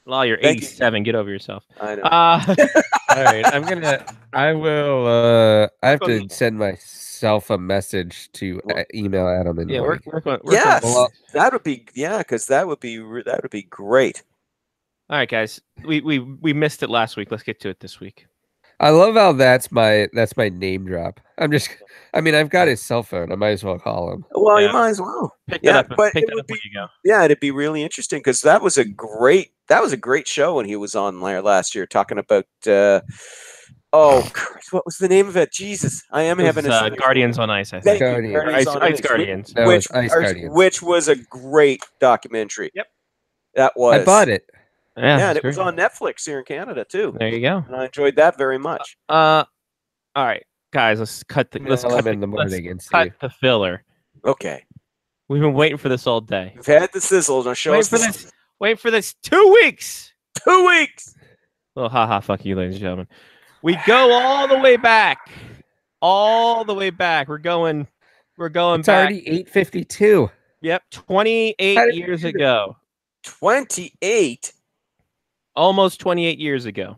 A: Law, you're
I: Thank you.
A: 87. Get over yourself.
I: I know.
G: All right, I have to send myself a message to email Adam and
A: Yeah,
G: Mike.
A: work on
I: Yes,
G: Well,
I: that would be because that would be great.
A: All right, guys. We missed it last week. Let's get to it this week.
G: I love how that's my name drop. I've got his cell phone. I might as well call him.
I: Well,
A: Yeah.
I: you might as well.
A: Pick
I: Yeah,
A: that up.
I: but
A: Pick
I: it
A: that
I: would
A: up when
I: be
A: you go.
I: yeah, it'd be really interesting because that was a great show when he was on last year talking about Christ, what was the name of it? Jesus, I am
A: It
I: having
A: was,
I: a
A: Guardians on Ice, I
I: Thank
A: think.
I: you,
G: Guardians.
I: Guardians on
A: Ice
I: Ice,
A: Guardians.
G: No,
I: which,
G: it's Ice Guardians.
I: which was a great documentary.
A: Yep.
I: That was.
G: I bought it.
A: Yeah,
I: Yeah,
A: that's
I: and it was
A: great.
I: on Netflix here in Canada too,
A: There you go.
I: and I enjoyed that very much.
A: All right, guys. Let's cut the.
G: Email him in the morning and see.
A: cut the filler.
I: Okay,
A: We've been waiting for this all day.
I: we've had the sizzle. Now show
A: Wait
I: us
A: for
I: the
A: this. Wait for this. 2 weeks.
I: 2 weeks.
A: Well, haha, fuck you, ladies and gentlemen. We go all the way back. All the way back. We're going
G: It's
A: back.
G: already 8:52.
A: Yep, 28
G: How did you
A: years
G: do that?
A: ago.
I: 28.
A: Almost 28 years ago.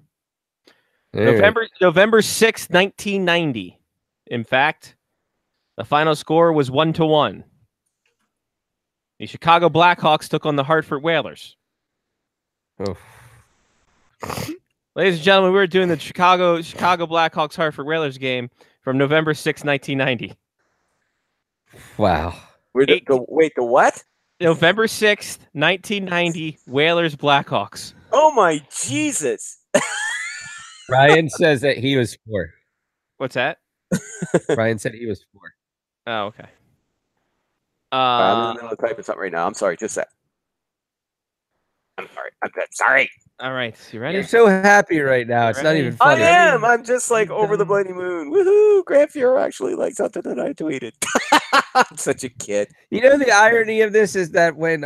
G: All right.
A: November 6th, 1990. In fact, the final score was 1-1. The Chicago Blackhawks took on the Hartford Whalers.
G: Oh.
A: Ladies and gentlemen, we were doing the Chicago Blackhawks Hartford Whalers game from November 6th, 1990.
G: Wow.
I: The what?
A: November 6th, 1990, Whalers Blackhawks.
I: Oh my Jesus!
G: Ryan says that he was 4.
A: What's that?
G: Ryan said he was 4.
A: Oh, okay.
I: I'm in the middle of typing something right now. I'm sorry. Just a sec. I'm sorry. I'm good. Sorry.
A: All right. You ready?
G: You're so happy right now. It's not
A: Ready?
G: even
I: I
G: funny.
I: am. I'm just like over the bloody moon. Woohoo! Grant Fuhr actually liked something that I tweeted. I'm such a kid.
G: You know the irony of this is that when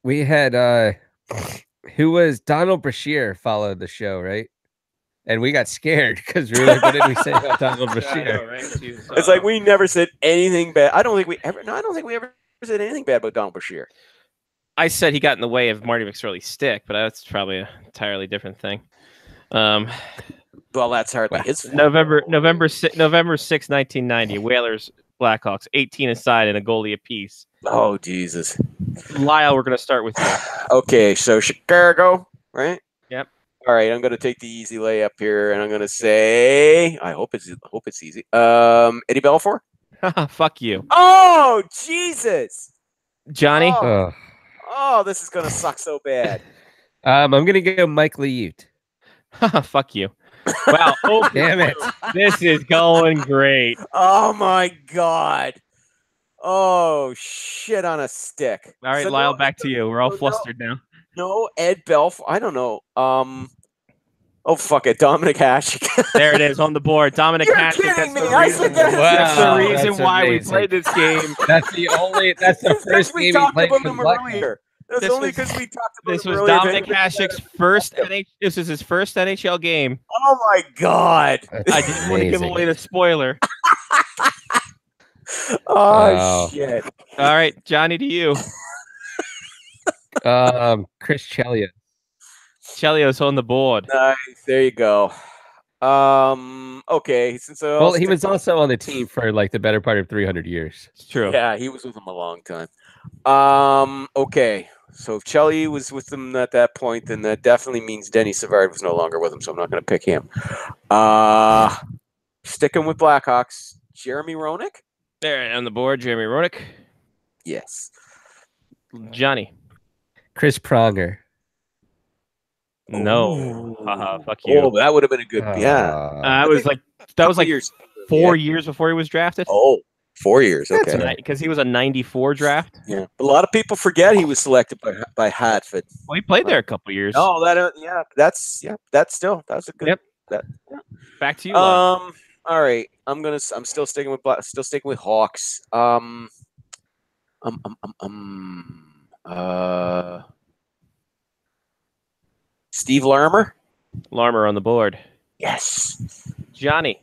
G: we had who was Donald Brashear followed the show, right? And we got scared because we were like, what did we say about Donald Brashear?
I: It's like we never said anything bad. I don't think we ever said anything bad about Donald Brashear.
A: I said he got in the way of Marty McSorley's stick, but that's probably an entirely different thing.
I: Well, that's hardly his fault.
A: November 6th, 1990, Whalers Blackhawks, 18 aside and a goalie apiece.
I: Oh Jesus!
A: Lyle, we're going to start with you.
I: Okay, so Chicago, right?
A: Yep.
I: All right, I'm going to take the easy layup here, and I'm going to say, I hope it's easy. Eddie Belfour.
A: Fuck you,
I: Oh Jesus!
A: Johnny.
I: Oh, this is going to suck so bad.
G: I'm gonna go Mike Liute.
A: Fuck you. Wow. Oh,
G: Damn it.
A: this is going great.
I: Oh my God. Oh shit on a stick.
A: All right,
I: So
A: Lyle,
I: no-
A: back to you. We're all
I: no,
A: flustered now.
I: No, Ed Belfour. I don't know. Oh fuck it, Dominic Hasek.
A: There it is on the board. Dominic
I: You're
A: Hasek.
I: kidding
A: That's
I: me.
A: the
I: I
A: reason,
I: said that.
A: that's the
G: Wow,
A: reason
G: that's
A: why we
G: amazing.
A: played this game.
G: That's the first
I: we
G: game he
I: talked
G: played
I: about
G: for the
I: him
G: Blackhawks.
I: earlier. That's
A: This
I: only
A: was-
I: because we talked about
A: This
I: him
A: was
I: earlier.
A: Dominic Hasek's first. This is his first NHL game.
I: Oh my God.
G: That's
A: I didn't want to give
G: amazing.
A: away the spoiler.
I: Oh
G: Wow.
I: shit.
A: All right, Johnny, to you.
G: Chris Chelios.
A: Chelios on the board.
I: Nice. There you go. Okay. Since
G: Well, he was also on the team for like the better part of 300 years.
A: It's true.
I: Yeah, he was with him a long time. Okay. So if Chelly was with them at that point, then that definitely means Denny Savard was no longer with him, so I'm not going to pick him. Sticking with Blackhawks, Jeremy Roenick?
A: There on the board, Jeremy Roenick.
I: Yes.
A: Johnny.
G: Chris Pronger.
A: No. Haha, fuck you.
I: Oh, that would have been a good. Yeah.
A: I was like, that was like
I: years.
A: 4 years before he was drafted.
I: Oh, 4 years.
G: That's
I: Okay.
G: right.
A: Because he was a 94 draft.
I: Yeah. But a lot of people forget he was selected by Hartford.
A: Well, he played there a couple years.
I: Oh, that's a good.
A: Yep.
I: That,
A: Back to you. Lyle.
I: All right. I'm still sticking with Hawks. Steve Larmer.
A: Larmer on the board.
I: Yes.
A: Johnny.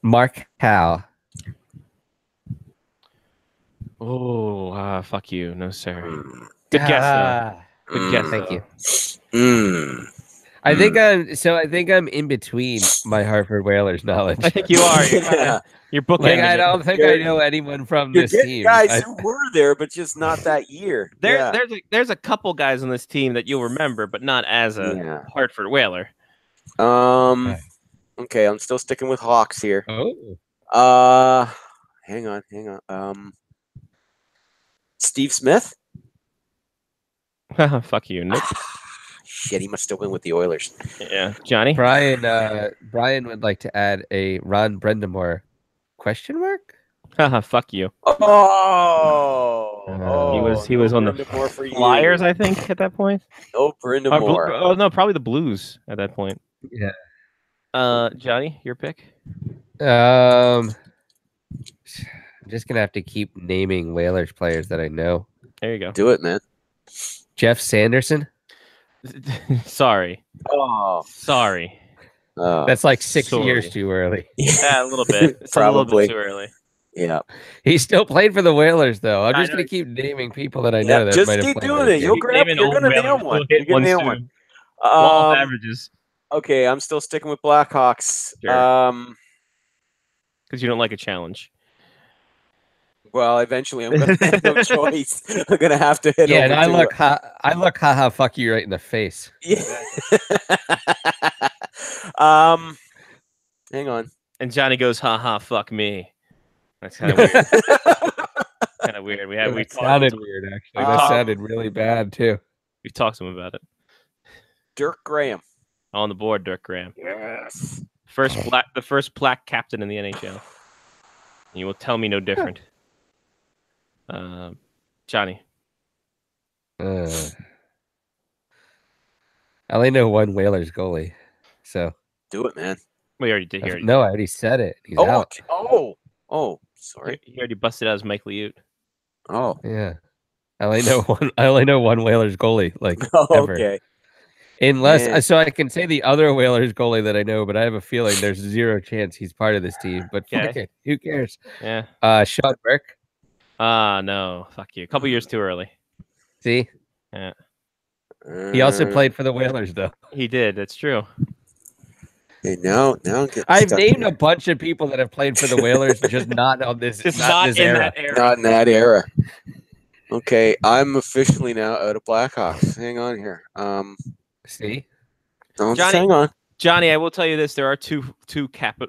G: Mark Howe.
A: Oh, fuck you. No, sir. Good guess, though. Good guess.
G: Thank you.
I: I
G: I think I'm in between my Hartford Whalers knowledge.
A: I think you are. You're booking.
G: Like, I don't think I know anyone from this team.
I: Guys who were there, but just not that year.
A: There's a couple guys on this team that you'll remember, but not as a Hartford Whaler.
I: Okay, I'm still sticking with Hawks here.
G: Oh.
I: Hang on. Steve Smith?
A: Fuck you. Nope.
I: Shit, he must still been with the Oilers.
A: Yeah. Johnny?
G: Brian would like to add a Ron Brendamore question mark?
A: Fuck you. He was on the Flyers, I think, at that point.
I: Oh, Brendamore.
A: No, probably the Blues at that point.
G: Yeah.
A: Johnny, your pick?
G: I'm just gonna have to keep naming Whalers players that I know.
A: There you go.
I: Do it, man.
G: Jeff Sanderson.
A: Sorry.
I: Oh,
A: sorry.
G: That's like 6 years too early.
A: Yeah, a little bit. It's
I: Probably
A: a little bit too early.
I: Yeah.
G: He still played for the Whalers, though. I'm just gonna keep naming people that I know. That
I: just
G: might have
I: keep
G: played
I: doing it. You're gonna nail one. You're gonna nail one.
A: Averages.
I: Okay, I'm still sticking with Blackhawks.
A: Sure. Because you don't like a challenge.
I: Well, eventually I'm going to have no choice. I'm going to have to hit.
G: Yeah, and I look, haha, fuck you right in the face.
I: Yeah. Hang on.
A: And Johnny goes, haha, fuck me. That's kind of weird. Kind of weird. We
G: sounded weird, actually. That sounded really bad too.
A: We've talked to him about it.
I: Dirk Graham
A: on the board. Dirk Graham.
I: Yes.
A: The first black captain in the NHL. You will tell me no different. Johnny.
G: I only know one Whalers goalie, so
I: do it, man.
A: We already did here.
G: No, I already said it. He's out.
I: Oh, sorry.
A: He already busted out as Mike Liut.
I: Oh,
G: yeah. I only know one Whalers goalie. Like ever.
I: Okay.
G: Unless, so I can say the other Whalers goalie that I know, but I have a feeling there's zero chance he's part of this team. But fuck it, who cares?
A: Yeah.
G: Sean Burke.
A: No, fuck you. A couple years too early.
G: See?
A: Yeah.
G: He also played for the Whalers, though.
A: He did. That's true.
I: Okay, now
G: I've named a bunch of people that have played for the Whalers, just not on this.
A: Just not in
G: era.
A: that era.
I: Not in that era. Okay, I'm officially now out of Blackhawks. Hang on here.
G: See,
I: just hang on,
A: Johnny. I will tell you this: there are two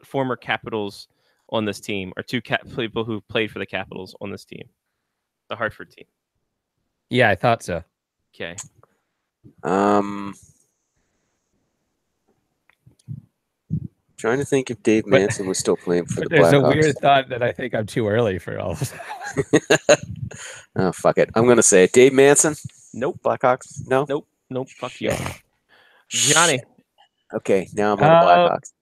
A: former Capitals on this team, or two people who played for the Capitals on this team, the Hartford team.
G: Yeah, I thought so.
A: Okay.
I: Trying to think if Dave Manson was still playing for the Blackhawks.
G: There's a weird thought that I think I'm too early for all of that.
I: Oh, fuck it. I'm going to say it. Dave Manson?
A: Nope.
I: Blackhawks? No?
A: Nope. Fuck you. Johnny.
I: Okay, now I'm on the Blackhawks.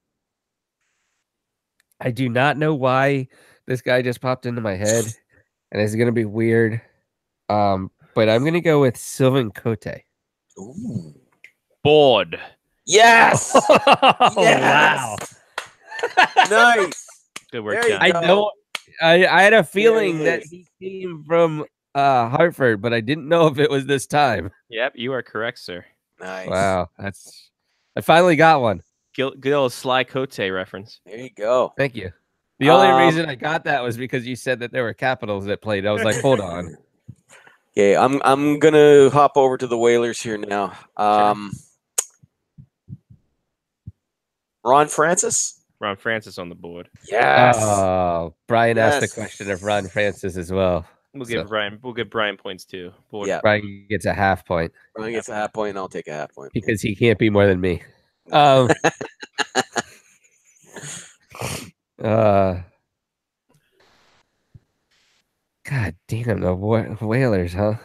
G: I do not know why this guy just popped into my head, and it's going to be weird. But I'm going to go with Sylvain Cote.
I: Ooh.
A: Board.
I: Yes!
G: Yes!
I: Wow. Nice.
A: Good work,
G: Johnny. I had a feeling that he came from Hartford, but I didn't know if it was this time.
A: Yep, you are correct, sir.
I: Nice.
G: Wow, I finally got one.
A: Good old Sly Cote reference.
I: There you go.
G: Thank you. The only reason I got that was because you said that there were Capitals that played. I was like, hold on.
I: Okay, I'm gonna hop over to the Whalers here now. Ron Francis?
A: Ron Francis on the board.
I: Yes.
G: Brian asked the question of Ron Francis as well.
A: We'll give Brian points too. Board.
I: Yeah.
G: Brian gets a half point.
I: Brian gets a half point, and I'll take a half point.
G: Because he can't be more than me. God damn, the Whalers, huh?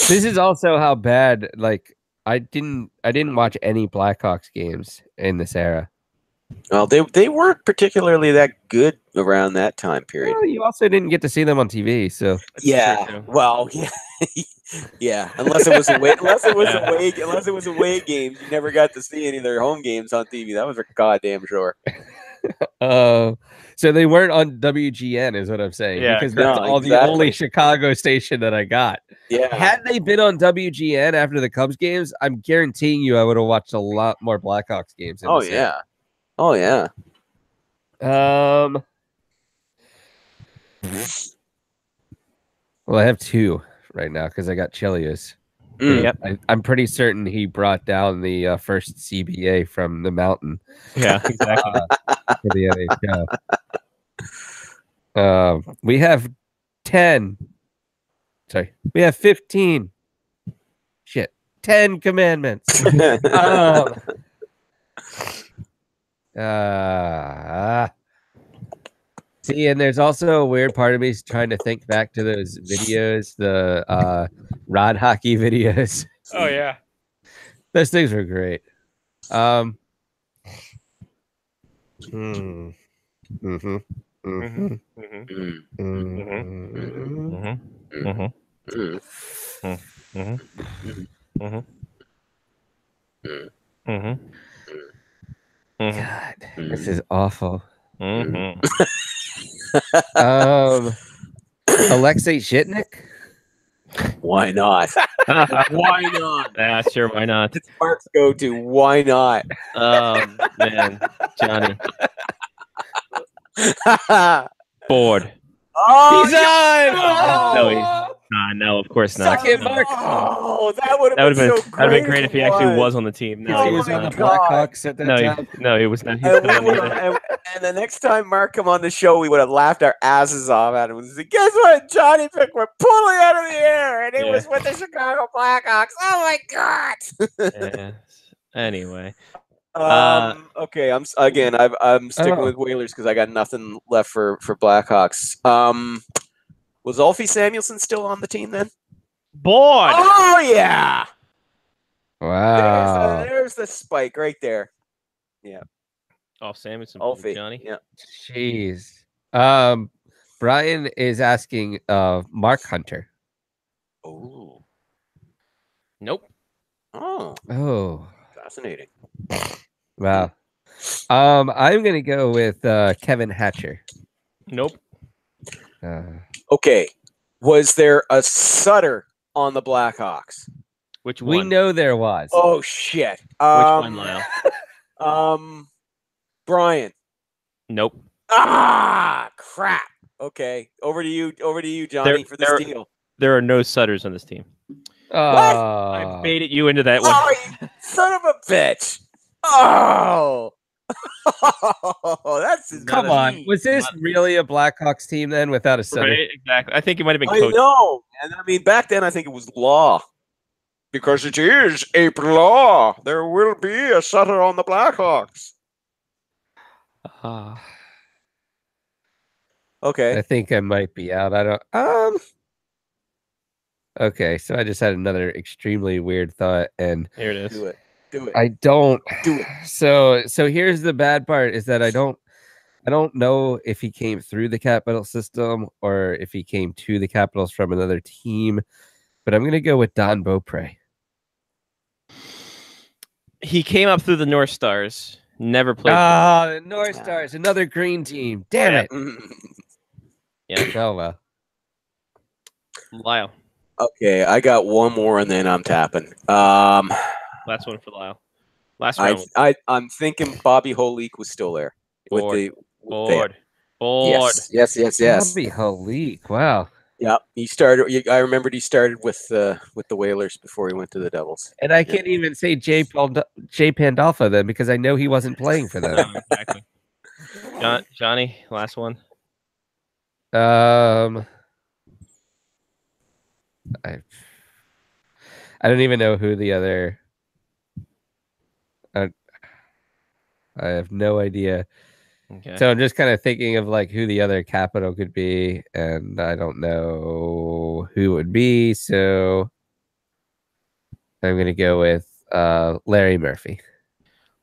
G: This is also how bad, like, I didn't watch any Blackhawks games in this era.
I: Well, they weren't particularly that good around that time period.
G: Well, you also didn't get to see them on TV, so
A: That's
I: Yeah.
A: true, too.
I: Well, yeah. Yeah. Unless it was away games, you never got to see any of their home games on TV. That was for goddamn sure.
G: so they weren't on WGN, is what I'm saying.
A: Yeah,
G: because that's
I: no,
G: all the
I: exactly.
G: only Chicago station that I got.
I: Yeah.
G: Had they been on WGN after the Cubs games, I'm guaranteeing you I would have watched a lot more Blackhawks games.
I: Oh yeah. Oh yeah.
G: Well, I have two right now because I got Chelios.
I: Mm.
A: Yep.
G: I'm pretty certain he brought down the first CBA from the mountain
A: Yeah, exactly.
G: for the NHL. We have 10. Sorry, we have 15. Shit, 10 commandments. See, and there's also a weird part of me is trying to think back to those videos, the rod hockey videos.
A: Oh yeah.
G: Those things were great.
I: Mm.
G: God, this is awful.
A: Mm-hmm.
G: Alexei Zhitnik?
I: Why not? Why not?
A: Yeah, sure. Why not?
I: It's Mark's go-to. Why not?
A: Man, Johnny. Bored.
I: Oh,
A: He's on!
I: no!
A: No, no, of course not.
G: Suck it, Mark.
I: Oh, that would
A: That would
I: have
A: have
I: been,
A: been
I: so
A: that'd have been
I: great
A: great if he actually was on the team. No,
I: Oh
A: he
G: He
A: was
G: was on
I: my
G: the
A: not.
G: Blackhawks at that time.
A: No, he was not. He
I: And,
A: was
I: we
A: not
I: would've-
A: either.
I: and the next time Mark come on the show, we would have laughed our asses off at him. We said, guess what? Johnny picked were pulling out of the air, and it
A: Yeah.
I: was with the Chicago Blackhawks. Oh my god!
A: Yeah. Anyway,
I: Okay, I'm sticking
G: Oh.
I: with Whalers because I got nothing left for Blackhawks. Was Ulfie Samuelson still on the team then?
A: bored.
I: Oh yeah!
G: Wow.
I: There's the spike right there.
A: Oh, Samuelson,
I: Ulfie.
A: Johnny.
I: Yeah.
G: Jeez. Brian is asking Mark Hunter.
I: Oh.
A: Nope.
I: Oh,
G: Oh,
I: fascinating.
G: wow. I'm gonna go with Kevin Hatcher.
A: Nope.
I: Okay. Was there a Sutter on the Blackhawks?
A: Which
G: We
A: one?
G: know there was.
I: Oh shit.
A: Which one, Lyle?
I: Brian.
A: Nope.
I: Ah, crap. Okay. Over to you, Johnny, for this
A: there-
I: deal.
A: There are no Sutters on this team. I baited you into that one.
I: Oh, you son of a bitch. Oh. That's
G: Come on. Was this really a Blackhawks team then without a center?
A: Right, exactly. I think it might have been
I: I
A: coached.
I: know. And I mean, back then, I think it was law. Because it is a law. There will be a Sutter on the Blackhawks. Okay.
G: I think I might be out. I don't. Okay, so I just had another extremely weird thought, and
A: Here it is.
I: Do it. Do it.
G: I don't.
I: Do it.
G: So here's the bad part: is that I don't know if he came through the Capital system or if he came to the Capitals from another team. But I'm gonna go with Don Beaupre.
A: He came up through the North Stars. Never played.
G: The North Stars, another green team. Damn it!
A: Yeah.
G: Oh well.
A: Lyle.
I: Okay, I got one more and then I'm tapping.
A: Last one for Lyle. Last round.
I: I'm thinking Bobby Holik was still there.
A: Bored.
I: Board.
A: Bored.
I: Yes.
G: Bobby Holik. Wow.
I: Yeah, he started. I remembered he started with the Whalers before he went to the Devils.
G: And I can't even say Jay Pandolfo then because I know he wasn't playing for them.
A: No, exactly. Johnny, last one.
G: I don't even know who the other. I have no idea.
A: Okay.
G: So I'm just kind of thinking of like who the other capital could be, and I don't know who it would be. So I'm gonna go with Larry Murphy.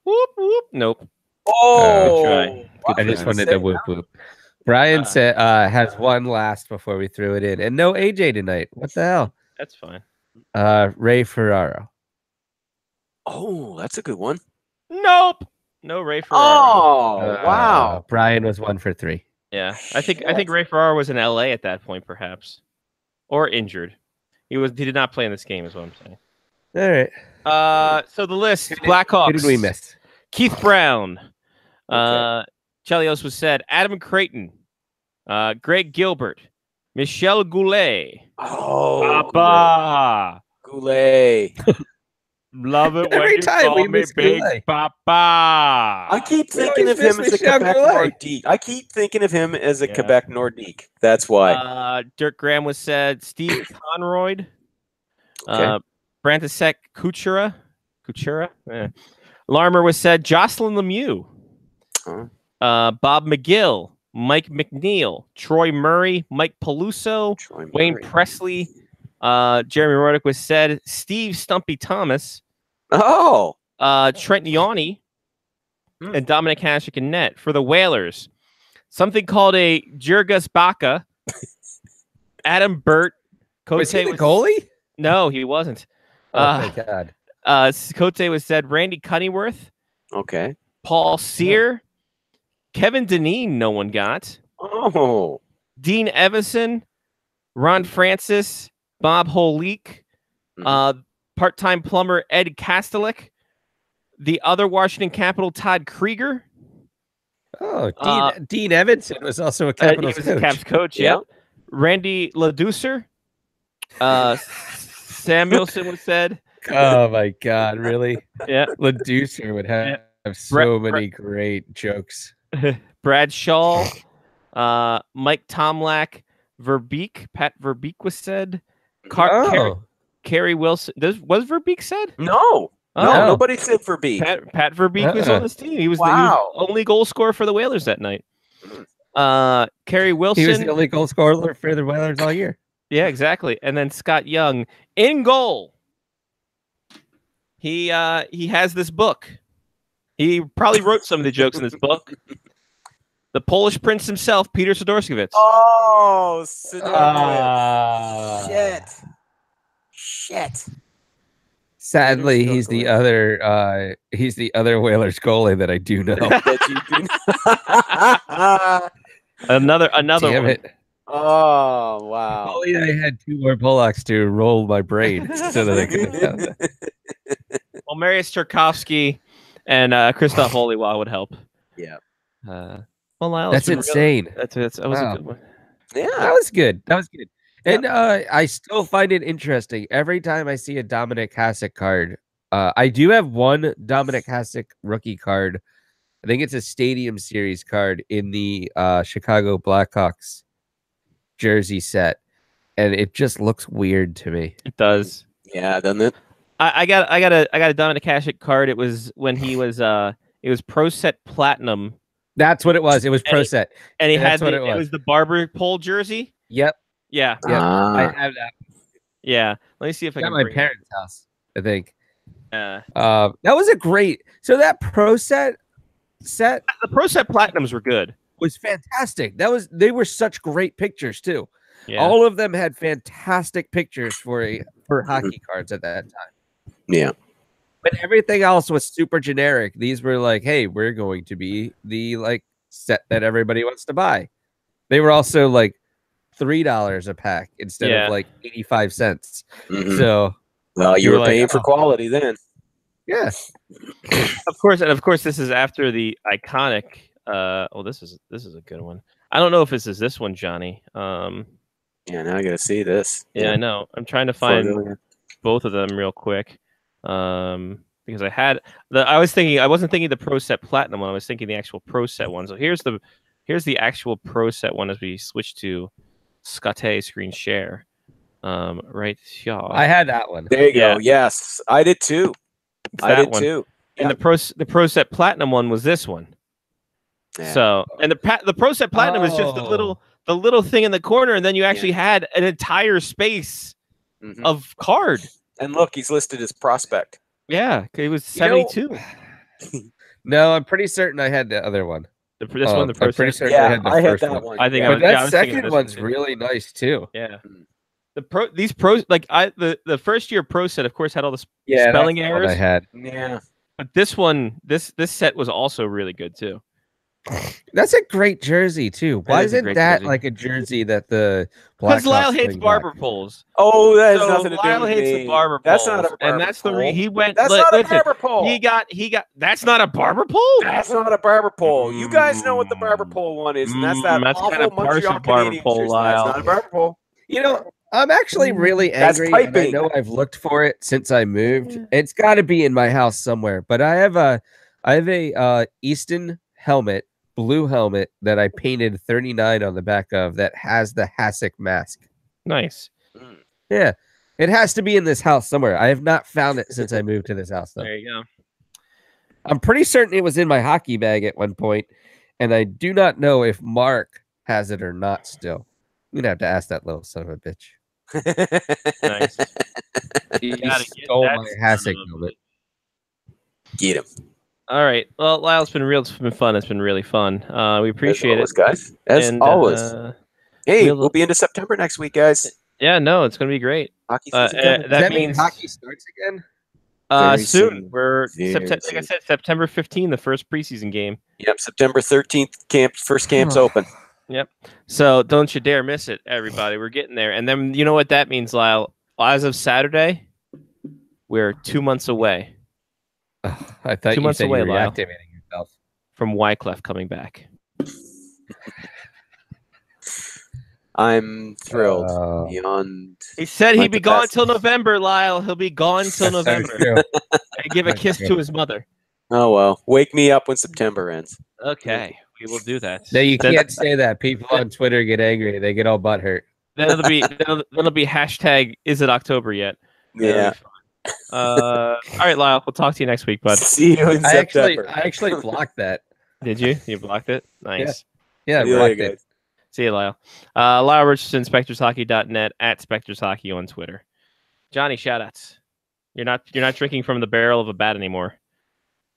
A: Whoop whoop. Nope.
I: Oh,
A: try.
G: I just wanted to whoop whoop. Brian said has one last before we threw it in, and no AJ tonight. What the hell?
A: That's fine.
G: Ray Ferraro.
I: Oh, that's a good one.
A: Nope. No Ray Ferraro.
I: Oh, wow.
G: Brian was 1 for 3.
A: Yeah, I think Ray Ferraro was in LA at that point, perhaps, or injured. He did not play in this game, is what I'm saying.
G: All right.
A: So the list: Blackhawks.
G: Who did we miss?
A: Keith Brown.
I: Okay.
A: Chelios was said. Adam Creighton. Greg Gilbert. Michel Goulet.
I: Oh,
A: Papa.
I: Goulet.
A: Love it
G: Every
A: when
G: time
A: you call
G: we
A: me
G: miss
A: Big
G: Goulet.
A: Papa.
I: I keep thinking of him as a
G: Michel
I: Quebec
G: Goulet.
I: Nordique. I keep thinking of him as a
A: Yeah.
I: Quebec Nordique. That's why.
A: Dirk Graham was said. Steve Conroyd.
I: Okay.
A: Brantisek Kuchera. Larmer was said. Jocelyn Lemieux. Bob McGill. Mike McNeil. Troy Murray. Mike Peluso. Wayne
I: Murray.
A: Presley. Jeremy Roddick was said. Steve Stumpy Thomas.
I: Oh,
A: Trent Yawney. And Dominic Hasek in net. For the Whalers, something called a Jurgis Baca. Adam Burt.
G: Was he the goalie?
A: No, he wasn't.
G: Oh my god.
A: Cote was said. Randy Cunneyworth.
I: okay.
A: Paul Sear. Kevin Deneen, no one got.
I: Oh,
A: Dean Evison. Ron Francis. Bob Holeek. Part-time plumber Ed Kastelik. The other Washington Capital, Todd Krieger.
G: Oh, Dean Evanson was also a
A: He
G: Capitals
A: was
G: coach.
A: a Caps coach, yeah. Randy Ladoucer. Samuelson was said.
G: Oh my god, really?
A: Yeah.
G: Ladoucer would have so many great jokes.
A: Brad Shaw. Mike Tomlak. Verbeek. Pat Verbeek was said. Kerry Wilson. Was Verbeek said?
I: no. No, nobody said for B.
A: Pat Verbeek was on this team. He was, the only goal scorer for the Whalers that night. Kerry Wilson.
G: He was the only goal scorer for the Whalers all year.
A: Yeah, exactly. And then Scott Young in goal. He has this book. He probably wrote some of the jokes in this book. The Polish Prince himself, Peter Sidorskiewicz.
I: Oh, Sidorskiewicz. Shit.
G: Sadly, he's the other Whalers goalie that I do know.
A: Another
G: Damn
A: one.
G: it.
I: Oh, wow.
G: Only I had 2 more Bullocks to roll my brain so that I could have that.
A: Well, Marius Turkovsky and Christoph Holywell would help.
I: Yeah.
A: Well,
G: That's insane.
A: That was a good one.
I: Yeah.
G: That was good. And I still find it interesting every time I see a Dominic Hasek card. I do have one Dominic Hasek rookie card. I think it's a Stadium Series card in the Chicago Blackhawks jersey set, and it just looks weird to me.
A: It does.
I: Yeah, doesn't it?
A: I got a Dominic Hasek card. It was when he was it was Pro Set Platinum.
G: That's what it was. It was Pro Set,
A: and he
G: That's
A: had
G: what
A: it was the barber pole jersey.
G: Yep.
A: Yeah.
G: I have that.
A: Yeah. Let me see if I
G: At
A: can
G: my
A: bring it.
G: parents' house, I think.
A: That
G: was a great. So that Pro Set,
A: the Pro Set Platinums were good.
G: was fantastic. They were such great pictures too.
A: Yeah.
G: All of them had fantastic pictures for hockey cards at that time.
I: Yeah.
G: But everything else was super generic. These were like, hey, we're going to be the like set that everybody wants to buy. They were also like $3 a pack instead of like 85 cents.
I: Mhm.
G: So
I: Well, you were
A: like,
I: paying for quality then.
G: yeah.
A: Of course, this is after the iconic. This is a good one. I don't know if this one, Johnny.
I: Yeah, now I gotta see this.
A: Yeah, I know. I'm trying to find both of them real quick. Because I wasn't thinking the Pro Set Platinum one. I was thinking the actual Pro Set one. So here's the actual Pro Set one as we switch to Scotty screen share. Right here.
G: I had that one.
I: There you go. Yes, I did too. I did too.
A: And the Pro Set Platinum one was this one.
I: Yeah.
A: So, and the Pro Set Platinum is just the little thing in the corner, and then you actually had an entire space of card.
I: And look, he's listed as prospect.
A: Yeah, it was 72.
G: No, I'm pretty certain I had the other one.
A: This one, the Pro
G: I'm pretty
A: set?
G: certain I had the
I: I had
G: first
I: that
G: one.
I: one.
A: I think
I: Yeah.
G: But
A: yeah, I
G: that
A: was thinking of
G: second
A: this one
G: one's
A: too.
G: really nice too.
A: Yeah. These pros like the first year Pro set, of course, had all the
G: Yeah,
A: spelling
G: that's the one
A: errors.
G: I had.
I: Yeah.
A: But this one, this set was also really good too.
G: That's a great jersey too. Why
A: is a
G: isn't
A: great
G: that
A: jersey.
G: like a jersey that the
A: Because Lyle
G: Blackhawks
A: hates
G: bring
A: barber
G: back?
A: poles.
I: Oh, that has
A: So
I: nothing to do
A: Lyle
I: with
A: hates
I: me.
A: the barber
I: That's
A: poles,
I: not a barber
A: and that's the
I: pole.
A: he went.
I: That's
A: li-
I: not a
A: listen,
I: barber pole.
A: He got. That's not a barber pole.
I: That's not a barber pole. You guys know what the barber pole one is, and that's that
A: That's
I: awful
A: kinda partial
I: Montreal
A: barber
I: Canadiens
A: pole,
I: jersey. That's
A: Lyle.
I: not a barber pole.
G: You know, I'm actually really
I: That's
G: angry. And I
I: piping.
G: know I've looked for it since I moved. It's got to be in my house somewhere. But I have a Easton helmet, blue helmet that I painted 39 on the back of that has the Hasek mask.
A: Nice.
G: Yeah, it has to be in this house somewhere. I have not found it since I moved to this house though.
A: There you go.
G: I'm pretty certain it was in my hockey bag at one point, and I do not know if Mark has it or not still. I'm gonna have to ask that little son of a bitch.
A: Nice.
G: He
A: Gotta get
G: stole
A: that
G: my
A: son
G: Hasek
A: of a
G: helmet.
I: Get him.
A: All right. Well, Lyle, it's been fun. It's been really fun. We appreciate
I: As
A: it,
I: always, guys. As
A: And,
I: always. Hey,
A: we'll-
I: we'll be into September next week, guys.
A: Yeah. No, it's gonna be great.
I: Hockey season coming.
G: Does
A: That
G: mean
A: means
G: hockey starts again?
I: Very
A: soon.
I: soon.
A: We're
I: Very
A: like I
I: soon.
A: said, September 15, the first preseason game.
I: Yep, September 13th, first camp's open.
A: So don't you dare miss it, everybody. We're getting there. And then you know what that means, Lyle? As of Saturday, we're 2 months away
G: I thought
A: 2
G: you
A: months
G: said
A: away,
G: you were
A: Lyle.
G: reactivating yourself.
A: from Wyclef coming back.
I: I'm thrilled
G: Oh.
I: beyond.
A: He said
I: My
A: he'd be gone
I: capacity.
A: till November, Lyle. He'll be gone till November.
G: True.
A: And give a
G: That's
A: kiss
G: true.
A: to his mother.
I: Oh well, wake me up when September ends.
A: Okay, we will do that.
G: No, you
A: Then-
G: can't say that. People on Twitter get angry. They get all butthurt.
A: Then it'll be hashtag is it October yet?
I: Yeah.
A: All right, Lyle. We'll talk to you next week, bud.
I: See you in
G: I
I: September.
G: actually blocked that.
A: Did you? You blocked it? Nice.
G: Yeah, I
I: See you
G: blocked
I: later,
G: it.
I: guys.
A: See you, Lyle. Lyle Richardson, SpectorsHockey.net, at SpectorsHockey on Twitter. Johnny, shoutouts. You're not drinking from the barrel of a bat anymore.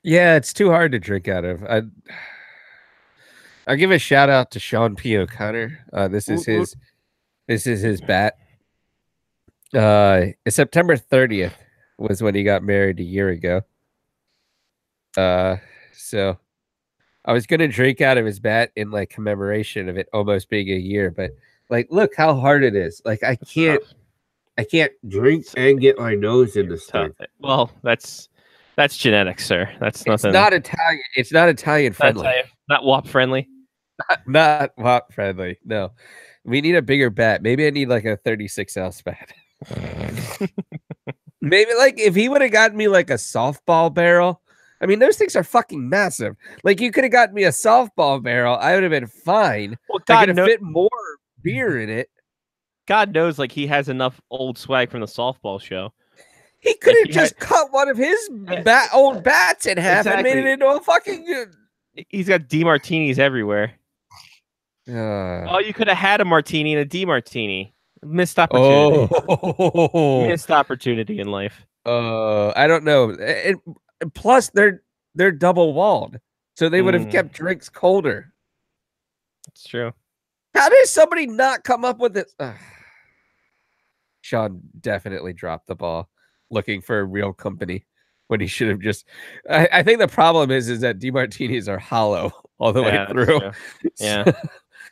G: Yeah, it's too hard to drink out of. I'll give a shout out to Sean P. O'Connor. This is his bat. September 30th was when he got married a year ago. So I was gonna drink out of his bat in like commemoration of it almost being a year, but like look how hard it is. Like I can't drink and get my nose in the
A: Tough.
G: stuff.
A: Well, that's genetics, sir. That's
G: It's
A: nothing.
G: not Italian. It's not Italian friendly.
A: Not WAP friendly.
G: Not WAP friendly. No. We need a bigger bat. Maybe I need like a 36 ounce bat. Maybe like if he would have gotten me like a softball barrel. I mean, those things are fucking massive. Like you could have gotten me a softball barrel. I would have been fine.
A: Well,
G: I
A: God,
G: could have fit more beer in it.
A: God knows, like he has enough old swag from the softball show.
G: He could have
A: he
G: just cut one of his old bats in half and made it
A: Exactly.
G: into a fucking.
A: He's got DeMartinis everywhere. Oh, you could have had a martini and a DeMartini. Missed opportunity.
G: Oh.
A: Missed opportunity in life.
G: I don't know. And plus, they're double walled, so they would have kept drinks colder.
A: It's true.
G: How did somebody not come up with this? Sean definitely dropped the ball, looking for a real company when he should have just. I think the problem is that DeMartinis are hollow all the way
A: Yeah, that's
G: through.
A: true. Yeah.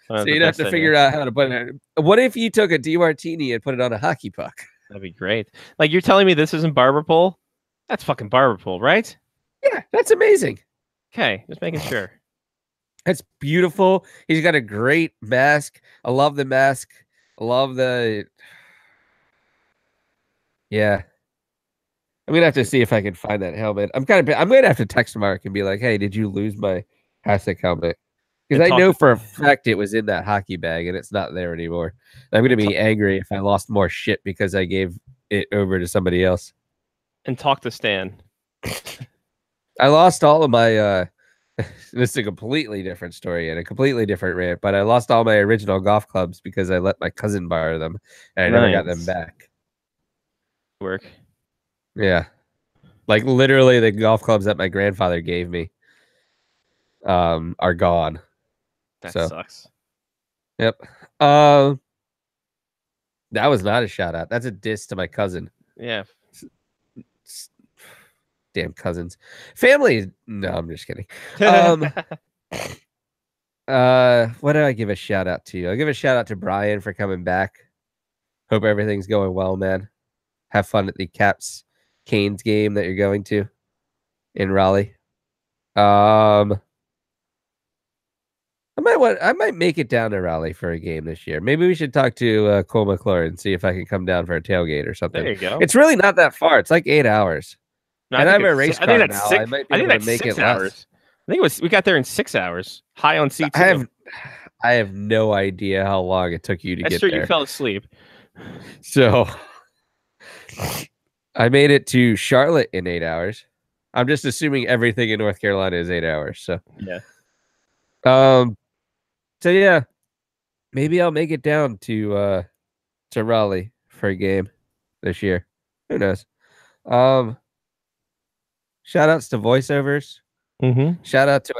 G: So you'd have to figure out how to put it. What if you took a DeMartini and put it on a hockey puck?
A: That'd be great. Like you're telling me this isn't barber pole? That's fucking barber pole, right?
G: Yeah, that's amazing.
A: Okay, just making sure.
G: That's beautiful. He's got a great mask. I love the mask. I love the. Yeah. I'm gonna have to see if I can find that helmet. I'm gonna have to text Mark and be like, "Hey, did you lose my Hasek helmet?" Because I know for a fact it was in that hockey bag and it's not there anymore. I'm gonna be angry if I lost more shit because I gave it over to somebody else.
A: And talk to Stan.
G: I lost all of my. This is a completely different story and a completely different rant, but I lost all my original golf clubs because I let my cousin borrow them and I never got them
A: Nice.
G: back.
A: Work.
G: Yeah. Like literally the golf clubs that my grandfather gave me. are gone.
A: That
G: So.
A: sucks.
G: Yep. That was not a shout out. That's a diss to my cousin.
A: Yeah.
G: Damn cousins. Family. No, I'm just kidding. What did I give a shout out to? I'll give a shout out to Brian for coming back. Hope everything's going well, man. Have fun at the Caps Canes game that you're going to in Raleigh. I might make it down to Raleigh for a game this year. Maybe we should talk to Cole McClure and see if I can come down for a tailgate or something.
A: There you go.
G: It's really not that far. It's like 8 hours.
A: No,
G: and I have a
A: it's-
G: race
A: I
G: car
A: think
G: now.
A: that's six,
G: I might be
A: I think
G: able to
A: that's
G: make
A: 6
G: it
A: hours.
G: less.
A: I think we got there in 6 hours. High on C2.
G: I have no idea how long it took you to
A: That's
G: get
A: true.
G: there.
A: You fell asleep.
G: So I made it to Charlotte in 8 hours. I'm just assuming everything in North Carolina is 8 hours. So
A: Yeah.
G: So yeah, maybe I'll make it down to Raleigh for a game this year. Who knows? Shout outs to voiceovers.
A: Mm-hmm.
G: Shout out to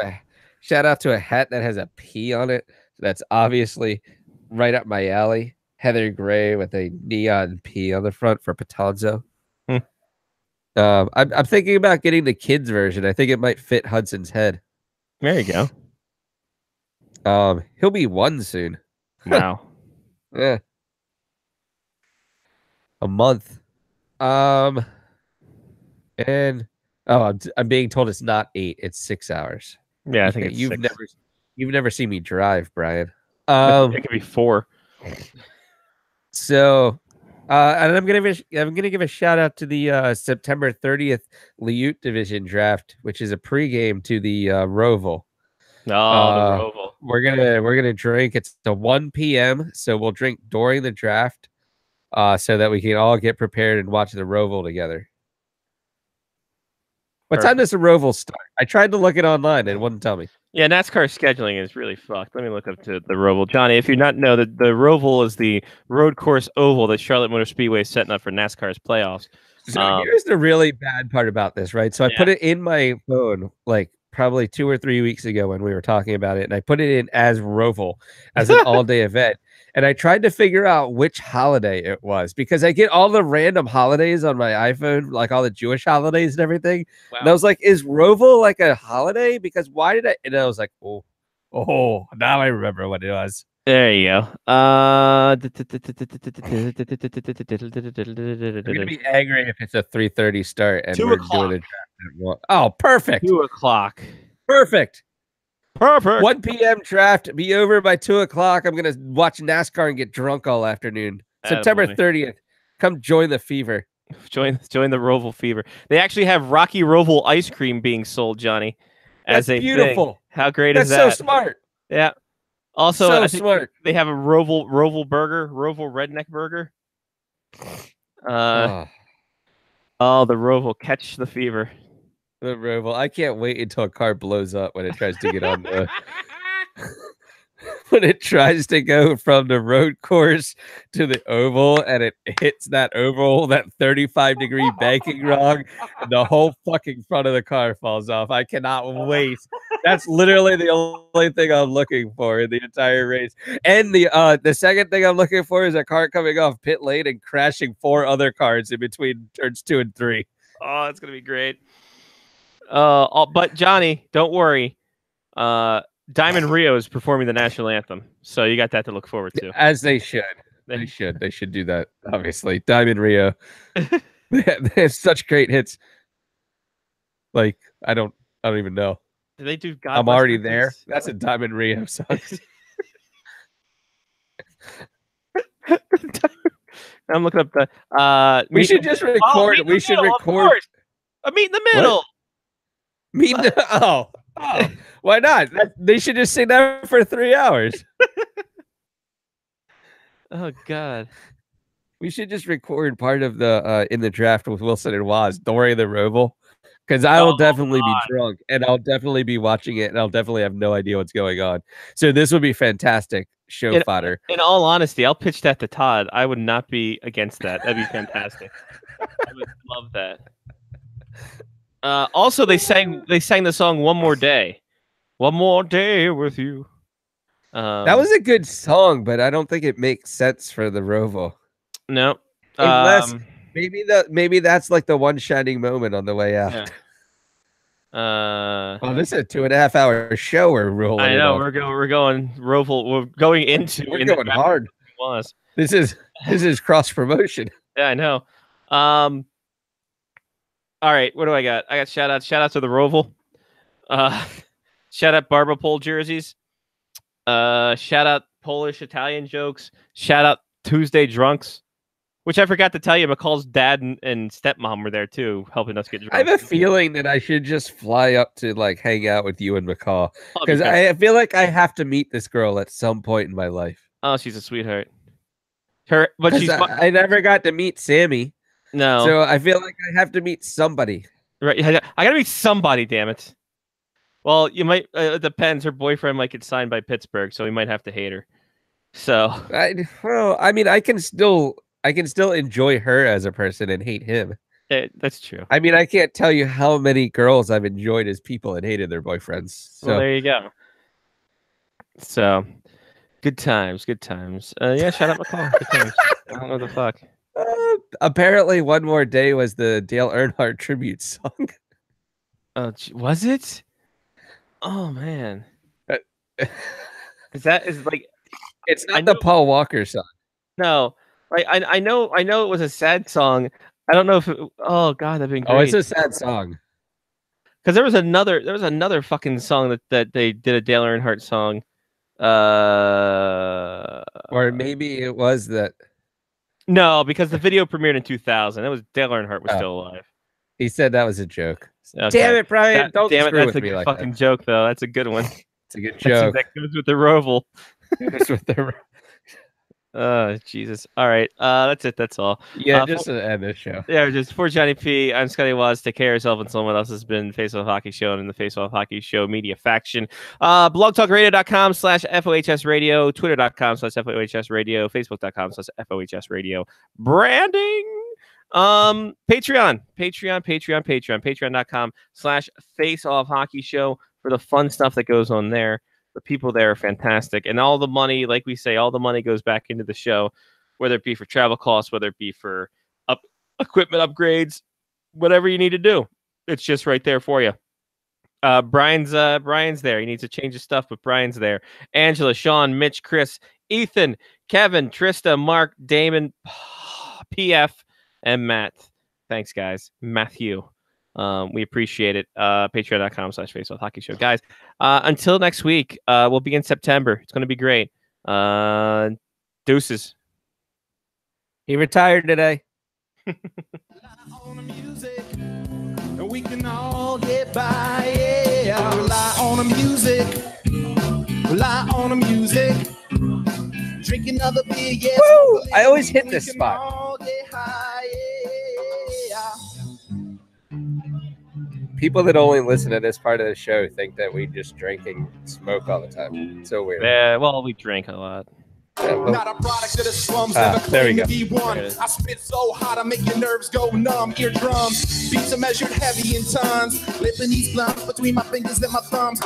G: a hat that has a P on it. That's obviously right up my alley. Heather Gray with a neon P on the front for Patanzo. I'm thinking about getting the kids version. I think it might fit Hudson's head.
A: There you go.
G: He'll be 1 soon.
A: Wow.
G: Yeah. A month. And I'm being told it's not 8, it's 6 hours.
A: Yeah, I think it's
G: you've
A: 6.
G: never seen me drive, Brian.
A: It could be 4.
G: So and I'm gonna give a shout out to the September 30th Liute Division draft, which is a pregame to the Roval.
A: The Roval.
G: We're gonna drink. It's the 1 p.m. So we'll drink during the draft, so that we can all get prepared and watch the Roval together. What time does the Roval start? I tried to look it online and it wouldn't tell me.
A: Yeah, NASCAR scheduling is really fucked. Let me look up to the Roval. Johnny, if you not know, the Roval is the road course oval that Charlotte Motor Speedway is setting up for NASCAR's playoffs.
G: So here's the really bad part about this, right? So I put it in my phone like probably 2 or 3 weeks ago when we were talking about it, and I put it in as Roval as an all-day event. And I tried to figure out which holiday it was because I get all the random holidays on my iPhone, like all the Jewish holidays and everything.
A: Wow.
G: And I was like, is Roval like a holiday? Because why did I? And I was like, oh, now I remember what it was.
A: There you go.
G: I'm gonna be angry if it's a 3:30 start and
A: 2
G: we're
A: o'clock.
G: doing a draft at 1. Oh, perfect.
A: 2 o'clock.
G: Perfect.
A: Perfect.
G: 1 p.m. draft, be over by 2 o'clock. I'm going to watch NASCAR and get drunk all afternoon. September
A: Attaboy.
G: 30th. Come join the fever.
A: Join the Roval fever. They actually have Rocky Roval ice cream being sold, Johnny. As
G: That's
A: a
G: beautiful.
A: Thing. How great
G: That's
A: is that?
G: so smart.
A: Yeah. Also,
G: So
A: I think
G: smart.
A: they have a Roval burger, Roval redneck burger.
G: Oh,
A: The Roval catch the fever.
G: the Roval. I can't wait until a car blows up when it tries to get on the when it tries to go from the road course to the oval and it hits that oval, that 35-degree banking rock, and the whole fucking front of the car falls off. I cannot wait. That's literally the only thing I'm looking for in the entire race. And the second thing I'm looking for is a car coming off pit lane and crashing 4 other cars in between turns 2 and 3.
A: Oh, it's gonna be great. But Johnny, don't worry. Diamond Rio is performing the national anthem, so you got that to look forward to.
G: As they should. They should do that. Obviously, Diamond Rio. they have such great hits. Like I don't even know.
A: Do they do God?
G: I'm already there. That's a Diamond Rio song.
A: I'm looking up the.
G: We should just record. We should record.
A: A meet in the middle.
G: Oh, why not? They should just sing that for 3 hours.
A: Oh God.
G: We should just record part of the in the draft with Wilson and Waz during the Roval, because I will definitely be drunk and I'll definitely be watching it and I'll definitely have no idea what's going on. So this would be fantastic show fodder.
A: In all honesty, I'll pitch that to Todd. I would not be against that. That'd be fantastic. I would love that. Also, they sang the song "One More Day." One more day with you.
G: That was a good song, but I don't think it makes sense for the Roval.
A: No.
G: Unless maybe that's like the one shining moment on the way out.
A: Yeah.
G: Well, this is a 2.5 hour show we're rolling.
A: I know we're going Roval. We're going into.
G: We're going hard. This is cross promotion.
A: Yeah, I know. All right, what do I got? I got shout out to the Roval. Shout out Barbara Pole jerseys. Shout out Polish Italian jokes. Shout out Tuesday drunks. Which I forgot to tell you, McCall's dad and stepmom were there too, helping us get drunk.
G: I have a feeling that I should just fly up to like hang out with you and McCall because I feel like I have to meet this girl at some point in my life.
A: Oh, she's a sweetheart. I
G: never got to meet Sammy.
A: No,
G: so I feel like I have to meet somebody.
A: Right, I gotta meet somebody. Damn it. Well, you might. It depends. Her boyfriend might get signed by Pittsburgh, so we might have to hate her. So,
G: I mean, I can still enjoy her as a person and hate him.
A: That's true.
G: I mean, I can't tell you how many girls I've enjoyed as people and hated their boyfriends. So
A: well, there you go. So, good times. Yeah, shout out McCall. Good times. I don't know what the fuck.
G: Apparently, One More Day was the Dale Earnhardt tribute song.
A: Was it? Oh man, is like?
G: It's not the Paul Walker song.
A: No, like I know it was a sad song. I don't know if oh god, that'd been great.
G: Oh, it's a sad song.
A: Because there was another fucking song that they did a Dale Earnhardt song.
G: Or maybe it was that.
A: No, because the video premiered in 2000. It was Dale Earnhardt was still alive.
G: He said that was a joke.
A: Okay.
G: Damn it, Brian! Don't screw
A: that's
G: with
A: a
G: me
A: good
G: like
A: fucking
G: that.
A: joke, though. That's a good one.
G: It's a good joke.
A: That goes with the Roval.
G: Goes with the.
A: Oh Jesus! All right, that's it. That's all.
G: Yeah, just to end this show.
A: Yeah, just for Johnny P. I'm Scotty Waz. Take care of yourself, and someone else has been Face Off Hockey Show and the Face Off Hockey Show media faction. blogtalkradio.com/FOHS Radio, Twitter.com/FOHS Radio, Facebook.com/FOHS Radio. Branding. Patreon.com/Face Off Hockey Show for the fun stuff that goes on there. The people there are fantastic, and all the money, like we say, all the money goes back into the show, whether it be for travel costs, whether it be for equipment upgrades, whatever you need to do. It's just right there for you. Brian's there. He needs to change his stuff, but Brian's there. Angela, Sean, Mitch, Chris, Ethan, Kevin, Trista, Mark, Damon, PF, and Matt. Thanks, guys. Matthew. We appreciate it. Patreon.com/Face Off Hockey Show. Guys, until next week, we'll be in September. It's going to be great. Deuces.
G: He retired today.
H: We can all get by, yeah. Rely on the music. Rely on the music. Drink another beer, yeah.
G: Woo! I always hit this spot. People that only listen to this part of the show think that we just drink and smoke all the time. It's so weird.
A: Yeah, well, we drink a lot.
G: Yeah, well,
H: Not a product of the slums,
G: there we go.
H: I spit so hot I make your nerves go numb. Eardrums, beats are measured heavy in tons. Lipping these blunts between my fingers and my thumbs.